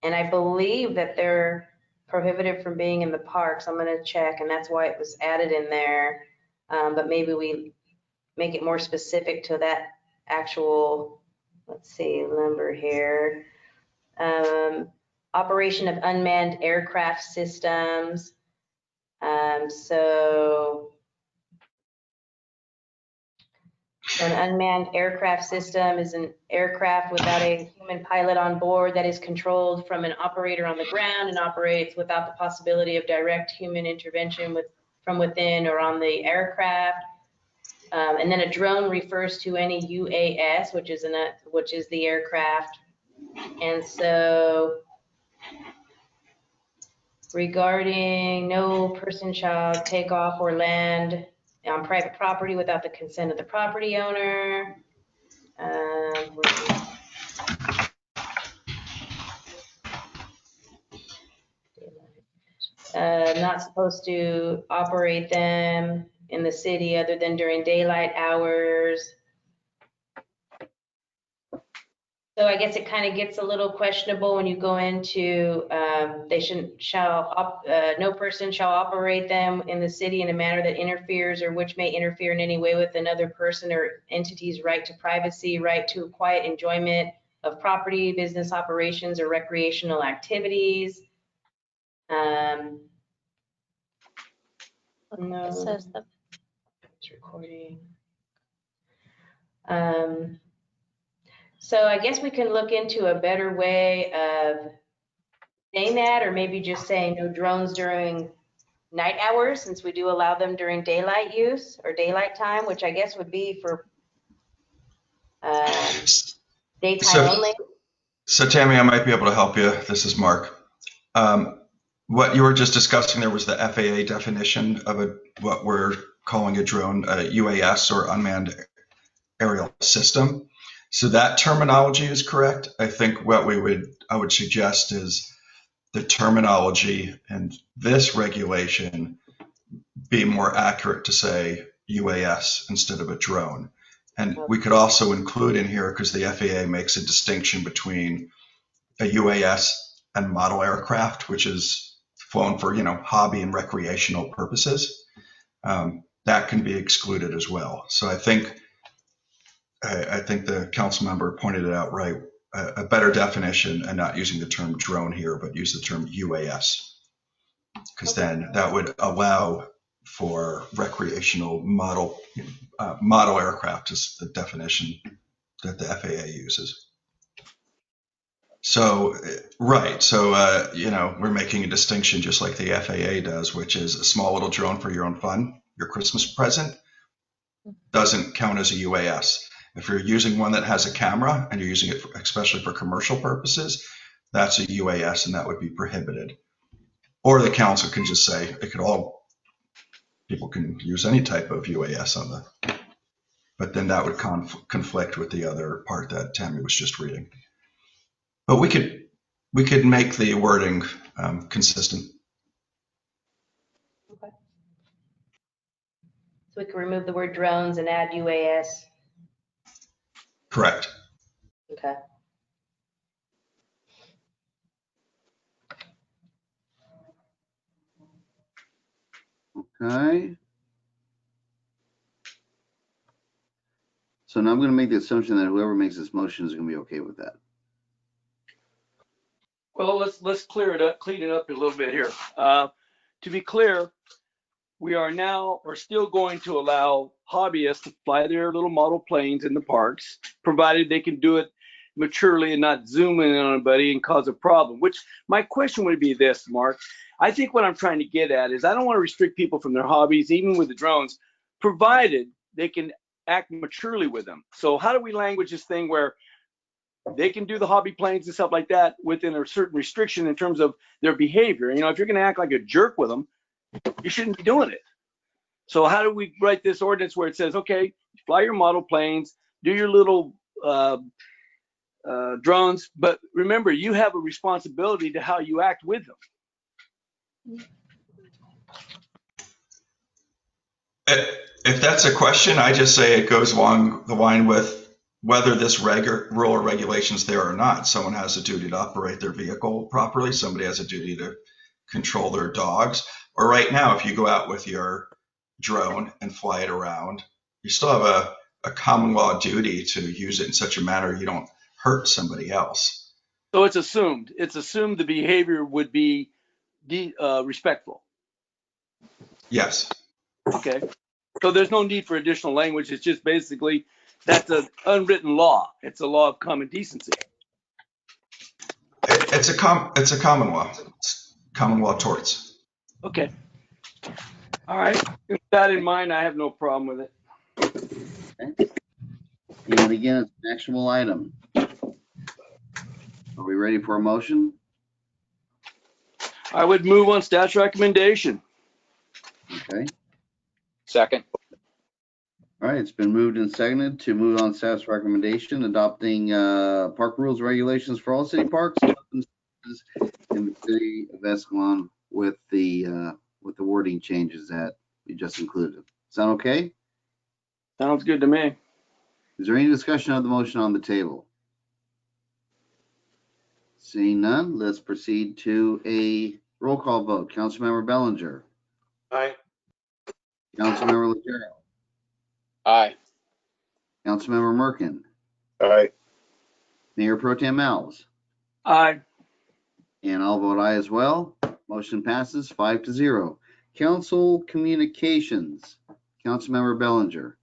And I believe that they're prohibited from being in the parks. I'm gonna check, and that's why it was added in there. But maybe we make it more specific to that actual, let's see, number here. Operation of unmanned aircraft systems. So an unmanned aircraft system is an aircraft without a human pilot on board that is controlled from an operator on the ground and operates without the possibility of direct human intervention from within or on the aircraft. And then a drone refers to any UAS, which is the aircraft. And so regarding no person shall take off or land on private property without the consent of the property owner. Not supposed to operate them in the city other than during daylight hours. So I guess it kind of gets a little questionable when you go into, no person shall operate them in the city in a manner that interferes or which may interfere in any way with another person or entity's right to privacy, right to quiet enjoyment of property, business operations, or recreational activities. No. It says that. It's recording. So I guess we can look into a better way of saying that, or maybe just saying no drones during night hours, since we do allow them during daylight use or daylight time, which I guess would be for daytime only. So Tammy, I might be able to help you. This is Mark. What you were just discussing there was the FAA definition of what we're calling a drone, a UAS or unmanned aerial system. So that terminology is correct. I think what I would suggest is the terminology in this regulation be more accurate to say UAS instead of a drone. And we could also include in here, because the FAA makes a distinction between a UAS and model aircraft, which is flown for, hobby and recreational purposes. That can be excluded as well. So I think the council member pointed it out right. A better definition, and not using the term drone here, but use the term UAS, because then that would allow for recreational model aircraft is the definition that the FAA uses. So, right. So, we're making a distinction just like the FAA does, which is a small little drone for your own fun. Your Christmas present doesn't count as a UAS. If you're using one that has a camera and you're using it especially for commercial purposes, that's a UAS, and that would be prohibited. Or the council can just say people can use any type of UAS but then that would conflict with the other part that Tammy was just reading. But we could make the wording consistent. Okay. we can remove the word drones and add UAS. Correct. Okay. Okay. So now I'm going to make the assumption that whoever makes this motion is going to be okay with that. Well, let's clean it up a little bit here. To be clear, we are still going to allow hobbyists to fly their little model planes in the parks, provided they can do it maturely and not zoom in on anybody and cause a problem. Which my question would be this, Mark. I think what I'm trying to get at is I don't want to restrict people from their hobbies, even with the drones, provided they can act maturely with them. So how do we language this thing where they can do the hobby planes and stuff like that within a certain restriction in terms of their behavior? You know, if you're going to act like a jerk with them, you shouldn't be doing it. So how do we write this ordinance where it says, okay, fly your model planes, do your little drones, but remember, you have a responsibility to how you act with them. If that's a question, I just say it goes along the line with whether this rule or regulations there or not. Someone has a duty to operate their vehicle properly. Somebody has a duty to control their dogs. Or right now, if you go out with your drone and fly it around, you still have a common law duty to use it in such a manner you don't hurt somebody else. So it's assumed the behavior would be respectful. Yes. Okay. So there's no need for additional language. It's just basically that's an unwritten law. It's a law of common decency. It's a common law. It's common law torts. Okay. All right. With that in mind, I have no problem with it. Okay. And again, it's an actionable item. Are we ready for a motion? I would move on staff's recommendation. Okay. Second. All right, it's been moved and seconded to move on staff's recommendation, adopting park rules and regulations for all city parks and open spaces in the city of Escalon with the wording changes that we just included. Sound okay? Sounds good to me. Is there any discussion of the motion on the table? Seeing none, let's proceed to a roll call vote. Councilmember Bellinger. Aye. Councilmember Legero. Aye. Councilmember Merkin. Aye. Mayor Pro Tem Alves. Aye. And I'll vote aye as well. Motion passes 5-0. Council communications. Councilmember Bellinger.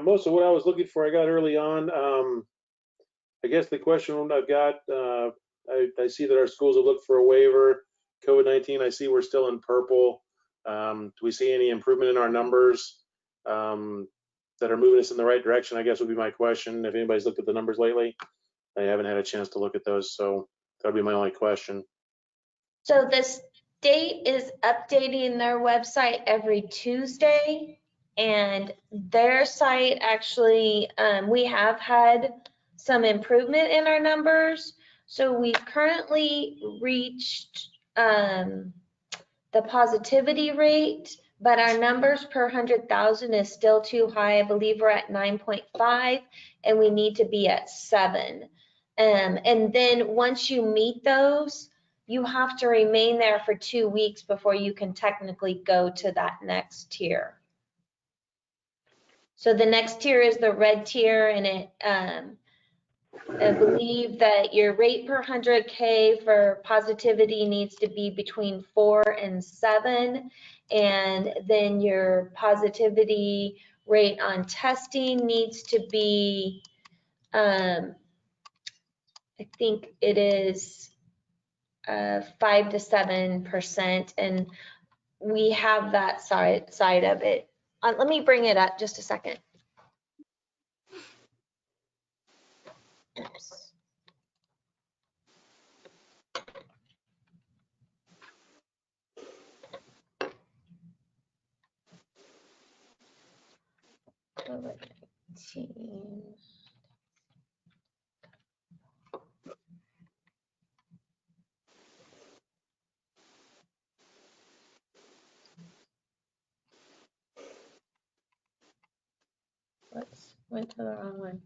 Most of what I was looking for, I got early on. I guess the question I've got, I see that our schools have looked for a waiver. COVID-19, I see we're still in purple. Do we see any improvement in our numbers that are moving us in the right direction? I guess would be my question. If anybody's looked at the numbers lately, I haven't had a chance to look at those, so that would be my only question. So the state is updating their website every Tuesday, and their site actually, we have had some improvement in our numbers. So we've currently reached the positivity rate, but our numbers per 100,000 is still too high. I believe we're at 9.5 and we need to be at 7. And then once you meet those, you have to remain there for 2 weeks before you can technically go to that next tier. So the next tier is the red tier, and it, I believe that your rate per 100K for positivity needs to be between 4 and 7. And then your positivity rate on testing needs to be, I think it is 5 to 7%. And we have that side of it. Let me bring it up just a second. Oops. COVID-19. went to the wrong one.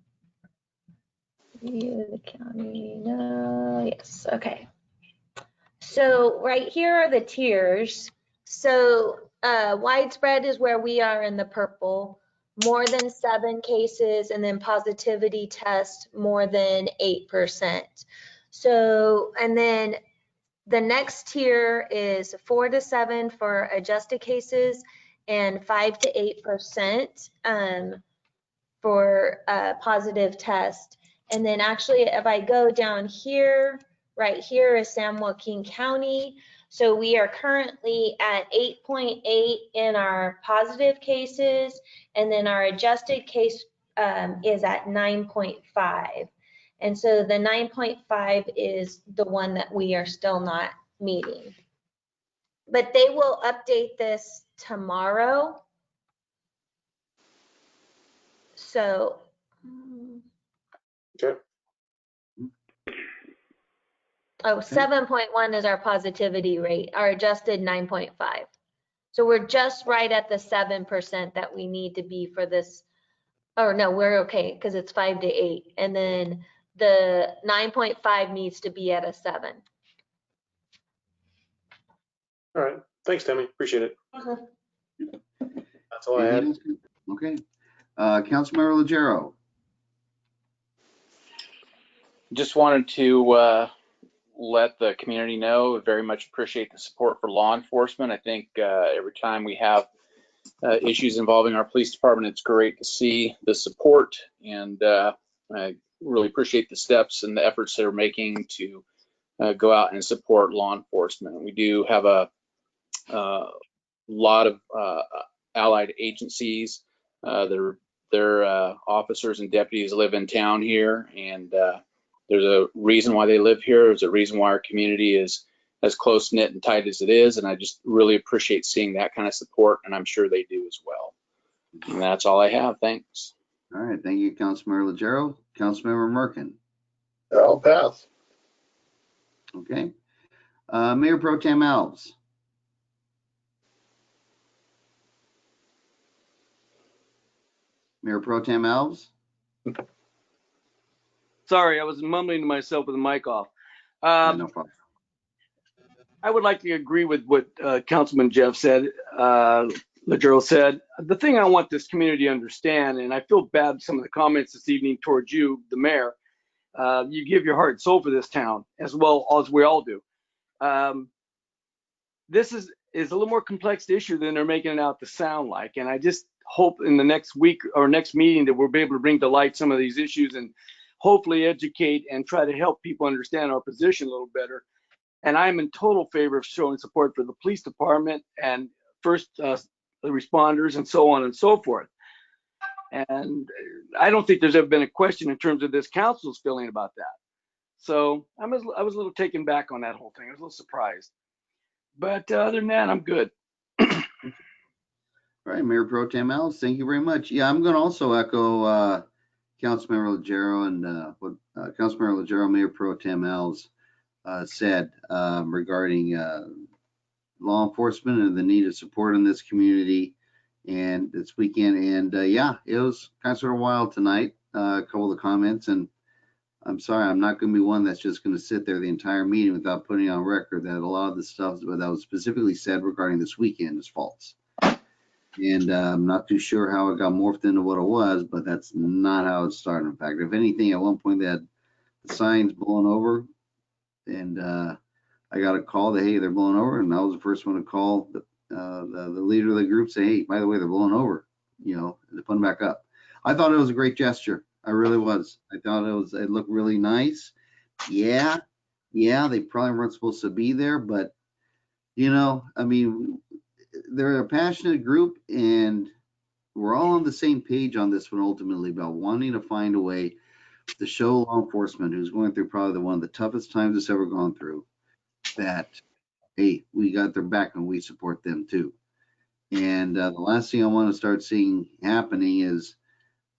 View the county, no, yes, okay. So right here are the tiers. So widespread is where we are in the purple, more than 7 cases, and then positivity test more than 8%. So, and then the next tier is 4 to 7 for adjusted cases and 5 to 8% for positive test. And then actually, if I go down here, right here is San Joaquin County. So we are currently at 8.8 in our positive cases, and then our adjusted case is at 9.5. And so the 9.5 is the one that we are still not meeting. But they will update this tomorrow. So. Okay. Oh, 7.1 is our positivity rate, our adjusted 9.5. So we're just right at the 7% that we need to be for this. Oh, no, we're okay because it's 5 to 8. And then the 9.5 needs to be at a 7. All right. Thanks, Tammy. Appreciate it. That's all I Anything had. else? Okay. Councilmember Legero. Just wanted to let the community know, very much appreciate the support for law enforcement. I think every time we have issues involving our police department, it's great to see the support, and I really appreciate the steps and the efforts they're making to go out and support law enforcement. We do have a lot of allied agencies. Their officers and deputies live in town here, and there's a reason why they live here. There's a reason why our community is as close knit and tight as it is, and I just really appreciate seeing that kind of support, and I'm sure they do as well. And that's all I have. Thanks. All right, thank you, Councilmember Legero. Councilmember Merkin. I'll pass. Okay. Mayor Pro Tem Alves. Mayor Pro Tem Alves. Sorry, I was mumbling to myself with the mic off. Yeah, no problem. I would like to agree with what Councilman Jeff said, Legero said. The thing I want this community to understand, and I feel bad with some of the comments this evening towards you, the mayor, you give your heart and soul for this town as well as we all do. This is a little more complex issue than they're making it out to sound like. And I just hope in the next week or next meeting that we'll be able to bring to light some of these issues and hopefully educate and try to help people understand our position a little better. And I'm in total favor of showing support for the police department and first responders and so on and so forth. And I don't think there's ever been a question in terms of this council's feeling about that. So I was a little taken back on that whole thing. I was a little surprised. But other than that, I'm good. All right, Mayor Pro Tem Alves, thank you very much. Yeah, I'm going to also echo Councilmember Legero and what Councilmember Legero, Mayor Pro Tem Alves said regarding law enforcement and the need of support in this community and this weekend. And yeah, it was kind of sort of wild tonight, a couple of the comments. And I'm sorry, I'm not going to be one that's just going to sit there the entire meeting without putting on record that a lot of the stuff that was specifically said regarding this weekend is false. And I'm not too sure how it got morphed into what it was, but that's not how it started. In fact, if anything, at one point they had the signs blown over, and I got a call that, hey, they're blown over, and I was the first one to call the leader of the group, say, hey, by the way, they're blown over, you know, to put them back up. I thought it was a great gesture. I really was. I thought it looked really nice. Yeah, they probably weren't supposed to be there, but you know, I mean, they're a passionate group, and we're all on the same page on this one ultimately about wanting to find a way to show law enforcement, who's going through probably one of the toughest times it's ever gone through, that hey, we got their back and we support them too. And the last thing I want to start seeing happening is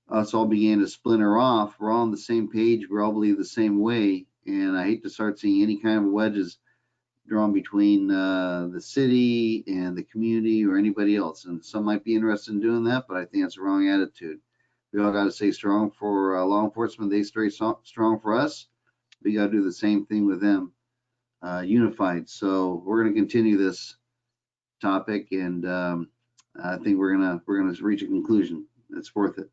us all began to splinter off. We're all on the same page. We all believe the same way. And I hate to start seeing any kind of wedges drawn between the city and the community or anybody else. And some might be interested in doing that, but I think that's the wrong attitude. We all got to stay strong for law enforcement. They stay strong for us. We got to do the same thing with them, unified. So we're going to continue this topic, and I think we're gonna reach a conclusion. It's worth it.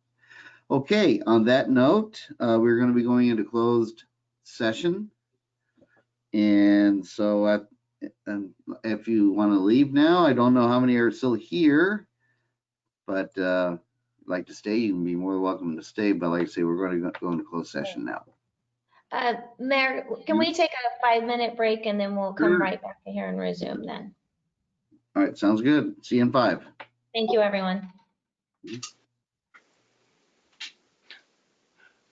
Okay. On that note, we're going to be going into closed session, and so if you want to leave now, I don't know how many are still here, but like to stay, you can be more than welcome to stay. But like I say, we're going to go into closed session now. Mayor, can we take a 5-minute break and then we'll come right back here and resume then? All right, sounds good. See you in 5. Thank you, everyone.